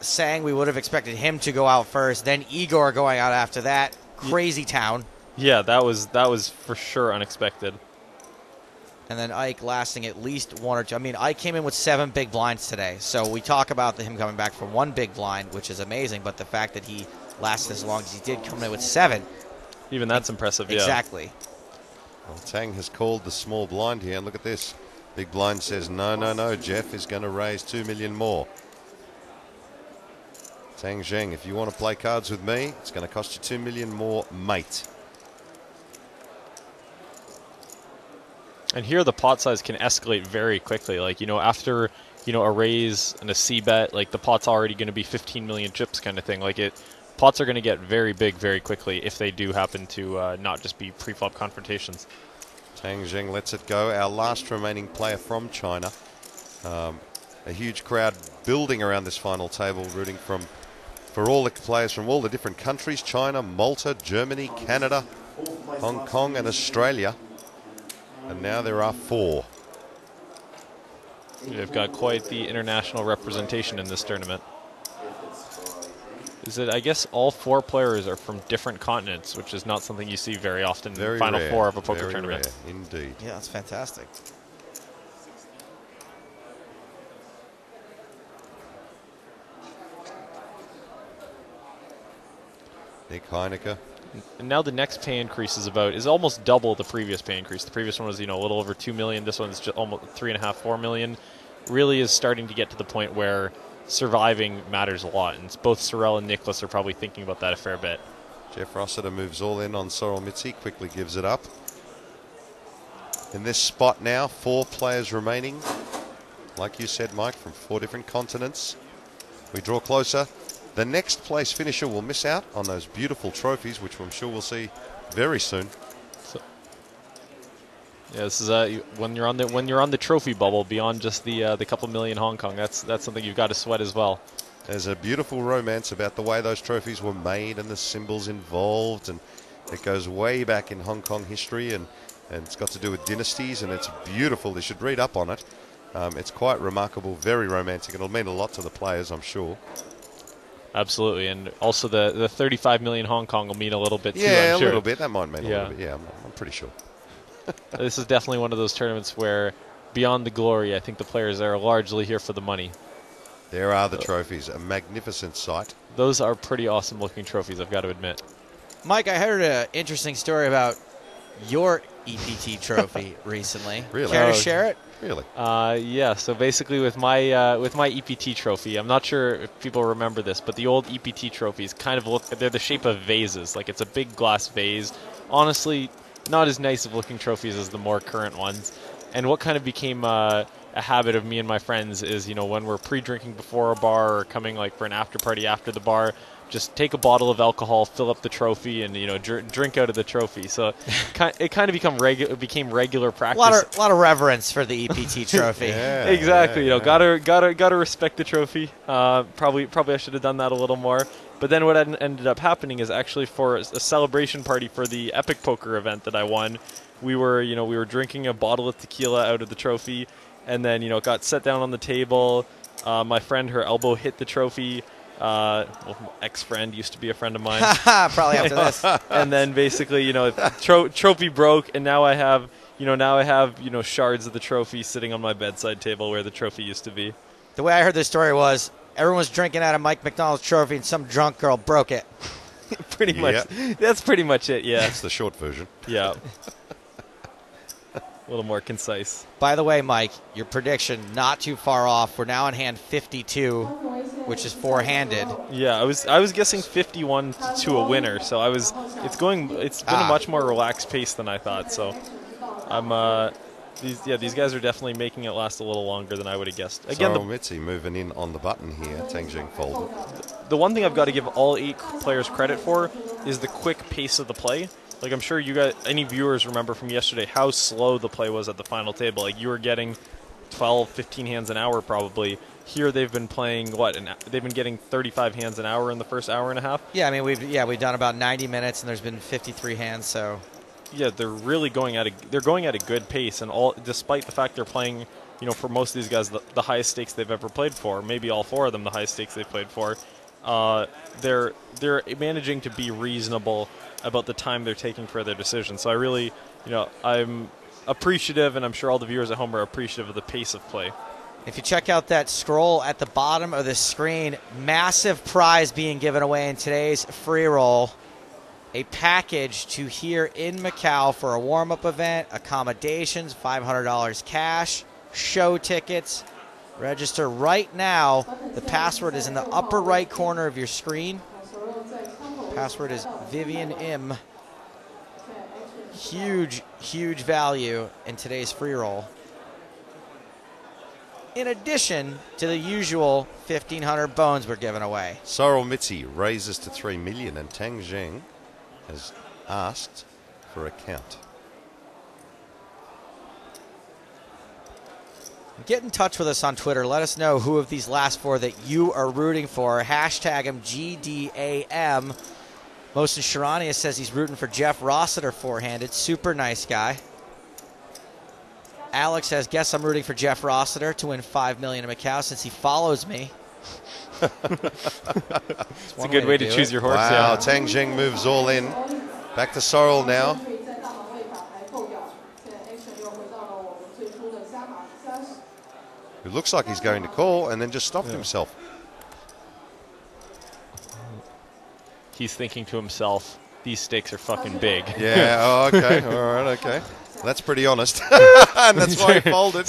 Sang, we would have expected him to go out first. Then Igor going out after that. Crazy town. Yeah, that was for sure unexpected. And then Ike lasting at least 1 or 2. I mean, Ike came in with 7 big blinds today. So we talk about him coming back from 1 big blind, which is amazing. But the fact that he lasted as long as he did, coming in with 7. Even that's impressive, yeah. Exactly. Well, Tang has called the small blind here, and look at this. Big blind says, no, Jeff is going to raise 2 million more. Tang Zheng, if you want to play cards with me, it's going to cost you 2 million more, mate. And here the pot size can escalate very quickly. Like, after, a raise and a C-bet, like the pot's already going to be 15 million chips kind of thing. Like, pots are going to get very big very quickly if they do happen to not just be pre-flop confrontations. Tang Zheng lets it go. Our last remaining player from China. A huge crowd building around this final table, rooting for all the players from all the different countries. China, Malta, Germany, Canada, Hong Kong and Australia. And now there are 4. They've got quite the international representation in this tournament. Is it? I guess all 4 players are from different continents, which is not something you see very often in the Final rare. 4 of a poker Very tournament. Rare, indeed. Yeah, that's fantastic. Nick Heineke. And now the next pay increase is almost double the previous pay increase. The previous one was a little over 2 million. This one's just almost 3.5, 4 million. Really is starting to get to the point where surviving matters a lot, and both Sorel and Nicholas are probably thinking about that a fair bit. Jeff Rossiter moves all in on Sorel Mitzi, quickly gives it up. In this spot now, 4 players remaining. Like you said, Mike, from 4 different continents. We draw closer. The next place finisher will miss out on those beautiful trophies, which I'm sure we'll see very soon. Yeah, this is when you're on the trophy bubble beyond just the couple million Hong Kong. That's something you've got to sweat as well. There's a beautiful romance about the way those trophies were made and the symbols involved, and it goes way back in Hong Kong history, and it's got to do with dynasties, and it's beautiful. You should read up on it. It's quite remarkable, very romantic. It'll mean a lot to the players, I'm sure. Absolutely, and also the 35 million Hong Kong will mean a little bit too. Yeah, I'm sure. A little bit. That might mean a little bit. Yeah, I'm pretty sure. This is definitely one of those tournaments where, beyond the glory, I think the players are largely here for the money. There are the trophies. A magnificent sight. Those are pretty awesome looking trophies, I've got to admit. Mike, I heard an interesting story about your EPT trophy recently. Really? Care to Oh, share it? Really? Yeah, so basically with my EPT trophy, I'm not sure if people remember this, but the old EPT trophies kind of look, they're the shape of vases. Like it's a big glass vase. Honestly, not as nice of looking trophies as the more current ones. And what kind of became a habit of me and my friends is, you know, when we're pre-drinking before a bar or coming like for an after party after the bar, just take a bottle of alcohol, fill up the trophy, and, you know, drink out of the trophy. So it kind of became regular practice. A lot of reverence for the EPT trophy. Yeah, Exactly. yeah, You know, gotta respect the trophy. Probably I should have done that a little more. But then what ended up happening is actually for a celebration party for the Epic Poker event that I won, we were drinking a bottle of tequila out of the trophy, and then, you know, it got set down on the table. My friend, her elbow hit the trophy. Well, my ex-friend used to be a friend of mine. Probably after this. And then basically, you know, trophy broke, and now I have shards of the trophy sitting on my bedside table where the trophy used to be. The way I heard this story was everyone was drinking out of Mike McDonald's trophy, and some drunk girl broke it. Pretty much. That's pretty much it. Yeah. That's the short version. Yeah. A little more concise. By the way, Mike, your prediction not too far off. We're now in hand 52, which is four-handed. Yeah, I was guessing 51 to a winner, so it's been a much more relaxed pace than I thought. So these guys are definitely making it last a little longer than I would have guessed. Again, Sorrel Mitzi moving in on the button here. Tang Jing folded. The one thing I've got to give all 8 players credit for is the quick pace of the play. Like, I'm sure you guys, any viewers remember from yesterday how slow the play was at the final table. Like, you were getting 12, 15 hands an hour probably. Here they've been playing, they've been getting 35 hands an hour in the first hour and a half. Yeah, I mean, we've done about 90 minutes, and there's been 53 hands, so... Yeah, they're really going at a good pace, and despite the fact they're playing, you know, for most of these guys, the highest stakes they've ever played for, maybe all 4 of them the highest stakes they've played for, they're managing to be reasonable about the time they're taking for their decision. So I really, you know, I'm appreciative, and I'm sure all the viewers at home are appreciative of the pace of play. If you check out that scroll at the bottom of the screen, massive prize being given away in today's free roll. A package to here in Macau for a warm-up event, accommodations, $500 cash, show tickets. Register right now. The password is in the upper right corner of your screen. Password is Vivian Im. Huge, huge value in today's free roll. In addition to the usual 1,500 bones we're giving away. Sorrel Mitzi raises to 3 million, and Tang Jing has asked for a count. Get in touch with us on Twitter. Let us know who of these last 4 that you are rooting for. Hashtag him GDAM. Mohsen Sharania says he's rooting for Jeff Rossiter four-handed. Super nice guy. Alex says, guess I'm rooting for Jeff Rossiter to win $5 million in Macau since he follows me. It's a good way to choose your horse. Wow, Yeah. Tang Jing moves all in. Back to Sorrel now. It looks like he's going to call and then just stopped himself. He's thinking to himself, these stakes are fucking big. Yeah, oh, okay, all right, okay. That's pretty honest. And that's why he folded.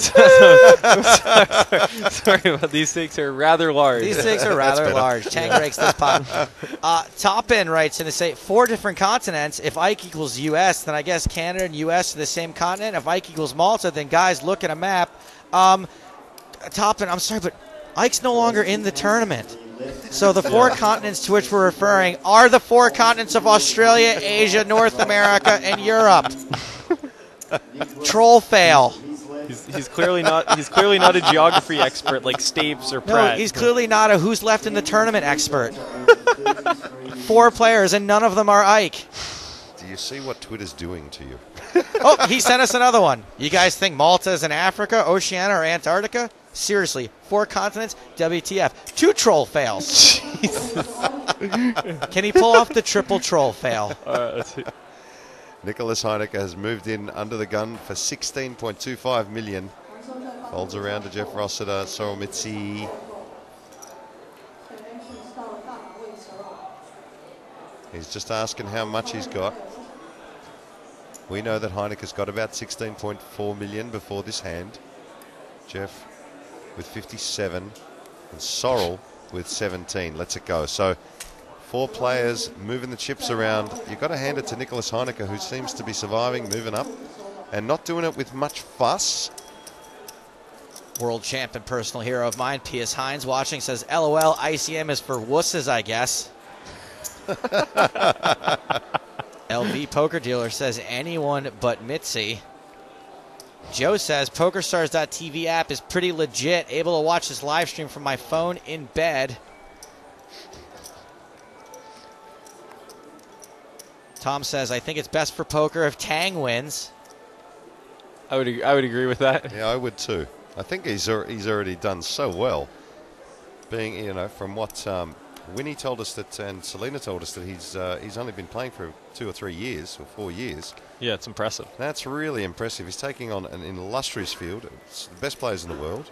Sorry, but these stakes are rather large. These stakes are rather large. Tang breaks this pot. Top End writes in to say 4 different continents. If Ike equals U.S., then I guess Canada and U.S. are the same continent. If Ike equals Malta, then guys, look at a map. Top End, I'm sorry, but Ike's no longer in the tournament. So the 4 continents to which we're referring are the 4 continents of Australia, Asia, North America, and Europe. Troll fail. He's clearly not a geography expert like Stapes or Pratt. No, he's clearly not a who's left in the tournament expert. 4 players, and none of them are Ike. Do you see what Twitter's doing to you? Oh, he sent us another one. You guys think Malta is in Africa, Oceania, or Antarctica? Seriously, 4 continents, WTF. 2 troll fails. Can he pull off the triple troll fail? Let's see. Nicholas Heineke has moved in under the gun for 16.25 million. Folds around to Jeff Rossiter, Sorrel Mitzi. He's just asking how much he's got. We know that Heineke's got about 16.4 million before this hand. Jeff with 57 and Sorrel with 17. Let's it go. So 4 players moving the chips around. You've got to hand it to Nicholas Heineke, who seems to be surviving, moving up, and not doing it with much fuss. World champ and personal hero of mine, Pius Hines, watching, says, LOL, ICM is for wusses, I guess. LV Poker Dealer says, anyone but Mitzi. Joe says, PokerStars.tv app is pretty legit. Able to watch this live stream from my phone in bed. Tom says, I think it's best for poker if Tang wins. I would agree with that. Yeah, I would too. I think he's already done so well. Being, you know, from what Winnie told us that, and Selena told us that he's only been playing for 2 or 3 years or 4 years. Yeah, it's impressive. That's really impressive. He's taking on an illustrious field. It's the best players in the world.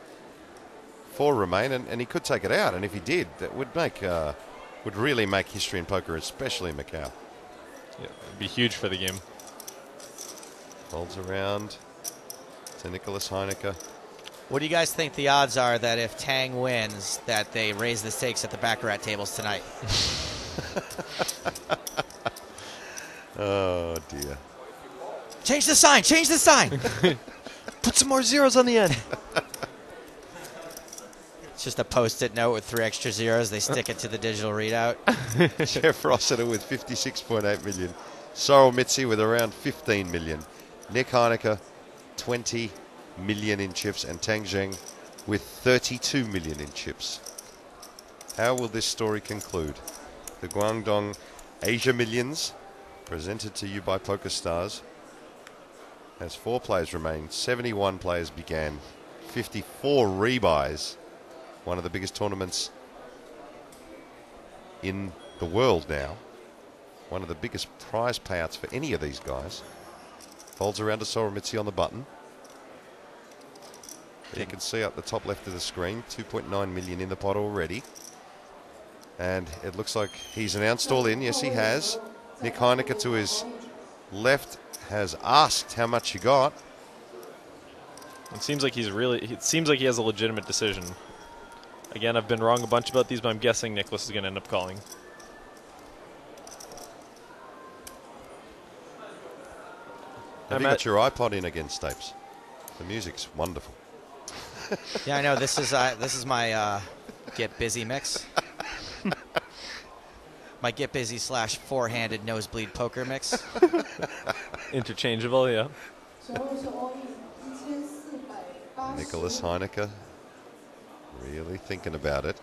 4 remain, and he could take it out. And if he did, that would really make history in poker, especially in Macau. Yeah, it'd be huge for the game. Folds around to Nicholas Heineke. What do you guys think the odds are that if Tang wins, that they raise the stakes at the Baccarat tables tonight? Oh, dear. Change the sign! Change the sign! Put some more zeros on the end. It's just a post-it note with 3 extra zeros. They stick it to the digital readout. Jeff Rossiter with 56.8 million. Sorrel Mitzi with around 15 million. Nick Heineke, 20 million in chips, and Tang Zheng with 32 million in chips. How will this story conclude? The Guangdong Asia Millions, presented to you by PokerStars, has 4 players remain. 71 players began. 54 rebuys. One of the biggest tournaments in the world now. One of the biggest prize payouts for any of these guys. Folds around to Sorrel Mitzi on the button. You can see up the top left of the screen, 2.9 million in the pot already. And it looks like he's announced all in. Yes, he has. Nick Heineke to his left has asked how much he got. It seems like he has a legitimate decision. Again, I've been wrong a bunch about these, but I'm guessing Nicholas is going to end up calling. Have you got your iPod in again, Stapes? The music's wonderful. Yeah, I know. This is my Get Busy mix. My Get Busy / 4-handed nosebleed poker mix. Interchangeable, yeah. Nicholas Heineke really thinking about it.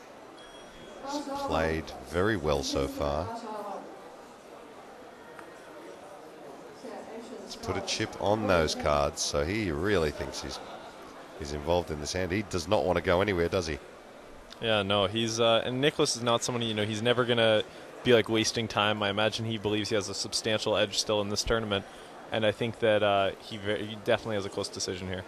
He's played very well so far. He's put a chip on those cards, so he really thinks he's involved in this hand. He does not want to go anywhere, does he? Yeah, no, he's and Nicholas is not someone, he's never gonna be like wasting time. I imagine he believes he has a substantial edge still in this tournament, and I think that he definitely has a close decision here.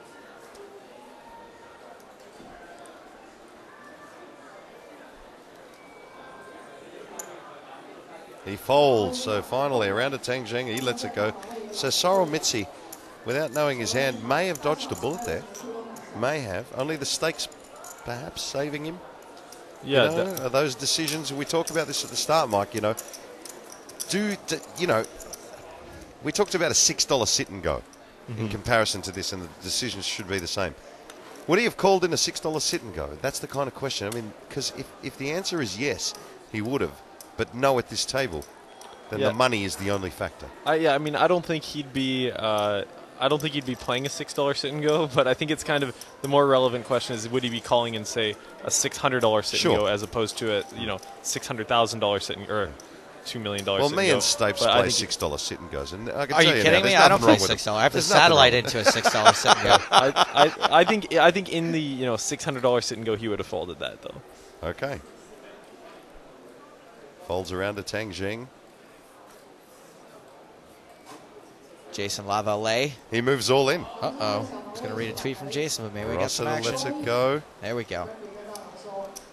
He folds, so finally around to Tang Zheng, he lets it go. So Sorrel Mitzi, without knowing his hand, may have dodged a bullet there. May have. Only the stakes perhaps saving him. Yeah. Are those decisions, we talked about this at the start, Mike, we talked about a $6 sit and go in comparison to this, and the decisions should be the same. Would he have called in a $6 sit and go? That's the kind of question. I mean, because if the answer is yes, he would have. But no at this table, then the money is the only factor. I don't think he'd be. I don't think he'd be playing a $6 sit and go. But I think it's kind of the more relevant question is: would he be calling in, say, a $600 sit and go as opposed to a $600,000 sit and or $2 million? Well, sit me and and Stapes play $6 sit and goes, and I can Are tell you kidding me? I don't play $6. I have to satellite into a $6 sit and go. I think in the $600 sit and go, he would have folded that though. Okay. Folds around to Tang Zheng. Jason Lavallee. He moves all in. Uh-oh. I was going to read a tweet from Jason, but maybe we got some action. Lets it go. There we go.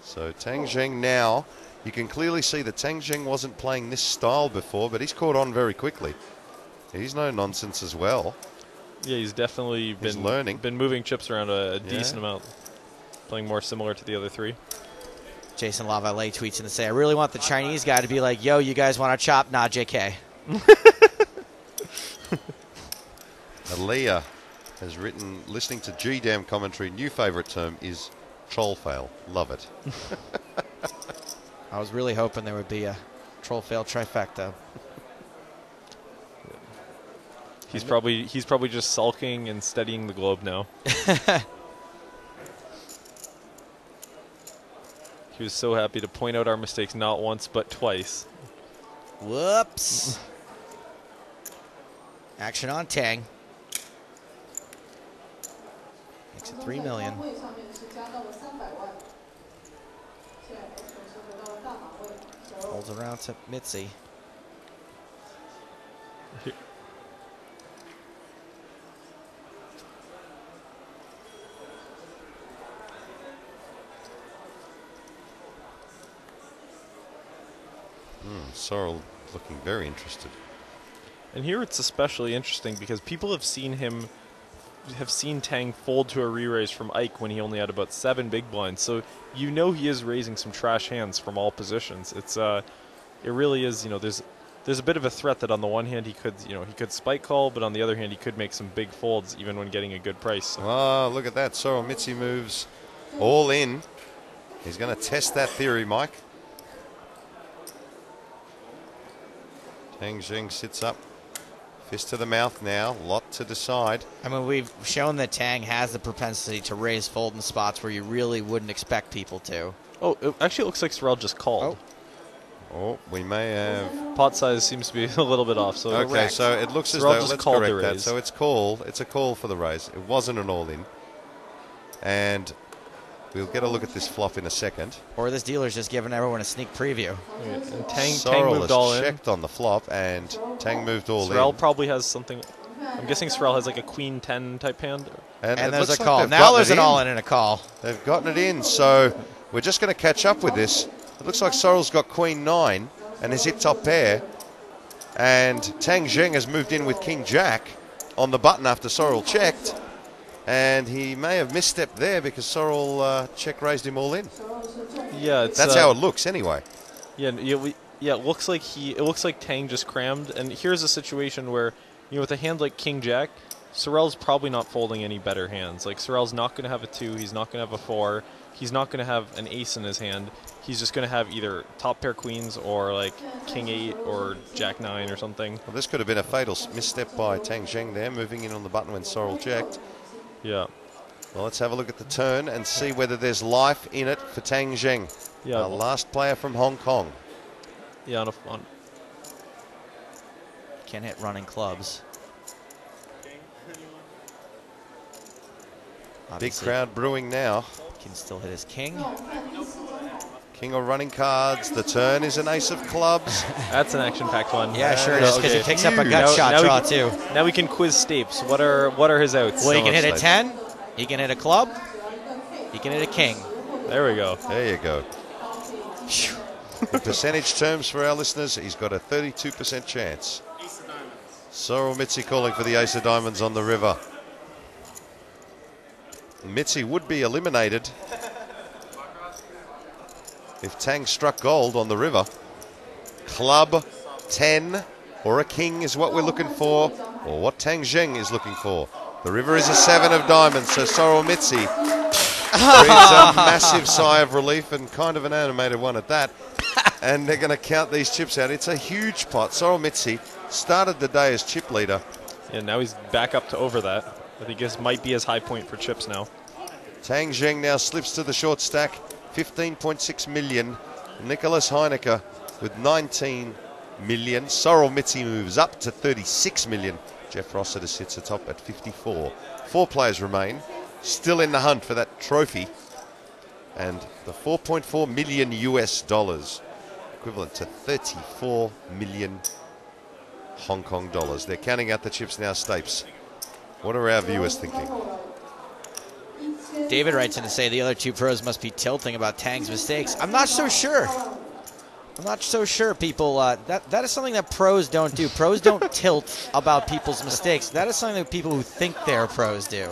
So Tang Zheng now, You can clearly see that Tang Jing wasn't playing this style before, but he's caught on very quickly. He's no nonsense as well. Yeah, he's definitely learning. Been moving chips around a decent amount, playing more similar to the other three. Jason Lavallee tweets in to say, I really want the Chinese guy to be like, yo, you guys want to chop? Nah, JK. Aaliyah has written, listening to GDAM commentary, new favourite term is troll fail. Love it. I was really hoping there would be a troll fail trifecta. He's probably just sulking and studying the globe now. He was so happy to point out our mistakes not once but twice. Whoops. Action on Tang. Makes it 3 million. Holds around to Mitzi. Sorrel looking very interested. And here it's especially interesting because people have seen Tang fold to a re-raise from Ike when he only had about 7 big blinds. So you know he is raising some trash hands from all positions. It really is, there's a bit of a threat that on the one hand he could spike call, but on the other hand he could make some big folds even when getting a good price. So. Oh, look at that. Sorrel Mitzi moves all in. He's going to test that theory, Mike. Tang Jing sits up. Fist to the mouth now. Lot to decide. I mean, we've shown that Tang has the propensity to raise fold in spots where you really wouldn't expect people to. Oh, it actually looks like Sorrel just called. Oh, we may have... Pot size seems to be a little bit off. So okay, correct. So it looks as Sorrel though... just Let's called the correct that. raise. So it's called. It's a call for the raise. It wasn't an all-in. And we'll get a look at this flop in a second. Or this dealer's just giving everyone a sneak preview. Yeah, and Tang Sorrel moved has all in. checked on the flop, and Tang moved all Sorrel in. probably has something... I'm guessing Sorrel has like a queen 10 type hand. And And it there's a looks like call. they've Now gotten there's it an all-in and a call. They've gotten it in, so we're just going to catch up with this. It looks like Sorrel's got queen 9 and has hit top pair. And Tang Jing has moved in with king jack on the button after Sorrel checked. And he may have misstepped there because Sorrel check raised him all in. Yeah, it's, That's how it looks anyway. Yeah, it looks like Tang just crammed. And here's a situation where, with a hand like king jack, Sorrel's probably not folding any better hands. Like Sorrel's not going to have a 2, he's not going to have a 4, he's not going to have an ace in his hand. He's just going to have either top pair queens or like king 8 or jack 9 or something. Well, this could have been a fatal misstep by Tang Jing there, moving in on the button when Sorrel checked. Yeah. Well, let's have a look at the turn and see whether there's life in it for Tang Jing. Yeah. Our last player from Hong Kong. Yeah, Can't hit running clubs. Big Obviously, crowd brewing now. can still hit his king. King of running cards. The turn is an ace of clubs. That's an action-packed one. Yeah, sure it is, because Okay. it picks up a Huge. gut shot now draw, we, too. Now we can quiz Stapes. What are his outs? Well, he can hit a much 10, he can hit a club, he can hit a king. There we go. There you go. In percentage terms for our listeners, he's got a 32% chance. Sorrel Mitzi calling for the ace of diamonds on the river. Mitzi would be eliminated if Tang struck gold on the river. Club 10 or a king is what we're looking for, or what Tang Jing is looking for. The river is a 7 of diamonds, so Sorrel Mitzi breathes a massive sigh of relief, and kind of an animated one at that. And they're going to count these chips out. It's a huge pot. Sorrel Mitzi started the day as chip leader. Yeah, now he's back up to over that. I think this might be his high point for chips now. Tang Jing now slips to the short stack, 15.6 million. Nicholas Heineke with 19 million. Sorrel Mitzi moves up to 36 million. Jeff Rossiter sits atop at 54. 4 players remain, still in the hunt for that trophy. And the 4.4 million US dollars, equivalent to 34 million Hong Kong dollars. They're counting out the chips now, Stapes. What are our viewers thinking? David writes in to say the other two pros must be tilting about Tang's mistakes. I'm not so sure. I'm not so sure, people. That is something that pros don't do. Pros don't tilt about people's mistakes. That is something that people who think they're pros do.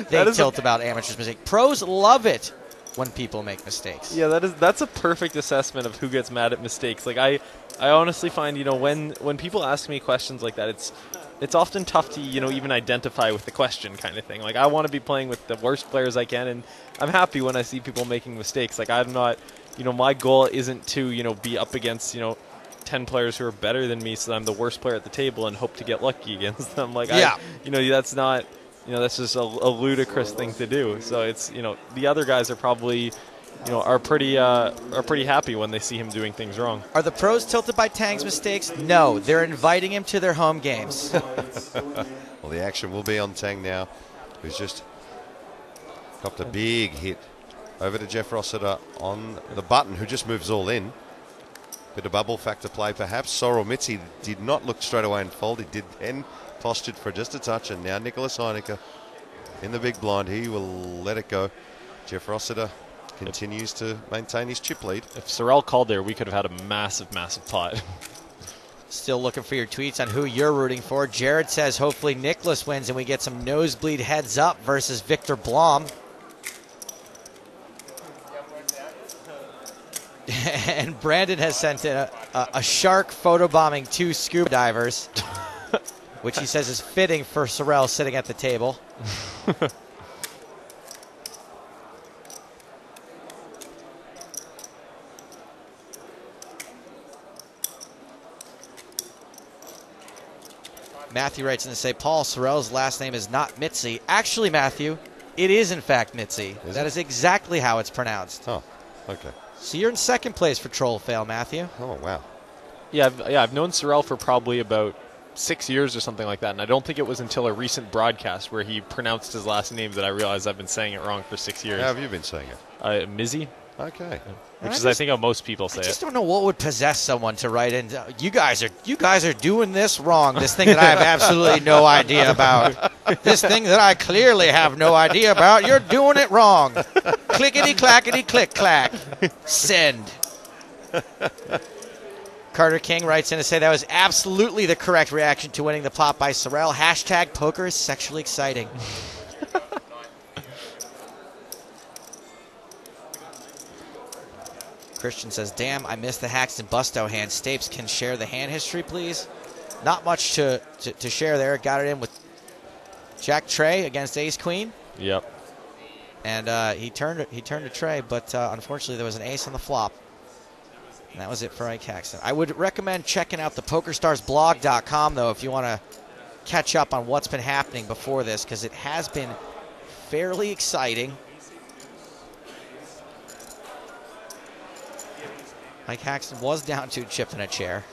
They tilt about amateurs' mistakes. Pros love it when people make mistakes. Yeah, that's a perfect assessment of who gets mad at mistakes. Like I honestly find, when people ask me questions like that, it's often tough to, even identify with the question kind of thing. Like, I want to be playing with the worst players I can, and I'm happy when I see people making mistakes. Like, I'm not, my goal isn't to, be up against, 10 players who are better than me so that I'm the worst player at the table and hope to get lucky against them. Like, yeah. That's not, that's just a ludicrous thing to do. So it's, the other guys are probably, are pretty happy when they see him doing things wrong. Are the pros tilted by Tang's mistakes? No, they're inviting him to their home games. Well, the action will be on Tang now, who's just copped a big hit over to Jeff Rossiter on the button, who just moves all in. Bit of bubble factor play, perhaps. Sorel Mitzi did not look straight away and fold. He did then postured for just a touch, and now Nicholas Heineke in the big blind. He will let it go. Jeff Rossiter continues to maintain his chip lead. If Sorel called there, we could have had a massive, massive pot. Still looking for your tweets on who you're rooting for. Jared says hopefully Nicholas wins and we get some nosebleed heads up versus Victor Blom. And Brandon has sent in a shark photobombing 2 scuba divers, which he says is fitting for Sorel sitting at the table. Matthew writes in to say, Paul, Sorel's last name is not Mitzi. Actually, Matthew, it is in fact Mitzi. That is exactly how it's pronounced. Oh, okay. So you're in second place for Troll Fail, Matthew. Oh, wow. Yeah, I've known Sorel for probably about 6 years or something like that, and I don't think it was until a recent broadcast where he pronounced his last name that I realized I've been saying it wrong for 6 years. How have you been saying it? Mizzy. Okay. Which is, I think, how most people say it. I just don't know what would possess someone to write in. You guys are doing this wrong. This thing that I have absolutely no idea about. This thing that I clearly have no idea about. You're doing it wrong. Clickety clackety click clack. Send. Carter King writes in to say that was absolutely the correct reaction to winning the pot by Sorel. Hashtag poker is sexually exciting. Christian says, damn, I missed the Haxton Busto hand. Stapes can share the hand history, please. Not much to share there. Got it in with Jack Trey against Ace Queen. Yep. And he turned a tray, but unfortunately there was an ace on the flop. And that was it for Ike Haxton. I would recommend checking out the PokerStarsBlog.com, though, if you want to catch up on what's been happening before this, because it has been fairly exciting. Mike Haxton was down 2 chipped in a chair.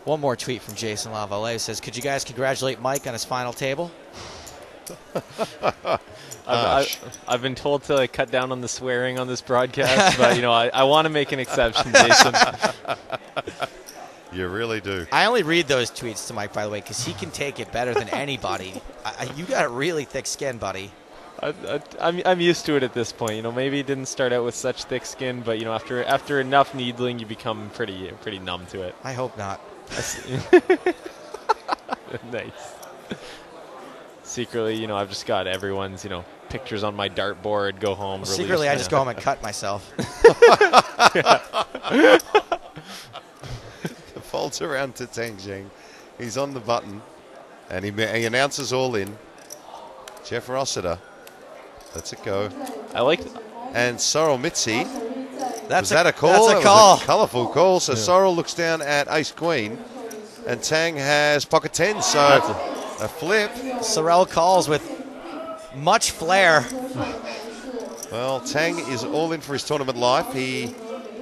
One more tweet from Jason Lavallee says, could you guys congratulate Mike on his final table? I've been told to cut down on the swearing on this broadcast, but I want to make an exception, Jason. You really do. I only read those tweets to Mike, by the way, because he can take it better than anybody. You got a really thick skin, buddy. I'm used to it at this point. Maybe it didn't start out with such thick skin, but after enough needling, you become pretty numb to it. I hope not. Nice. Secretly, I've just got everyone's, pictures on my dartboard. Go home. Well, secretly, I just go home and cut myself. The folds around to Tang Zheng. He's on the button, and he announces all in. Jeff Rossiter lets it go. I like. And Sorel Mitzi. That's a call? That's a call. Was a colourful call. So Sorel looks down at Ace Queen, and Tang has pocket 10. So a flip. Sorel calls with much flair. Well, Tang is all in for his tournament life. He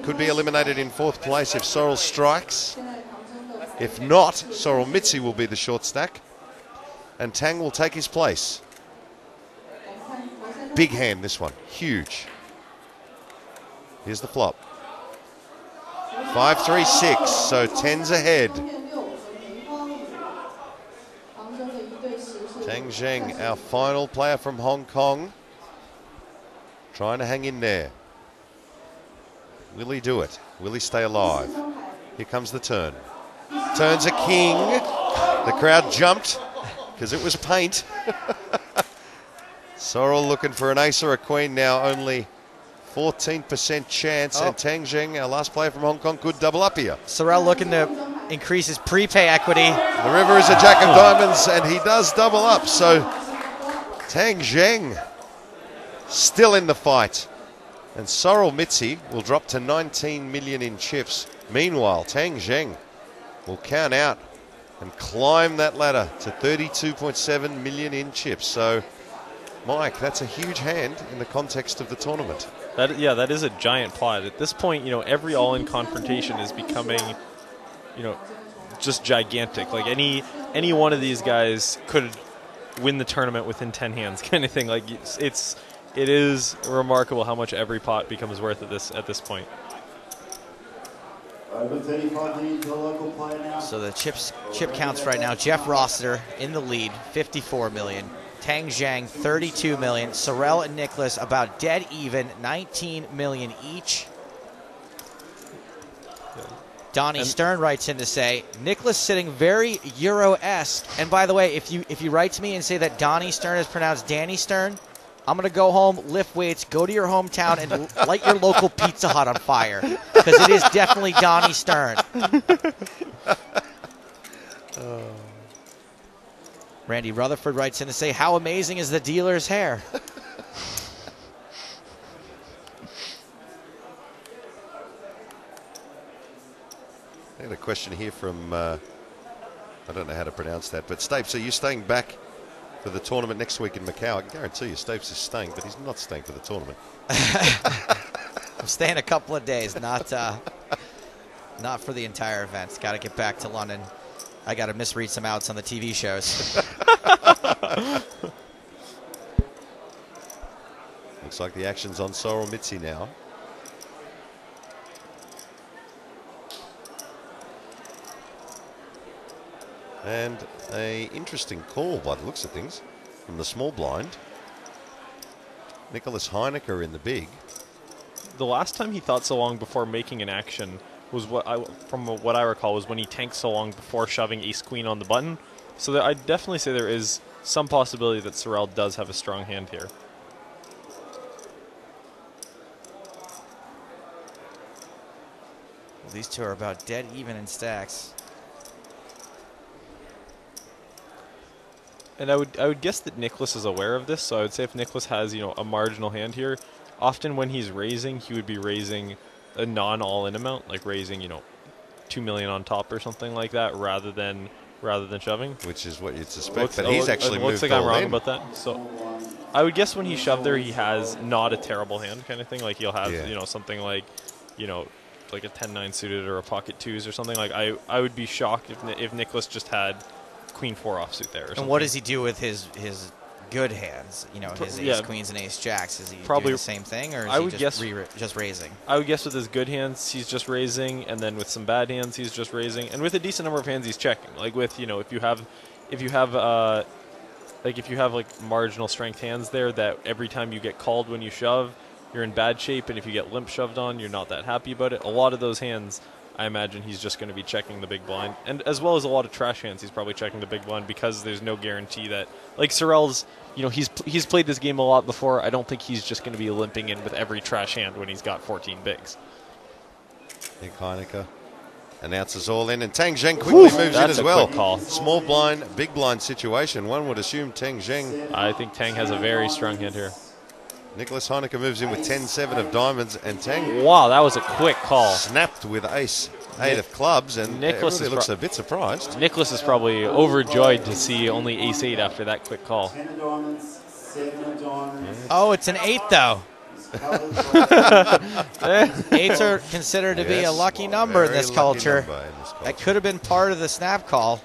could be eliminated in 4th place if Sorel strikes. If not, Sorel Mitzi will be the short stack, and Tang will take his place. Big hand, this one. Huge. Here's the flop. 5-3-6, so 10's ahead. Tang Zheng, our final player from Hong Kong. trying to hang in there. Will he do it? Will he stay alive? Here comes the turn. Turns a king. The crowd jumped because it was paint. Sorrel looking for an ace or a queen now. Only 14% chance. And Tang Zheng, our last player from Hong Kong, could double up here. Sorrel looking to increase his prepay equity. The river is a jack of diamonds, and he does double up. So Tang Zheng still in the fight. And Sorrel Mitzi will drop to 19 million in chips. Meanwhile, Tang Zheng will count out and climb that ladder to 32.7 million in chips. So, Mike, that's a huge hand in the context of the tournament. That is a giant pot. At this point, every all-in confrontation is becoming, just gigantic. Like any one of these guys could win the tournament within 10 hands, kind of thing. Like it is remarkable how much every pot becomes worth at this point. Over 35 million to a local player now. So the chip counts right now. Jeff Rossiter in the lead, 54 million. Tang Zheng, 32 million. Sorrel and Nicholas about dead even, 19 million each. Donnie Stern writes in to say, Nicholas sitting very Euro-esque. And by the way, if you write to me and say that Donnie Stern is pronounced Danny Stern, I'm going to go home, lift weights, go to your hometown, and light your local Pizza Hut on fire. Because it is definitely Donnie Stern. Randy Rutherford writes in to say, how amazing is the dealer's hair? I got a question here from, I don't know how to pronounce that, but Stapes, are you staying back for the tournament next week in Macau? I can guarantee you Stapes is staying, but he's not staying for the tournament. I'm staying a couple of days, not for the entire event. Got to get back to London. I got to misread some outs on the TV shows. Looks like the action's on Sorrel Mitzi now. And a interesting call by the looks of things from the small blind. Nicholas Heinecker in the big. The last time he thought so long before making an action was from what I recall, was when he tanked so long before shoving ace-queen on the button. So I'd definitely say there is some possibility that Sorrel does have a strong hand here. Well, these two are about dead even in stacks. And I would guess that Nicholas is aware of this, so I would say if Nicholas has, a marginal hand here, often when he's raising, he would be raising a non-all-in amount, like raising, 2 million on top or something like that, rather than shoving. Which is what you'd suspect, but he's actually moved looks like I'm wrong in. about that. So I would guess when he shoved there, he has not a terrible hand kind of thing. Like he'll have, something like, like a 10-9 suited or a pocket twos or something. Like I would be shocked if Nicholas just had Queen 4 offsuit there or something. And what does he do with his good hands? His ace queens and ace jacks. Is he probably do the same thing, or is he just raising? I would guess with his good hands, he's just raising, and then with some bad hands, he's just raising, and with a decent number of hands, he's checking. Like with if you have like marginal strength hands there that every time you get called when you shove, you're in bad shape, and if you get limp shoved on, you're not that happy about it. A lot of those hands, I imagine he's just going to be checking the big blind. And as well as a lot of trash hands, he's probably checking the big blind because there's no guarantee that... Like Sorrel's, he's played this game a lot before. I don't think he's just going to be limping in with every trash hand when he's got 14 bigs. Nick Heinecker announces all in, and Tang Zheng quickly moves in as well. Quick call. Small blind, big blind situation. One would assume Tang Zheng... I think Tang has a very strong hand here. Nicholas Heinecker moves in with 10-7 of diamonds, and Tang... Wow, that was a quick call. Snapped with ace-8 of clubs, and Nicholas looks a bit surprised. Nicholas is probably overjoyed to see only ace-8 after that quick call. 10 of diamonds, 7 of diamonds. Oh, it's an 8 though. 8s are considered to be a lucky number in this culture. That could have been part of the snap call.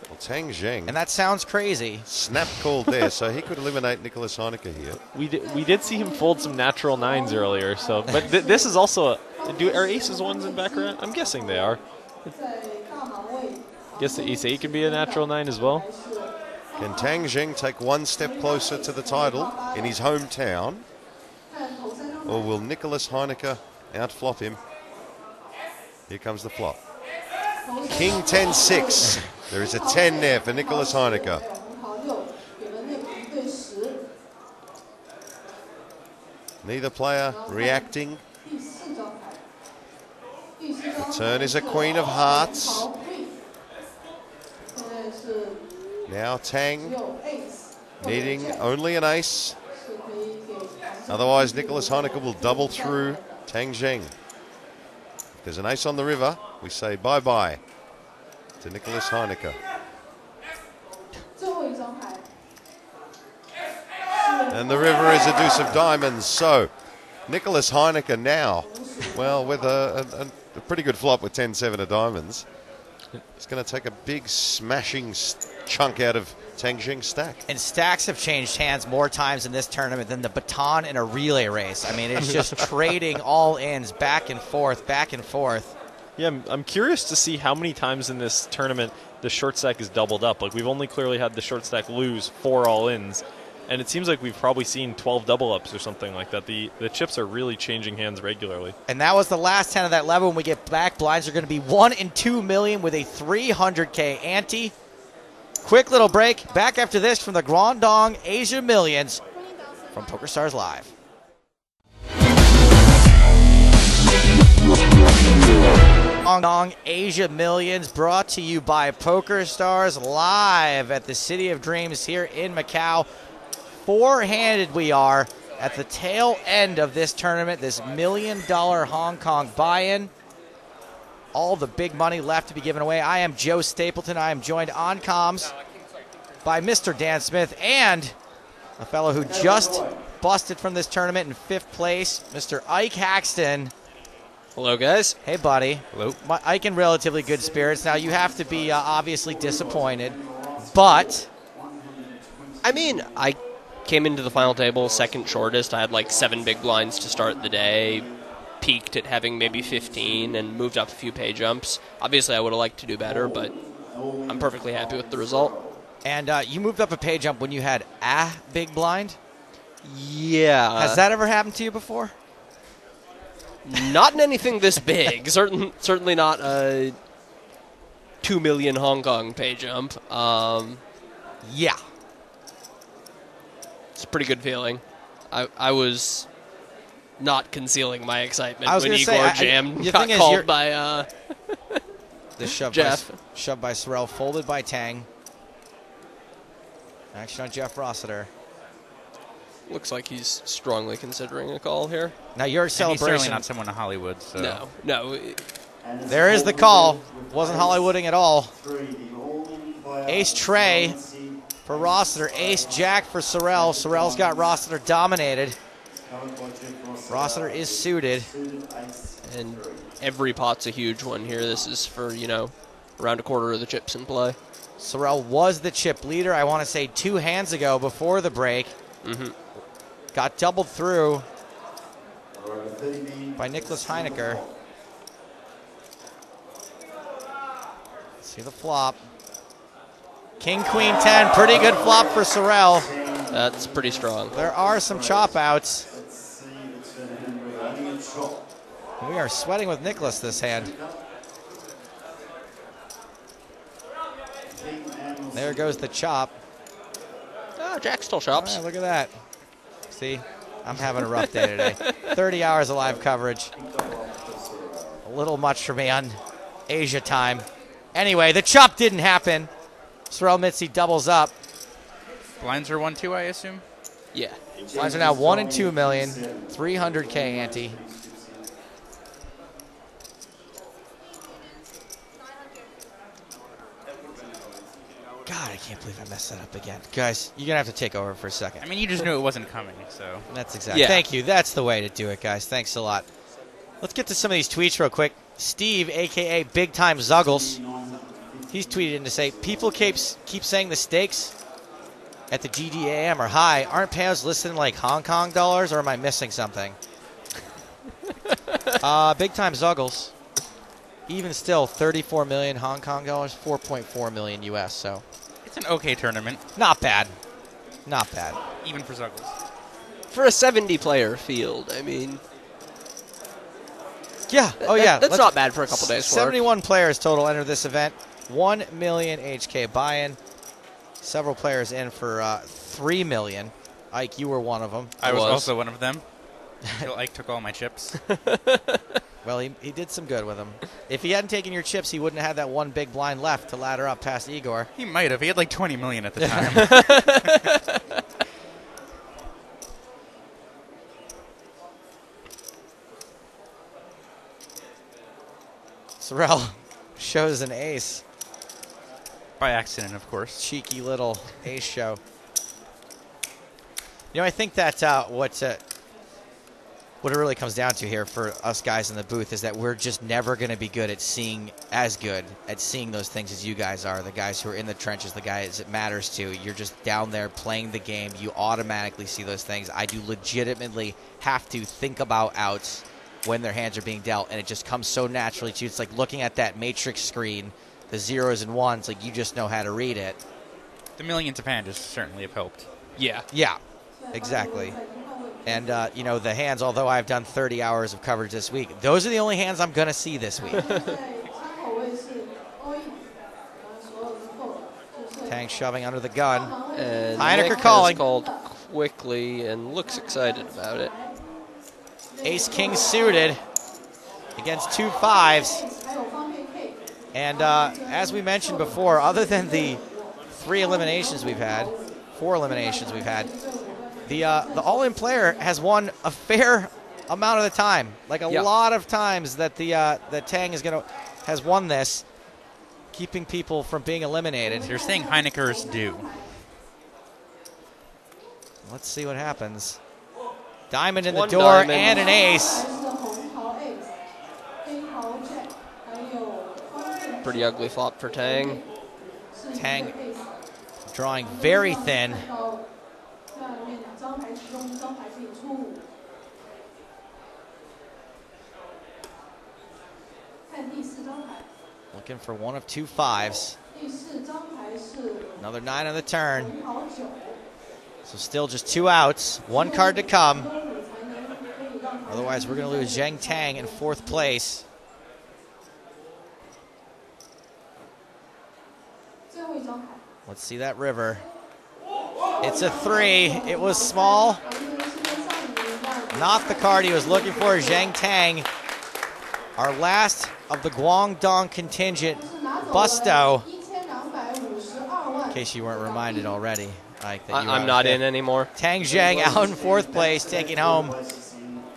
Well, Tang Zheng. And that sounds crazy. Snap called there, so he could eliminate Nicholas Heinecker here. We did see him fold some natural 9s earlier, so but this is also are aces 1s in Baccarat? I'm guessing they are. Guess the ace-8 could be a natural 9 as well. Can Tang Zheng take one step closer to the title in his hometown? or will Nicholas Heineke outflop him? Here comes the flop. King 10-6. There is a 10 there for Nicholas Heineke. Neither player reacting. The turn is a queen of hearts. Now Tang needing only an ace. Otherwise, Nicholas Heineke will double through Tang Zheng. If there's an ace on the river, we say bye-bye to Nicholas Heineke. And the river is a deuce of diamonds. So, Nicholas Heineke now, well, with a pretty good flop with 10-7 of diamonds. It's going to take a big smashing chunk out of Tang Zheng's stack. And stacks have changed hands more times in this tournament than the baton in a relay race. I mean, it's just trading all ins back and forth, back and forth. Yeah, I'm curious to see how many times in this tournament the short stack is doubled up. Like, we've only clearly had the short stack lose 4 all-ins, and it seems like we've probably seen 12 double-ups or something like that. The chips are really changing hands regularly. And that was the last 10 of that level. When we get back, blinds are going to be 1 and 2 million with a 300K ante. Quick little break. Back after this from the Guangdong Asia Millions from PokerStars Live. Guangdong Asia Millions brought to you by PokerStars Live at the City of Dreams here in Macau. Four-handed we are at the tail end of this tournament, this $1 million Hong Kong buy-in. All the big money left to be given away. I am Joe Stapleton. I am joined on comms by Mr. Dan Smith and a fellow who just busted from this tournament in 5th place, Mr. Ike Haxton. Hello, guys. Hey, buddy. Hello. Ike in relatively good spirits. Now, you have to be obviously disappointed, but... I mean, I came into the final table second shortest. I had like 7 big blinds to start the day. Peaked at having maybe 15 and moved up a few pay jumps. Obviously, I would have liked to do better, but I'm perfectly happy with the result. And you moved up a pay jump when you had a big blind? Yeah. Has that ever happened to you before? Not in anything this big. Certainly not a 2 million Hong Kong pay jump. Yeah. It's a pretty good feeling. I was not concealing my excitement when Igor Jam got called by the shove Jeff. Shoved by Sorrell, folded by Tang. Action on Jeff Rossiter. Looks like he's strongly considering a call here. Now your celebration. He's certainly not someone in Hollywood. So. No. There is the call. Wasn't Hollywooding at all. Ace Trey for Rossiter. Ace Jack for Sorrell. Sorrell's got Rossiter dominated. Rossiter is suited. And every pot's a huge one here. This is for, around a quarter of the chips in play. Sorrell was the chip leader, I want to say 2 hands ago before the break. Mm-hmm. Got doubled through by Nicholas Heineke. See the flop. King, Queen, 10. Pretty good flop for Sorrell. That's pretty strong. There are some chop outs. We are sweating with Nicholas this hand. There goes the chop. Oh, Jack still chops. Right, look at that. See, I'm having a rough day today. 30 hours of live coverage. A little much for me on Asia time. Anyway, the chop didn't happen. Sorrell Mitzi doubles up. Blinds are 1-2, I assume? Yeah. Blinds are now 1 and 2 million. 300K ante. God, I can't believe I messed that up again. Guys, you're going to have to take over for a second. I mean, you just knew it wasn't coming, so. That's exactly. Yeah. Thank you. That's the way to do it, guys. Thanks a lot. Let's get to some of these tweets real quick. Steve, a.k.a. Big Time Zuggles, he's tweeted in to say, people keep saying the stakes at the GDAM are high. Aren't payouts listed in like Hong Kong dollars, or am I missing something? Big Time Zuggles, even still, 34 million Hong Kong dollars, 4.4 million US, so. It's an okay tournament. Not bad. Not bad. Even for Zuggles. for a 70-player field, I mean, Yeah. Oh, yeah. that's not bad for a couple days. 71 players total enter this event. 1 million HK buy-in. Several players in for 3 million. Ike, you were one of them. I was also one of them. Until Ike took all my chips. Well, he did some good with them. If he hadn't taken your chips, he wouldn't have had that one big blind left to ladder up past Igor. He might have. He had like 20 million at the time. Sorrel shows an ace. By accident, of course. Cheeky little ace show. You know, I think that what it really comes down to here for us guys in the booth is that we're just never going to be good at seeing those things as you guys are. The guys who are in the trenches, the guys it matters to. You're just down there playing the game. You automatically see those things. I do legitimately have to think about outs when their hands are being dealt, and it just comes so naturally to you. It's like looking at that matrix screen, the zeros and ones, like you just know how to read it. The millions of hands certainly have helped. Yeah. Yeah, exactly. And, you know, the hands, although I've done 30 hours of coverage this week, those are the only hands I'm going to see this week. Tang shoving under the gun. And Heinecker Nick calling. has called quickly and looks excited about it. Ace-king suited against 2 5s. And as we mentioned before, other than the 4 eliminations we've had, the all-in player has won a fair amount of the time. Like a lot of times that that Tang has won this, keeping people from being eliminated. You're saying Heineckers do. Let's see what happens. Diamond in the One door diamond. and an ace. Pretty ugly flop for Tang. Tang drawing very thin. Looking for one of 2 5s. Another 9 on the turn. So still just 2 outs. 1 card to come. Otherwise, we're going to lose Zheng Tang in 4th place. Let's see that river. It's a 3. It was small. Not the card he was looking for. Zheng Tang, our last of the Guangdong contingent. Busto. In case you weren't reminded already. Ike, that you I'm not in anymore. Tang Zheng out in 4th place, taking home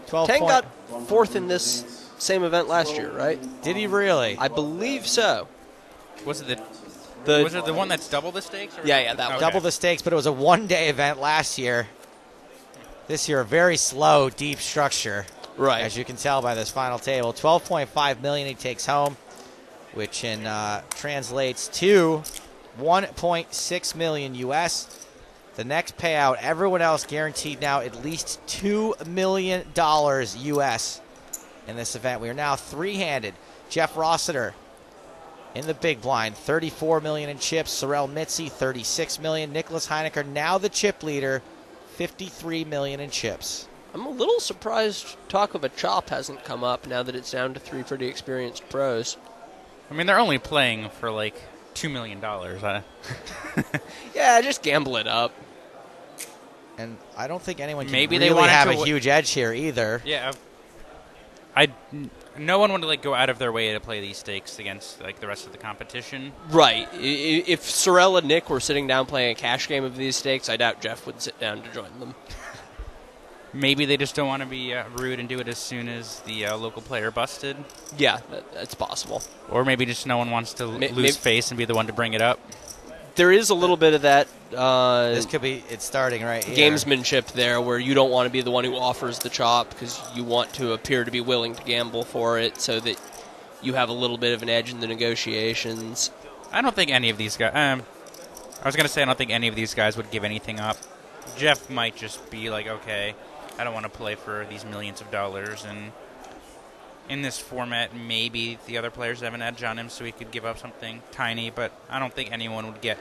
12 Tang points. got 4th in this same event last year, right? Did he really? I believe so. Was it The was it the one that's double the stakes? Or Yeah, that one. Double the stakes, but it was a one-day event last year. This year, a very slow, deep structure. Right. As you can tell by this final table. 12.5 million he takes home, which translates to 1.6 million US. The next payout, everyone else guaranteed now at least $2 million US in this event. We are now 3-handed. Jeff Rossiter in the big blind, 34 million in chips. Sorrel Mitzi, 36 million. Nicholas Heinecker, now the chip leader, 53 million in chips. I'm a little surprised talk of a chop hasn't come up now that it's down to 3 pretty experienced pros. I mean, they're only playing for like $2 million. Yeah, just gamble it up. And I don't think anyone can Maybe really they wanted have to a huge edge here either. Yeah, no one would like go out of their way to play these stakes against like the rest of the competition. Right. If Sorrel and Nick were sitting down playing a cash game of these stakes, I doubt Jeff would sit down to join them. Maybe they just don't want to be rude and do it as soon as the local player busted. Yeah, that's possible. Or maybe just no one wants to lose face and be the one to bring it up. There is a little bit of that this could be it's starting right here. gamesmanship there where you don't want to be the one who offers the chop because you want to appear to be willing to gamble for it so that you have a little bit of an edge in the negotiations. I don't think any of these guys... I was going to say I don't think any of these guys would give anything up. Jeff might just be like, okay, I don't want to play for these millions of dollars, and in this format, maybe the other players have an edge on him, so he could give up something tiny, but I don't think anyone would get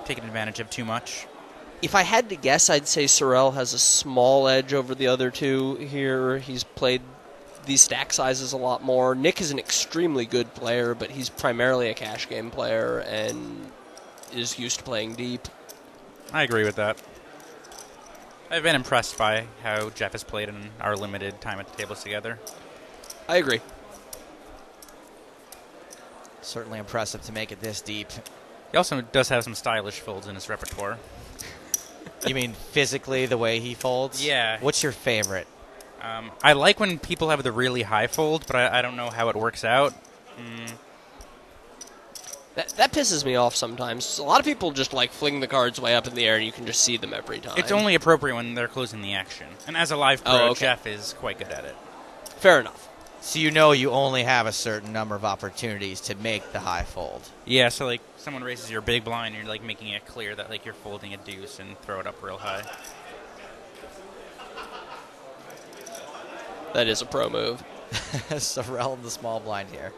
taken advantage of too much. If I had to guess, I'd say Sorel has a small edge over the other two here. He's played these stack sizes a lot more. Nick is an extremely good player, but he's primarily a cash game player and is used to playing deep. I agree with that. I've been impressed by how Jeff has played in our limited time at the tables together. I agree. Certainly impressive to make it this deep. He also does have some stylish folds in his repertoire. You mean physically the way he folds? Yeah. What's your favorite? I like when people have the really high fold, but I don't know how it works out. That pisses me off sometimes. A lot of people just like fling the cards way up in the air and you can just see them every time. It's only appropriate when they're closing the action. And as a live pro, Oh, okay. Jeff is quite good at it. Fair enough. So you know you only have a certain number of opportunities to make the high fold. Yeah, so like someone raises your big blind, and you're like making it clear that like you're folding a deuce and throw it up real high. That is a pro move. Sorel in the small blind here.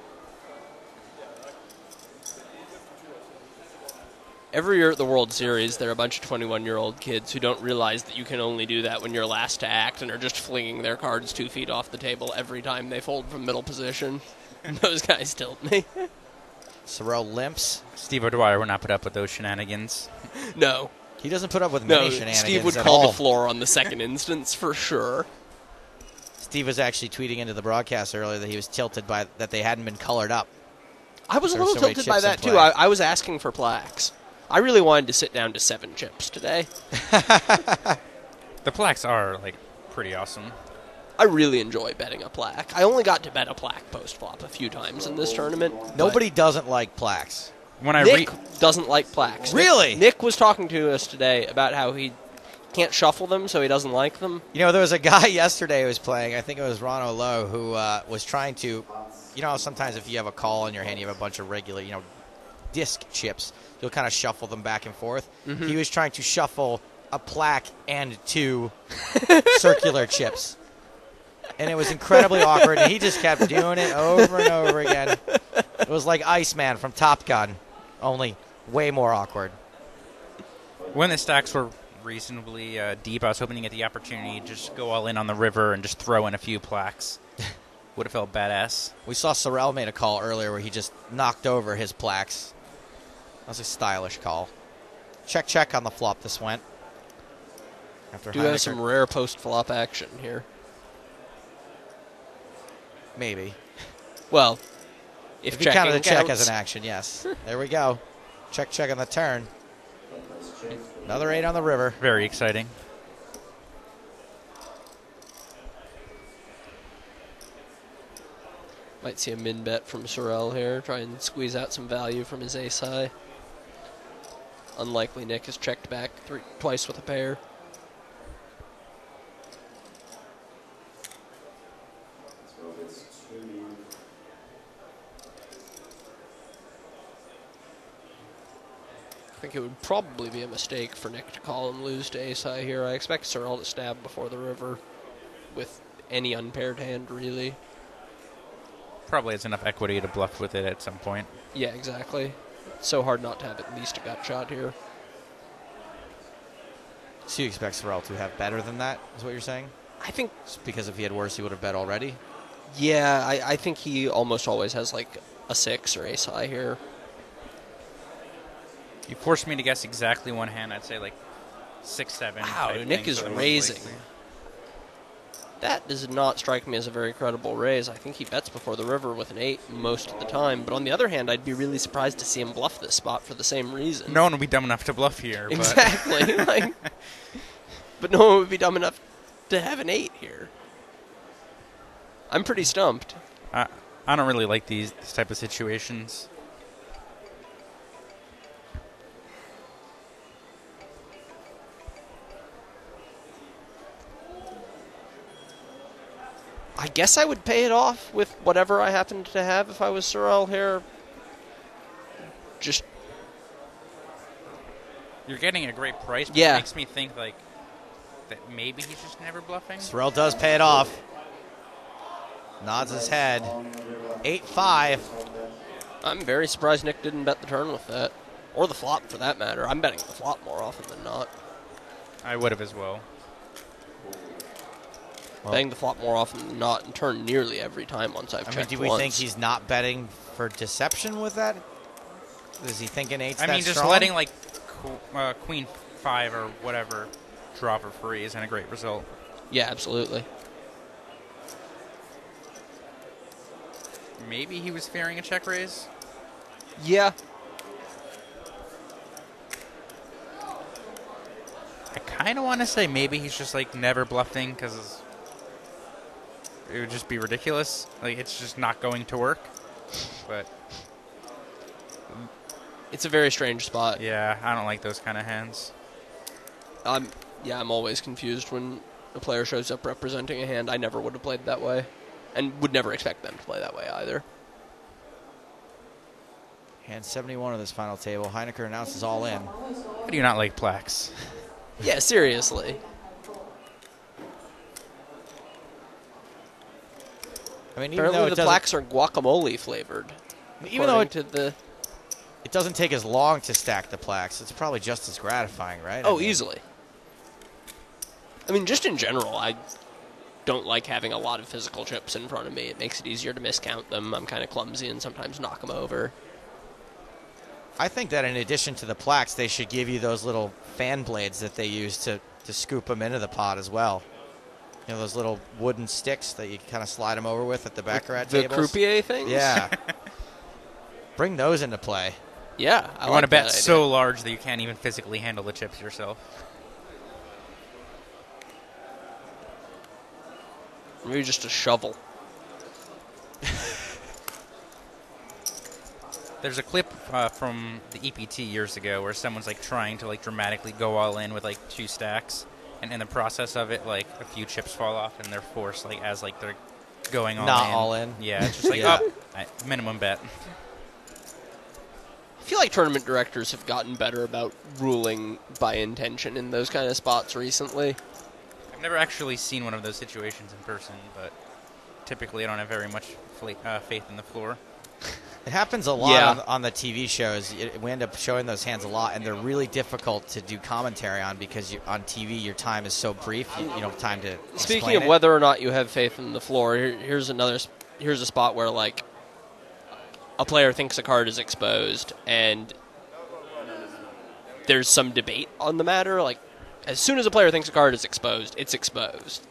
Every year at the World Series, there are a bunch of 21-year-old kids who don't realize that you can only do that when you're last to act and are just flinging their cards 2 feet off the table every time they fold from middle position. Those guys tilt me. Sorel limps. Steve O'Dwyer would not put up with those shenanigans. No. He doesn't put up with No, many shenanigans Steve would at call all. the floor on the second instance for sure. Steve was actually tweeting into the broadcast earlier that he was tilted by that they hadn't been colored up. I was a There were little so many tilted by chips in that, too. play. I was asking for plaques. I really wanted to sit down to 7 chips today. The plaques are like pretty awesome. I really enjoy betting a plaque. I only got to bet a plaque post-flop a few times in this tournament. Nobody doesn't like plaques. When I Nick doesn't like plaques. Really? Nick was talking to us today about how he can't shuffle them, so he doesn't like them. You know, there was a guy yesterday who was playing, I think it was Ron Lowe, who was trying to, you know, sometimes if you have a call in your hand, you have a bunch of regular, you know, disc chips. You'll kind of shuffle them back and forth. Mm-hmm. He was trying to shuffle a plaque and 2 circular chips. And it was incredibly awkward, and he just kept doing it over and over again. It was like Iceman from Top Gun, only way more awkward. When the stacks were reasonably deep, I was hoping to get the opportunity to just go all in on the river and just throw in a few plaques. Would have felt badass. We saw Sorel made a call earlier where he just knocked over his plaques. That was a stylish call. Check on the flop this went. After Do have Heinecker- some rare post-flop action here. Maybe. Well, if you counted the checking check counts. as an action, yes. There we go. Check on the turn. Another 8 on the river. Very exciting. Might see a min bet from Sorel here. Try and squeeze out some value from his ace high. Unlikely Nick has checked back twice with a pair. I think it would probably be a mistake for Nick to call and lose to ace high here. I expect Sorel to stab before the river with any unpaired hand, really. Probably has enough equity to bluff with it at some point. Yeah, exactly. It's so hard not to have at least a gut shot here. So you expect Sorel to have better than that, is what you're saying? I think... Just because if he had worse, he would have bet already? Yeah, I think he almost always has like a 6 or ace high here. You forced me to guess exactly one hand. I'd say like 6, 7. Wow, type Nick thing, is so most raising. likely. That does not strike me as a very credible raise. I think he bets before the river with an 8 most of the time. But on the other hand, I'd be really surprised to see him bluff this spot for the same reason. No one would be dumb enough to bluff here. Exactly. like, but no one would be dumb enough to have an 8 here. I'm pretty stumped. I don't really like these type of situations. I guess I would pay it off with whatever I happened to have if I was Sorel here. Just You're getting a great price, but Yeah. it makes me think like that maybe he's just never bluffing. Sorel does pay it off. Nods his head. 8-5. I'm very surprised Nick didn't bet the turn with that. Or the flop, for that matter. I'm betting the flop more often than not. I would have as well. Betting the flop more often than not and turn nearly every time once I've I mean, checked do we once. think he's not betting for deception with that? Is he thinking eight's I that mean, just strong? letting like queen 5 or whatever draw for free isn't a great result. Yeah, absolutely. Maybe he was fearing a check raise. Yeah. I kind of want to say maybe he's just like never bluffing because it would just be ridiculous. Like it's just not going to work. But It's a very strange spot. yeah, I don't like those kind of hands. I'm always confused when a player shows up representing a hand. I never would have played that way, and would never expect them to play that way either. Hand 71 on this final table. Heinecker announces all in. How do you not like plaques? Yeah, seriously. I mean, even though Apparently the plaques are guacamole flavored. even though to the it doesn't take as long to stack the plaques, it's probably just as gratifying, right? Oh, easily. I mean, just in general, I don't like having a lot of physical chips in front of me. It makes it easier to miscount them. I'm kind of clumsy and sometimes knock them over. I think that in addition to the plaques, they should give you those little fan blades that they use to scoop them into the pot as well. You know, those little wooden sticks that you kind of slide them over with at the baccarat The tables. croupier things? Yeah. Bring those into play. Yeah, I You like want to bet that idea. so large that you can't even physically handle the chips yourself. Maybe just a shovel. There's a clip from the EPT years ago where someone's like trying to like dramatically go all in with like 2 stacks, and in the process of it, like a few chips fall off, and they're forced like as like they're going all Not in. all in. Yeah, it's just like Yeah. minimum bet. I feel like tournament directors have gotten better about ruling by intention in those kind of spots recently. I've never actually seen one of those situations in person, but typically I don't have very much faith in the floor. It happens a lot Yeah. on the TV shows. We end up showing those hands a lot, and they're really difficult to do commentary on because on TV your time is so brief. You don't have time to Speaking explain of it. whether or not you have faith in the floor, here's a spot where like a player thinks a card is exposed, and there's some debate on the matter. Like, as soon as a player thinks a card is exposed, it's exposed.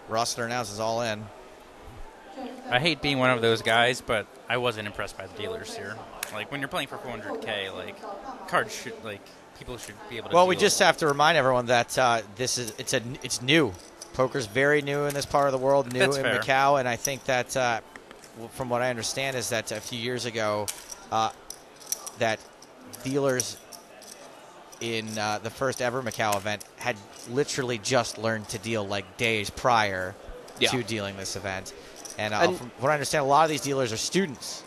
Rossler announces all in. I hate being one of those guys, but I wasn't impressed by the dealers here. Like when you're playing for 400K, like cards should people should be able to. Well, we deal. just have to remind everyone that it's new. Poker's very new in this part of the world, new That's in fair. Macau, and I think that from what I understand is that a few years ago, that dealers in the first ever Macau event had literally just learned to deal like days prior to dealing this event. And from what I understand, a lot of these dealers are students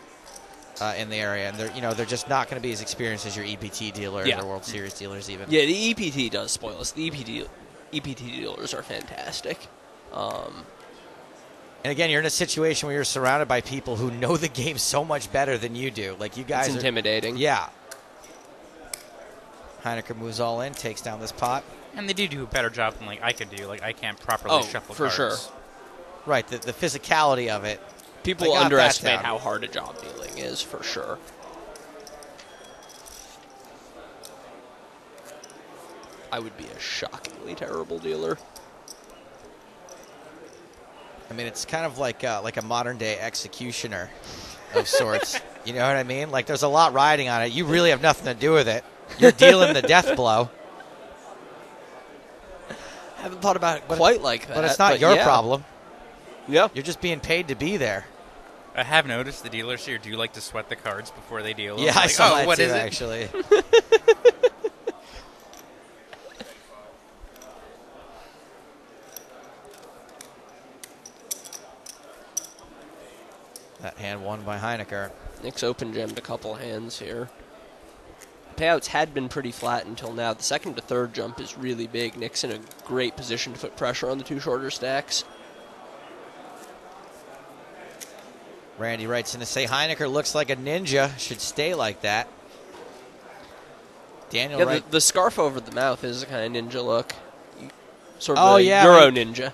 in the area, and they're just not going to be as experienced as your EPT dealers or World Series dealers even. Yeah, the EPT does spoil us. The EPT dealers are fantastic. And again, you're in a situation where you're surrounded by people who know the game so much better than you do. Like you guys It's intimidating. Yeah. Heinecker moves all in, takes down this pot. And they do a better job than like I could do. Like I can't properly shuffle for cards. sure. Right, the physicality of it. People They got that underestimate down. how hard a job dealing is, for sure. I would be a shockingly terrible dealer. I mean, it's kind of like a modern day executioner of sorts. You know what I mean? Like there's a lot riding on it. You really have nothing to do with it. You're dealing the death blow. I haven't thought about it quite like that. But it's not your yeah. problem. Yeah. You're just being paid to be there. I have noticed the dealers here do like to sweat the cards before they deal. Yeah, like, I saw that what too, is it? actually. That hand won by Heinecker. Nick's open jammed a couple hands here. Payouts had been pretty flat until now. The second to third jump is really big. Nick's in a great position to put pressure on the 2 shorter stacks. Randy writes in to say Heinecker looks like a ninja. Should stay like that. Daniel, Yeah, right? the scarf over the mouth is a kind of ninja look. Sort Oh, of a yeah, Euro right. ninja.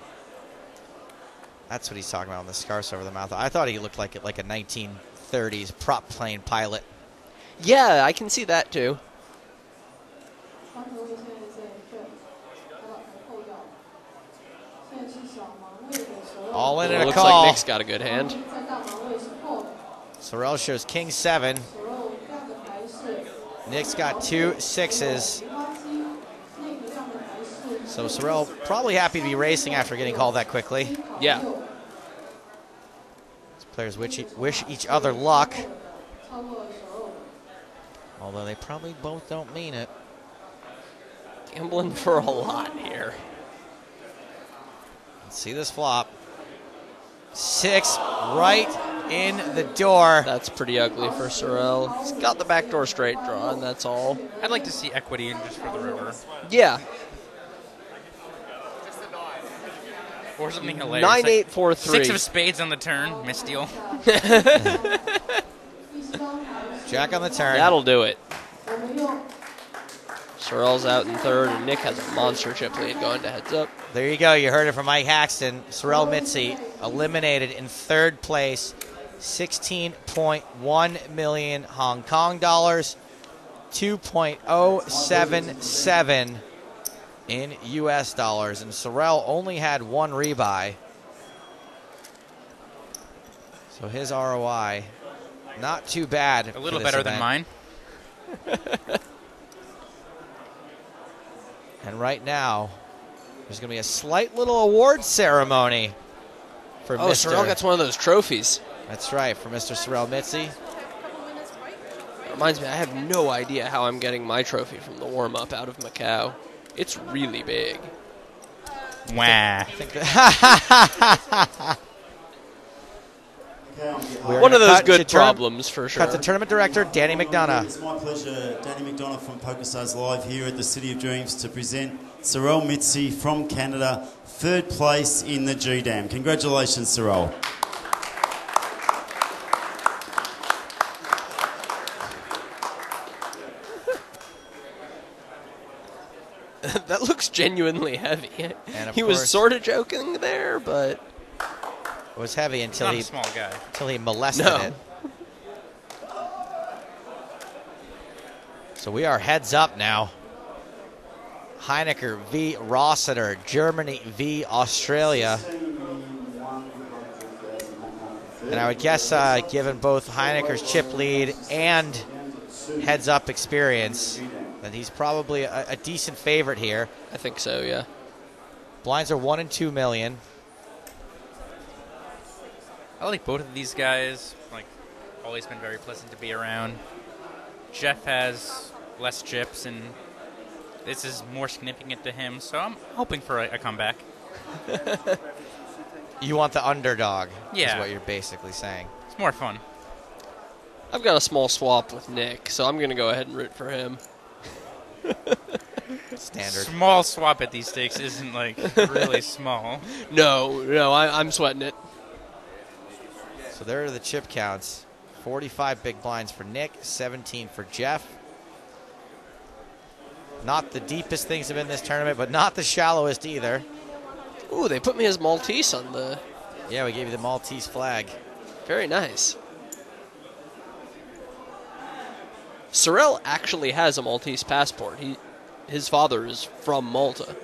That's what he's talking about, on the scarves over the mouth. I thought he looked like a 1930s prop plane pilot. Yeah, I can see that too. All in It and a looks call. like Nick's got a good hand. Sorrel shows king 7. Nick's got 2 6s. So Sorrel probably happy to be racing after getting called that quickly. Yeah. These players wish each other luck. Although they probably both don't mean it. Gambling for a lot here. Let's see this flop. 6 right in the door. That's pretty ugly for Sorrel. He's got the backdoor straight draw, and that's all. I'd like to see equity just for the river. Yeah. Or something hilarious. 9-8-4-3. 6 of spades on the turn. Misdeal. Jack on the turn. That'll do it. Sorrel's out in third, and Nick has a monster chip lead going to heads up. There you go. You heard it from Mike Haxton. Sorrel Mitzi eliminated in third place. 16.1 million Hong Kong dollars. 2.077 in U.S. dollars. And Sorrel only had 1 rebuy. So his ROI, not too bad. A little better than mine. And right now, there's going to be a slight little award ceremony for Oh, Mr. Sorrel gets one of those trophies. That's right, for Mr. Sorrel Mitzi. Reminds me, I have no idea how I'm getting my trophy from the warm-up out of Macau. It's really big. Wah. One of those good problems, for sure. Cut to tournament director, Danny McDonough. It's my pleasure, Danny McDonough from PokerStars Live here at the City of Dreams to present Sorrel Mitzi from Canada, third place in the G-Dam. Congratulations, Sorrel. That looks genuinely heavy. And of He was course- sort of joking there, but It was heavy until Not he a small guy. until he molested No. it. So we are heads up now. Heinecker v. Rossiter, Germany v. Australia. And I would guess, given both Heinecker's chip lead and heads-up experience, that he's probably a decent favorite here. I think so, yeah. Blinds are 1 and 2 million. I like both of these guys. Like, always been very pleasant to be around. Jeff has less chips, and this is more significant to him, so I'm hoping for a comeback. You want the underdog, Yeah. is what you're basically saying. It's more fun. I've got a small swap with Nick, so I'm going to go ahead and root for him. Standard. Small swap at these stakes isn't, like, really small. No, I'm sweating it. So there are the chip counts. 45 big blinds for Nick, 17 for Jeff. Not the deepest things have been in this tournament, but not the shallowest either. Ooh, they put me as Maltese on the... Yeah, we gave you the Maltese flag. Very nice. Sorrel actually has a Maltese passport. His father is from Malta.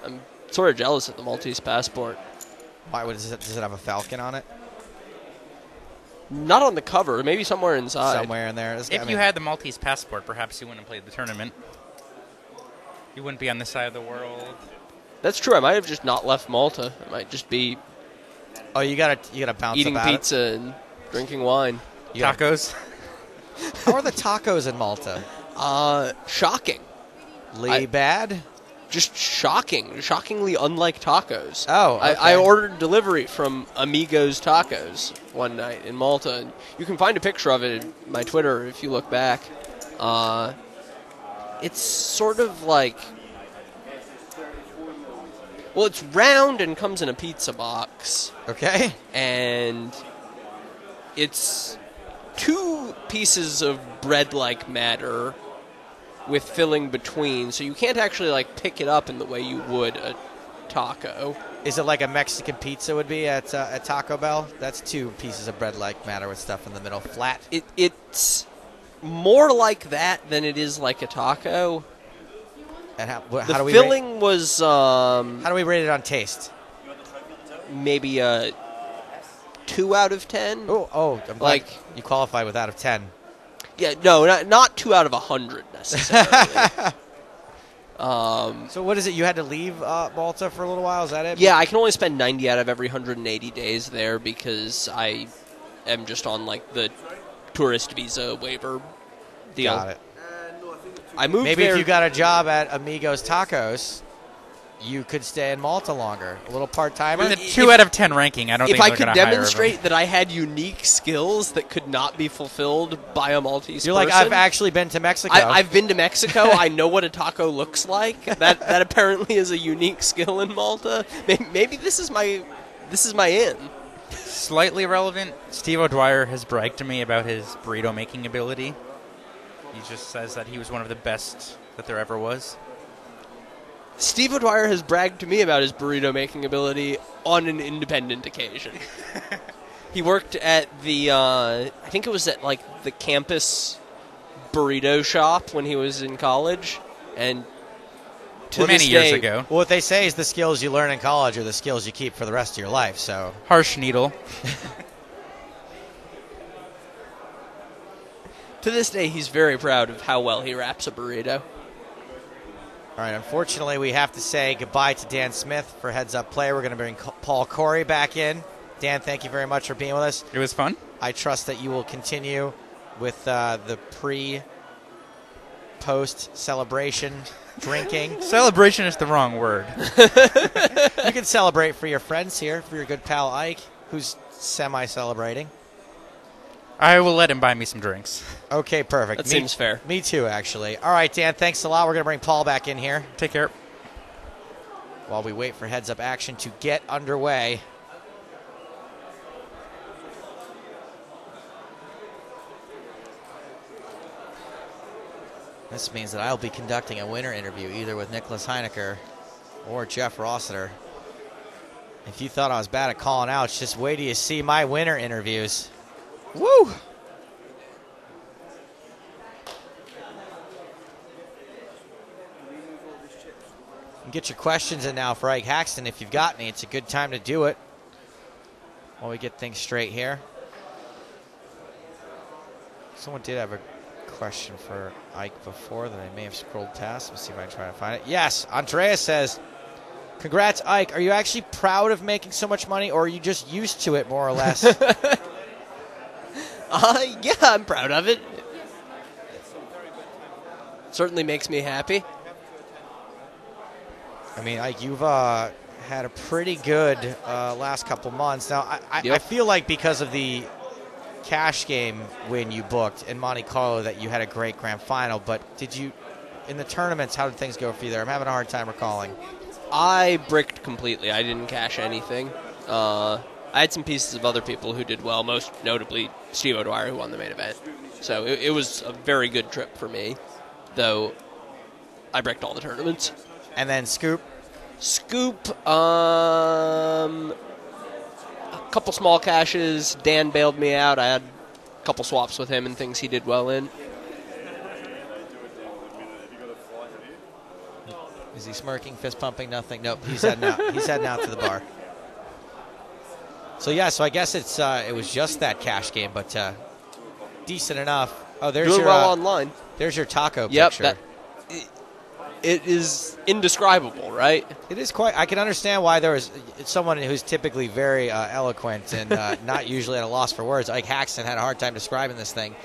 I'm sort of jealous of the Maltese passport. Why does it have a falcon on it? Not on the cover, maybe somewhere inside. Somewhere in there. If you had the Maltese passport, perhaps you wouldn't have played the tournament. You wouldn't be on this side of the world. That's true. I might have just not left Malta. I might just be Oh, you gotta bounce eating about pizza and drinking wine. Tacos. How are the tacos in Malta? Shocking. Lee bad? Just shocking. Shockingly unlike tacos. Oh, okay. I ordered delivery from Amigos Tacos one night in Malta. And you can find a picture of it in my Twitter if you look back. It's sort of like... Well, it's round and comes in a pizza box. Okay. And it's 2 pieces of bread-like matter with filling between, so you can't actually like pick it up in the way you would a taco. Is it like a Mexican pizza would be at Taco Bell? That's 2 pieces of bread like matter with stuff in the middle, flat. It's more like that than it is like a taco. And how The do we filling was how do we rate it on taste? maybe a 2 out of 10. Oh, I'm glad you qualify with out of 10. Yeah, no, not 2 out of 100 necessarily. So what is it? You had to leave Malta for a little while? Is that it? Yeah, I can only spend 90 out of every 180 days there because I am just on like the tourist visa waiver deal. Got it. I moved Maybe there. if you got a job at Amigos Tacos, you could stay in Malta longer. A little part-timer. With a 2 out of 10 ranking, I don't if think I they're could gonna hire him. demonstrate that I had unique skills that could not be fulfilled by a Maltese You're like, person, I've actually been to Mexico. I've been to Mexico. I know what a taco looks like. That apparently is a unique skill in Malta. Maybe this is my in. Slightly relevant, Steve O'Dwyer has bragged to me about his burrito making ability. He just says that he was one of the best that there ever was. Steve O'Dwyer has bragged to me about his burrito making ability on an independent occasion. He worked at the, I think it was at like the campus burrito shop when he was in college, and to Many this years day, ago. Well, what they say is the skills you learn in college are the skills you keep for the rest of your life. So Harsh needle. To this day, he's very proud of how well he wraps a burrito. All right, unfortunately, we have to say goodbye to Dan Smith for Heads Up Play. We're going to bring Paul Corey back in. Dan, thank you very much for being with us. It was fun. I trust that you will continue with the post celebration drinking. Celebration is the wrong word. You can celebrate for your friends here, for your good pal Ike, who's semi-celebrating. I will let him buy me some drinks. Okay, perfect. That seems fair. Me too, actually. All right, Dan, thanks a lot. We're going to bring Paul back in here Take care. while we wait for Heads Up action to get underway. This means that I'll be conducting a winner interview either with Nicholas Heinecker or Jeff Rossiter. If you thought I was bad at calling outs, just wait till you see my winner interviews. Woo! Get your questions in now for Ike Haxton if you've got any. It's a good time to do it while we get things straight here. Someone did have a question for Ike before that I may have scrolled past. Let's see if I can try to find it. Yes, Andrea says, congrats, Ike. Are you actually proud of making so much money, or are you just used to it, more or less? Yeah, I'm proud of it. Certainly makes me happy. I mean, Ike, you've had a pretty good last couple months. Now, I feel like because of the cash game win you booked in Monte Carlo that you had a great grand final, but did you, in the tournaments, how did things go for you there? I'm having a hard time recalling. I bricked completely. I didn't cash anything. I had some pieces of other people who did well, most notably Steve O'Dwyer, who won the main event. So it was a very good trip for me, though I bricked all the tournaments. And then Scoop? Scoop, a couple small cashes. Dan bailed me out. I had a couple swaps with him and things he did well in. Is he smirking, fist pumping? Nothing. Nope. He's heading out. He's heading out to the bar. So yeah. So I guess it was just that cash game, but decent enough. Oh, there's Doing your well online. There's your taco Yep. picture. It is indescribable, right? It is quite. I can understand why there was someone who's typically very eloquent and not usually at a loss for words. Ike Haxton had a hard time describing this thing.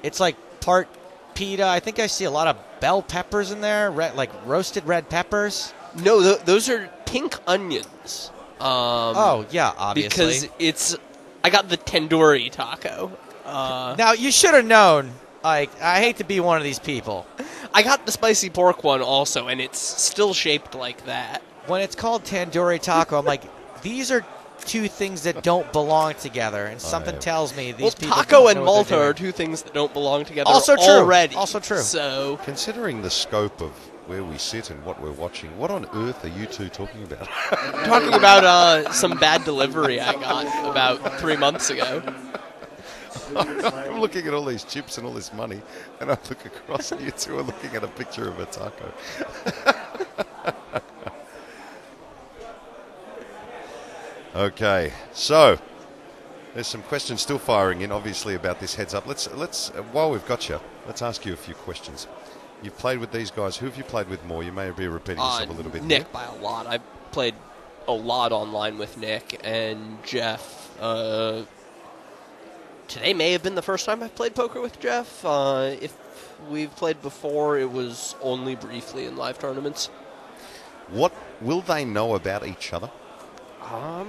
It's like part pita. I think I see a lot of bell peppers in there, like roasted red peppers. No, those are pink onions. Oh yeah, obviously. Because I got the tandoori taco. Now you should have known. I hate to be one of these people. I got the spicy pork one also, and it's still shaped like that. When it's called tandoori taco, I'm like, these are two things that don't belong together, and something tells me these people. Taco don't and know what they're Malta are doing. two things that don't belong together. Also true. Already. Also true. So, Considering the scope of where we sit and what we're watching, what on earth are you two talking about? talking about some bad delivery I got about 3 months ago. I'm looking at all these chips and all this money, and I look across and you two are looking at a picture of a taco. Okay, so there's some questions still firing in, obviously, about this heads up. Let's while we've got you, let's ask you a few questions. You've played with these guys. Who have you played with more? You may be repeating yourself a little bit. Nick here. by a lot. I played a lot online with Nick and Jeff. Today may have been the first time I've played poker with Jeff. If we've played before, it was only briefly in live tournaments. What will they know about each other? I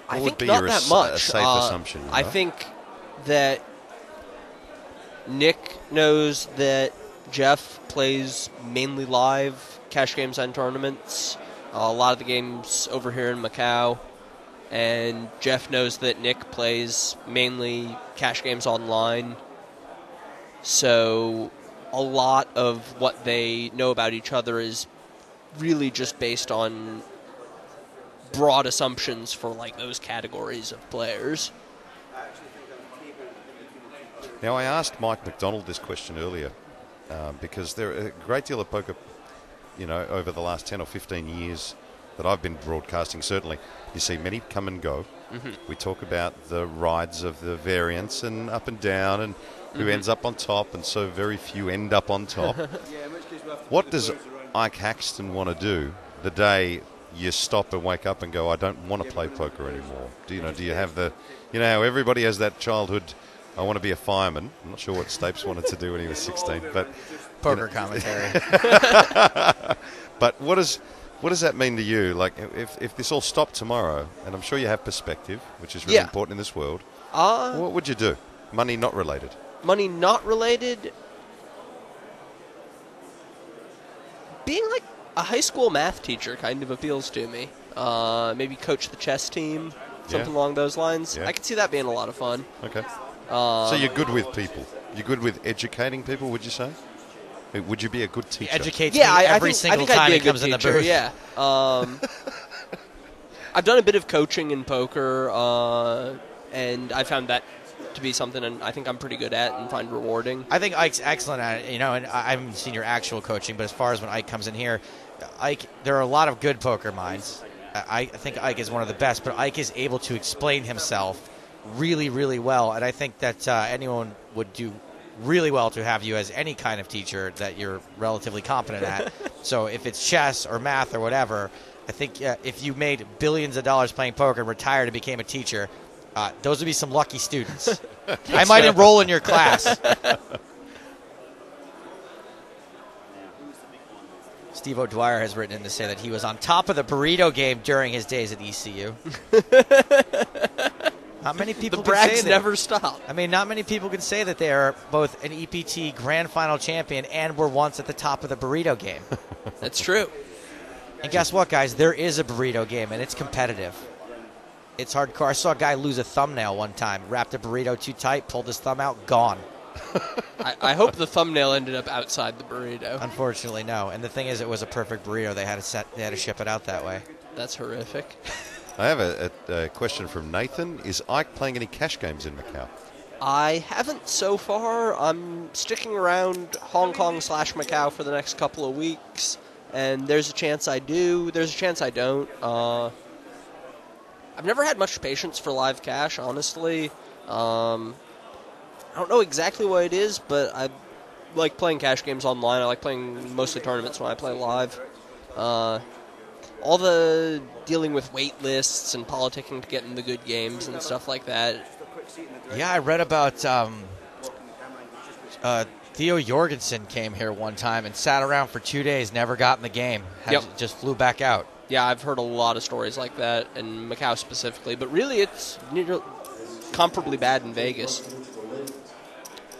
What think would be not your that a much. safe assumption? I think that Nick knows that Jeff plays mainly live cash games and tournaments. A lot of the games over here in Macau. And Jeff knows that Nick plays mainly cash games online. So a lot of what they know about each other is really just based on broad assumptions for like those categories of players. Now, I asked Mike McDonald this question earlier because there are a great deal of poker, over the last 10 or 15 years that I've been broadcasting, certainly. You see many come and go. Mm-hmm. We talk about the rides of the variants and up and down and who ends up on top, and so very few end up on top. What does Ike Haxton want to do the day you stop and wake up and go, I don't want to play poker anymore? Do you have the, how everybody has that childhood, I want to be a fireman. I'm not sure what Stapes wanted to do when he was 16, but Poker commentary. But what does that mean to you? Like, if this all stopped tomorrow, and I'm sure you have perspective, which is really important in this world, what would you do? Money not related. Money not related. Being like a high school math teacher kind of appeals to me. Maybe coach the chess team, something along those lines. Yeah. I could see that being a lot of fun. Okay. So you're good with people. You're good with educating people, would you say? Would you be a good teacher? He educates me every single time he comes in the booth. Yeah. I've done a bit of coaching in poker, and I found that to be something I think I'm pretty good at and find rewarding. I think Ike's excellent at it, and I haven't seen your actual coaching, but as far as when Ike comes in here, there are a lot of good poker minds. I think Ike is one of the best, but Ike is able to explain himself really, really well, and I think that anyone would do really well to have you as any kind of teacher that you're relatively competent at. So if it's chess or math or whatever, I think if you made billions of dollars playing poker and retired and became a teacher, those would be some lucky students. I might enroll in your class. Steve O'Dwyer has written in to say that he was on top of the burrito game during his days at ECU. Not many people the can say brags that. never stop. I mean, not many people can say that they are both an EPT Grand Final champion and were once at the top of the burrito game. That's true. And guess what, guys? There is a burrito game, and it's competitive. It's hardcore. I saw a guy lose a thumbnail one time. Wrapped a burrito too tight, pulled his thumb out, gone. I hope the thumbnail ended up outside the burrito. Unfortunately, no. And the thing is, it was a perfect burrito. They had to ship it out that way. That's horrific. I have a question from Nathan. Is Ike playing any cash games in Macau? I haven't so far. I'm sticking around Hong Kong/Macau for the next couple of weeks, and there's a chance I do. There's a chance I don't. I've never had much patience for live cash, honestly. I don't know exactly what it is, but I like playing cash games online. I like playing mostly tournaments when I play live. All the dealing with wait lists and politicking to get in the good games and stuff like that. Yeah, I read about Theo Jorgensen came here one time and sat around for 2 days, never got in the game. Just flew back out. Yeah, I've heard a lot of stories like that in Macau specifically, but really it's comparably bad in Vegas.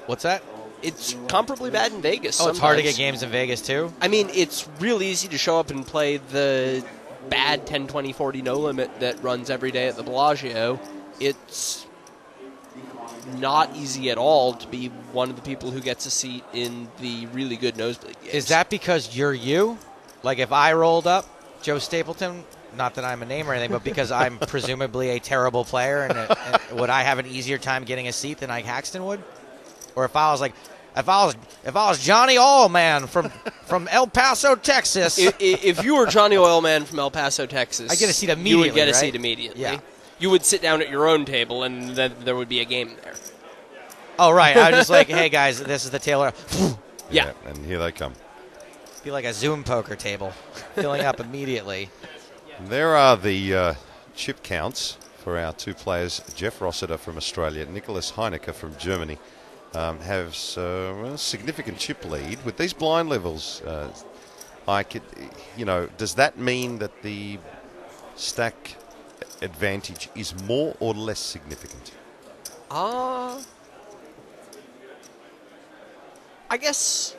What's that? It's comparably bad in Vegas. Oh, it's hard to get games in Vegas, too? I mean, it's real easy to show up and play the bad 10, 20, 40 no limit that runs every day at the Bellagio, it's not easy at all to be one of the people who gets a seat in the really good nosebleed games. Is that because you're you? Like if I rolled up Joe Stapleton, not that I'm a name or anything, but because I'm presumably a terrible player, and would I have an easier time getting a seat than Ike Haxton would? Or if I was Johnny Oilman from El Paso, Texas, if you were Johnny Oilman from El Paso, Texas, I get a seat immediately. You would get a right? seat immediately. Yeah. You would sit down at your own table, and then there would be a game there. Oh right, I was just like, hey guys, this is the Taylor. Yeah, and here they come. Be like a Zoom poker table, filling up immediately. There are the chip counts for our two players. Jeff Rossiter from Australia, Nicholas Heineke from Germany, have a significant chip lead. With these blind levels, does that mean that the stack advantage is more or less significant? I guess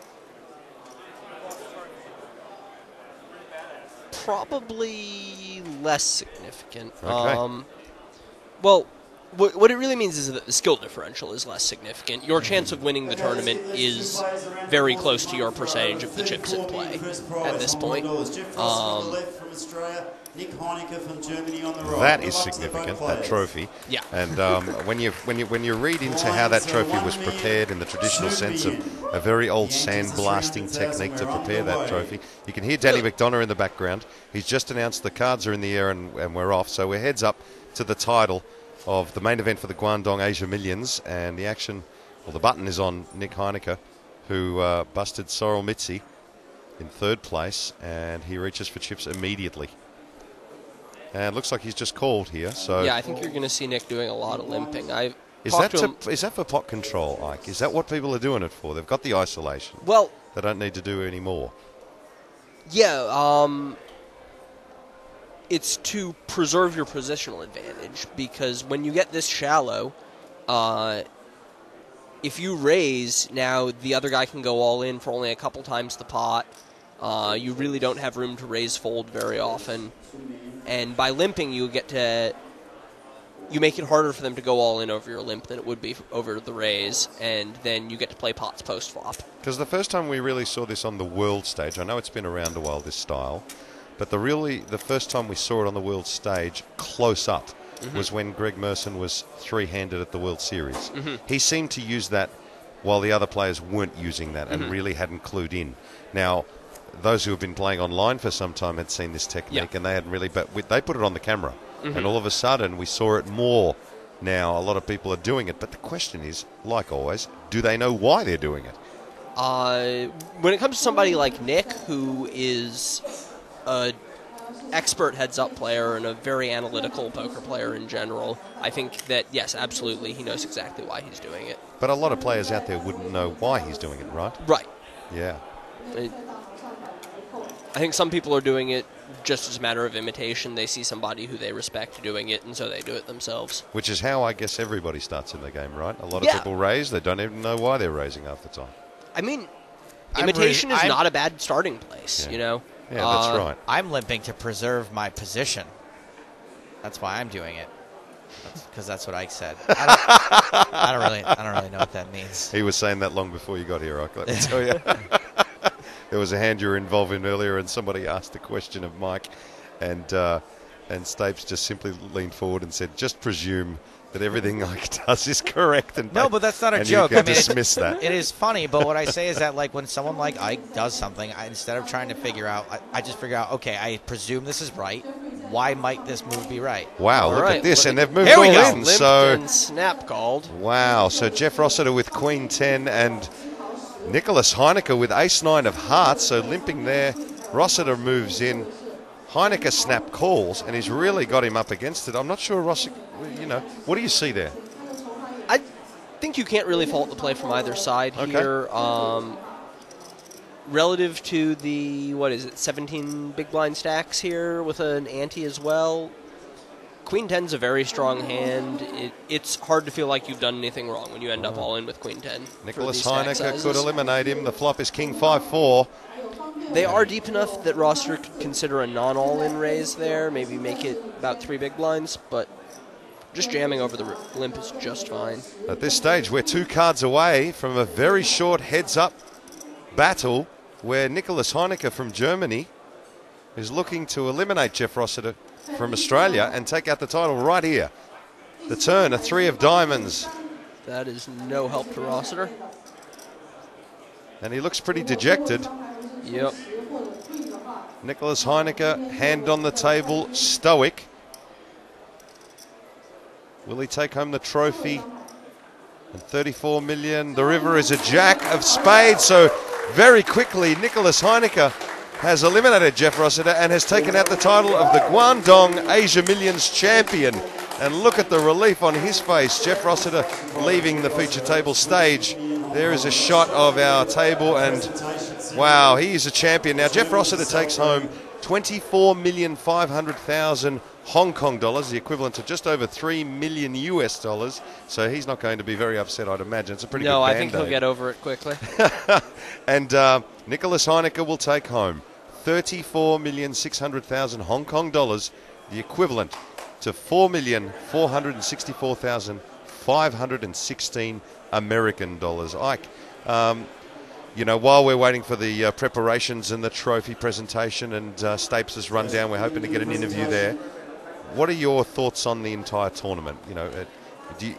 probably less significant. Okay. Well, what it really means is that the skill differential is less significant. Your chance of winning the tournament is very close to your percentage of the chips in play at this point. Nick Heineke from Germany on the right. That is significant, that trophy. Yeah. And when you read into how that trophy was prepared in the traditional sense of a very old sandblasting technique to prepare that trophy, you can hear Danny McDonough in the background. He's just announced the cards are in the air and we're off. So we're heads up to the title of the main event for the Guangdong Asia Millions, and the action, well, the button is on Nick Heineke, who busted Sorel Mitzi in third place, and he reaches for chips immediately. And it looks like he's just called here. So yeah, I think you're going to see Nick doing a lot of limping. Is that for pot control, Ike? Is that what people are doing it for? They've got the isolation. Well, they don't need to do any more. Yeah, it's to preserve your positional advantage, because when you get this shallow, if you raise, now the other guy can go all in for only a couple times the pot. You really don't have room to raise fold very often. And by limping, you make it harder for them to go all in over your limp than it would be over the raise, and then you get to play pots post-flop. Because the first time we really saw this on the world stage, I know it's been around a while, this style, but the first time we saw it on the world stage close up was when Greg Merson was three-handed at the World Series. He seemed to use that while the other players weren't using that and really hadn't clued in. Now, those who have been playing online for some time had seen this technique, and they hadn't really, but they put it on the camera, and all of a sudden we saw it more. Now a lot of people are doing it, but the question is, like always, do they know why they're doing it? When it comes to somebody like Nick, who is an expert heads-up player and a very analytical poker player in general, I think that, yes, absolutely, he knows exactly why he's doing it. But a lot of players out there wouldn't know why he's doing it, right? Right. Yeah. I think some people are doing it just as a matter of imitation. They see somebody who they respect doing it, and so they do it themselves. Which is how I guess everybody starts in the game, right? A lot of people raise, they don't even know why they're raising half the time. I mean, imitation is not a bad starting place, you know? Yeah, that's right. I'm limping to preserve my position. That's why I'm doing it. Because that's what Ike said. I don't really know what that means. He was saying that long before you got here, Ike, let me tell you. There was a hand you were involved in earlier, and somebody asked a question of Mike, and Stapes just simply leaned forward and said, "Just presume that everything Ike does is correct." And no, but that's not a and joke. You can dismiss that. It is funny, but what I say is that, like, when someone like Ike does something, instead of trying to figure out, I just figure out, okay, I presume this is right. Why might this move be right? Wow, look at this, and they've moved Here all we go. in. So and snap called. Wow, so Jeff Rossiter with Queen 10 and Nicholas Heineke with Ace-9 of hearts, so limping there. Rossiter moves in. Heineke snap calls, and he's really got him up against it. I'm not sure Rossiter, what do you see there? I think you can't really fault the play from either side here. Relative to the, 17 big blind stacks here with an ante as well. Queen 10's a very strong hand. It's hard to feel like you've done anything wrong when you end up all in with Queen 10. Nicholas Heineke could eliminate him. The flop is King 5-4. They are deep enough that Rossiter could consider a non-all-in raise there, maybe make it about 3 big blinds, but just jamming over the limp is just fine. At this stage, we're 2 cards away from a very short heads-up battle where Nicholas Heineke from Germany is looking to eliminate Jeff Rossiter from Australia and take out the title right here. The turn, a 3 of diamonds. That is no help to Rossiter. And he looks pretty dejected. Yep. Nicholas Heineke, hand on the table, stoic. Will he take home the trophy? And 34 million. The river is a jack of spades. So very quickly, Nicholas Heineke has eliminated Jeff Rossiter and has taken out the title of the Guangdong Asia Millions champion. And look at the relief on his face. Jeff Rossiter leaving the feature table stage. There is a shot of our table, and wow, he is a champion. Now, Jeff Rossiter takes home 24,500,000 Hong Kong dollars, the equivalent to just over 3 million US dollars. So he's not going to be very upset, I'd imagine. It's a pretty good No, I Band-Aid. think he'll get over it quickly. And Nicholas Heineke will take home 34,600,000 Hong Kong dollars, the equivalent to 4,464,516 American dollars. Ike, you know, while we're waiting for the preparations and the trophy presentation and Stapes has run down, we're hoping to get an interview there. What are your thoughts on the entire tournament? You know,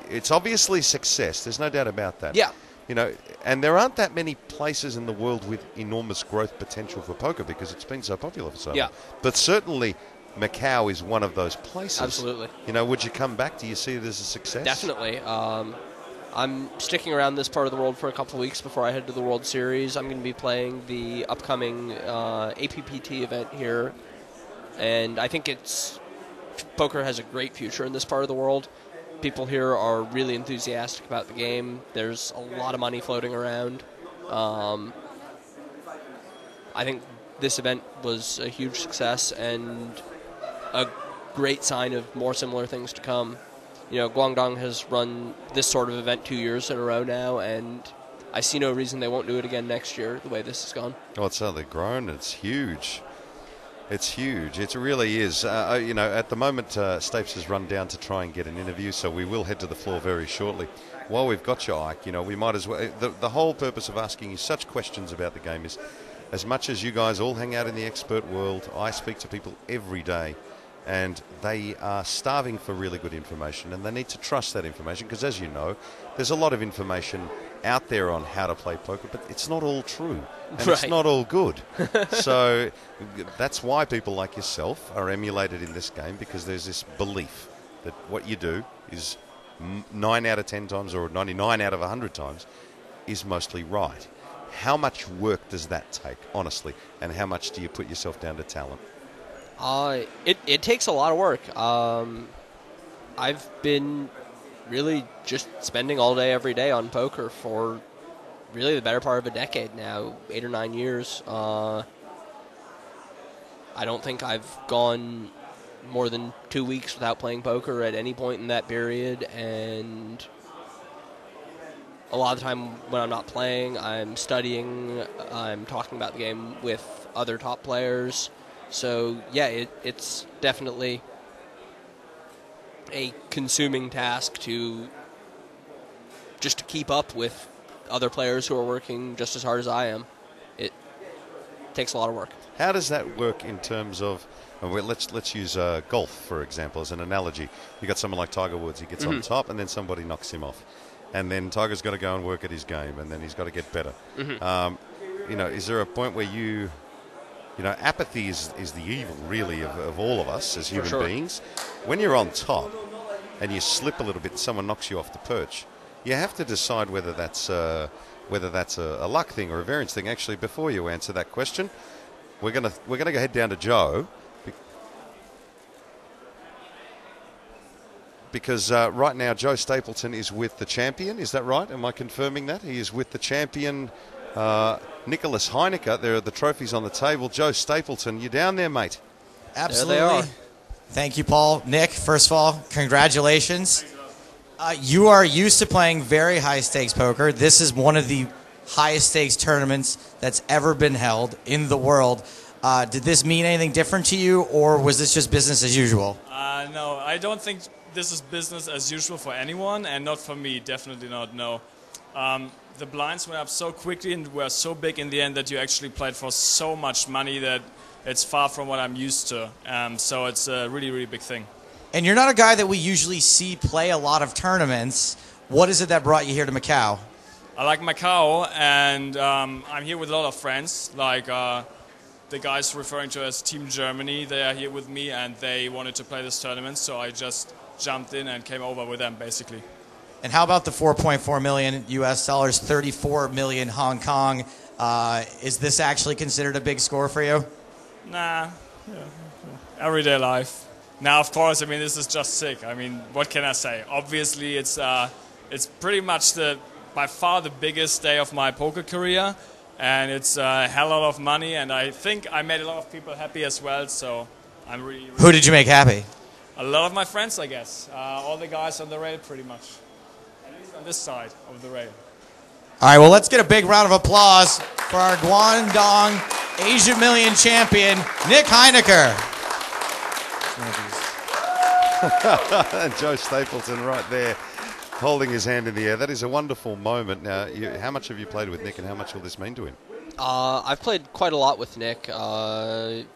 it's obviously success. There's no doubt about that. Yeah. You know, and there aren't that many places in the world with enormous growth potential for poker because it's been so popular for so long. But certainly Macau is one of those places. Absolutely. You know, would you come back? Do you see it as a success? Definitely. I'm sticking around this part of the world for a couple of weeks before I head to the World Series. I'm going to be playing the upcoming APPT event here, and I think poker has a great future in this part of the world. People here are really enthusiastic about the game. There's a lot of money floating around. I think this event was a huge success and a great sign of more similar things to come. You know, Guangdong has run this sort of event 2 years in a row now, and I see no reason they won't do it again next year, the way this has gone. Oh, it's certainly grown. It's huge. It's huge. It really is. You know, at the moment, Stapes has run down to try and get an interview, so we will head to the floor very shortly. While we've got you, Ike, you know, we might as well... The whole purpose of asking you such questions about the game is, as much as you guys all hang out in the expert world, I speak to people every day, and they are starving for really good information, and they need to trust that information because, as you know, there's a lot of information out there on how to play poker, but it's not all true, and it's not all good. So that's why people like yourself are emulated in this game, because there's this belief that what you do is 9 out of 10 times or 99 out of 100 times is mostly right. How much work does that take, honestly, and how much do you put yourself down to talent? It takes a lot of work. I've been really just spending all day, every day on poker for really the better part of a decade now, 8 or 9 years. I don't think I've gone more than 2 weeks without playing poker at any point in that period, and a lot of the time when I'm not playing, I'm studying, I'm talking about the game with other top players. So, yeah, it's definitely a consuming task to keep up with other players who are working just as hard as I am. It takes a lot of work. How does that work in terms of... Let's use golf, for example, as an analogy. You got someone like Tiger Woods. He gets on top, and then somebody knocks him off. And then Tiger's got to go and work at his game, and then he's got to get better. You know, is there a point where you know, apathy is the evil, really, of all of us as human beings. When you're on top and you slip a little bit and someone knocks you off the perch, you have to decide whether that's a luck thing or a variance thing. Actually, before you answer that question, we're gonna go head down to Joe, because right now Joe Stapleton is with the champion. Is that right? Am I confirming that? He is with the champion, Nicholas Heineke. There are the trophies on the table. Joe Stapleton, you down there, mate? Absolutely. There they are. Thank you, Paul. Nick, first of all, congratulations. You are used to playing very high-stakes poker. This is one of the highest stakes tournaments that's ever been held in the world. Did this mean anything different to you, or was this just business as usual? No, I don't think this is business as usual for anyone, and not for me, definitely not, no. The blinds went up so quickly and were so big in the end that you actually played for so much money that it's far from what I'm used to. So it's a really, really big thing. And you're not a guy that we usually see play a lot of tournaments. What is it that brought you here to Macau? I like Macau, and I'm here with a lot of friends, like the guys referring to as Team Germany. They are here with me, and they wanted to play this tournament, so I just jumped in and came over with them, basically. And how about the 4.4 million US dollars, 34 million Hong Kong? Is this actually considered a big score for you? Nah, everyday life. Now, of course, I mean, this is just sick. I mean, what can I say? Obviously, it's pretty much by far the biggest day of my poker career, and it's a hell lot of money, and I think I made a lot of people happy as well, so I'm really... Who did you make happy? A lot of my friends, I guess. All the guys on the rail, pretty much. At least on this side of the rail. All right, well, let's get a big round of applause for our Guangdong Asia Million champion, Nick Heinecker. And Joe Stapleton right there, holding his hand in the air. That is a wonderful moment. Now, how much have you played with Nick, and how much will this mean to him? I've played quite a lot with Nick.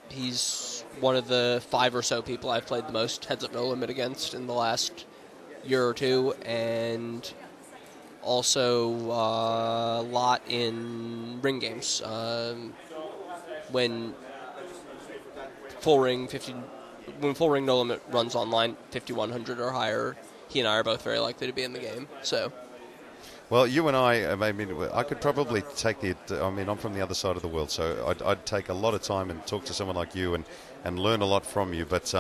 He's one of the 5 or so people I've played the most heads up no limit against in the last year or two, and also a lot in ring games. When full ring no limit runs online 5100 or higher, he and I are both very likely to be in the game. So. Well, you and I mean, I could probably take I'm from the other side of the world, so I'd take a lot of time and talk to someone like you and learn a lot from you. But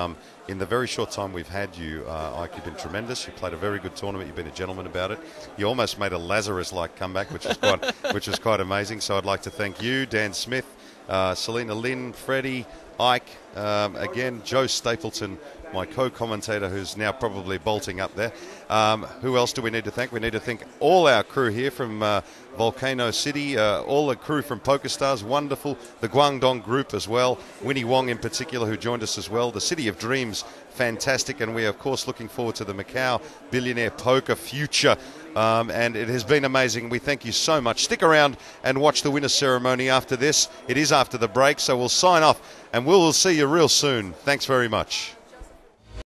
in the very short time we've had you, Ike, you've been tremendous. You played a very good tournament. You've been a gentleman about it. You almost made a Lazarus-like comeback, which is quite amazing. So I'd like to thank you, Dan Smith, Selena Lynn, Freddie, Ike, again, Joe Stapleton, my co-commentator, who's now probably bolting up there. Who else do we need to thank? We need to thank all our crew here from Volcano City, all the crew from PokerStars, wonderful. The Guangdong group as well, Winnie Wong in particular, who joined us as well. The City of Dreams, fantastic. And we are, of course, looking forward to the Macau Billionaire Poker future. And it has been amazing. We thank you so much. Stick around and watch the winner's ceremony after this. It is after the break, so we'll sign off, and we'll see you real soon. Thanks very much.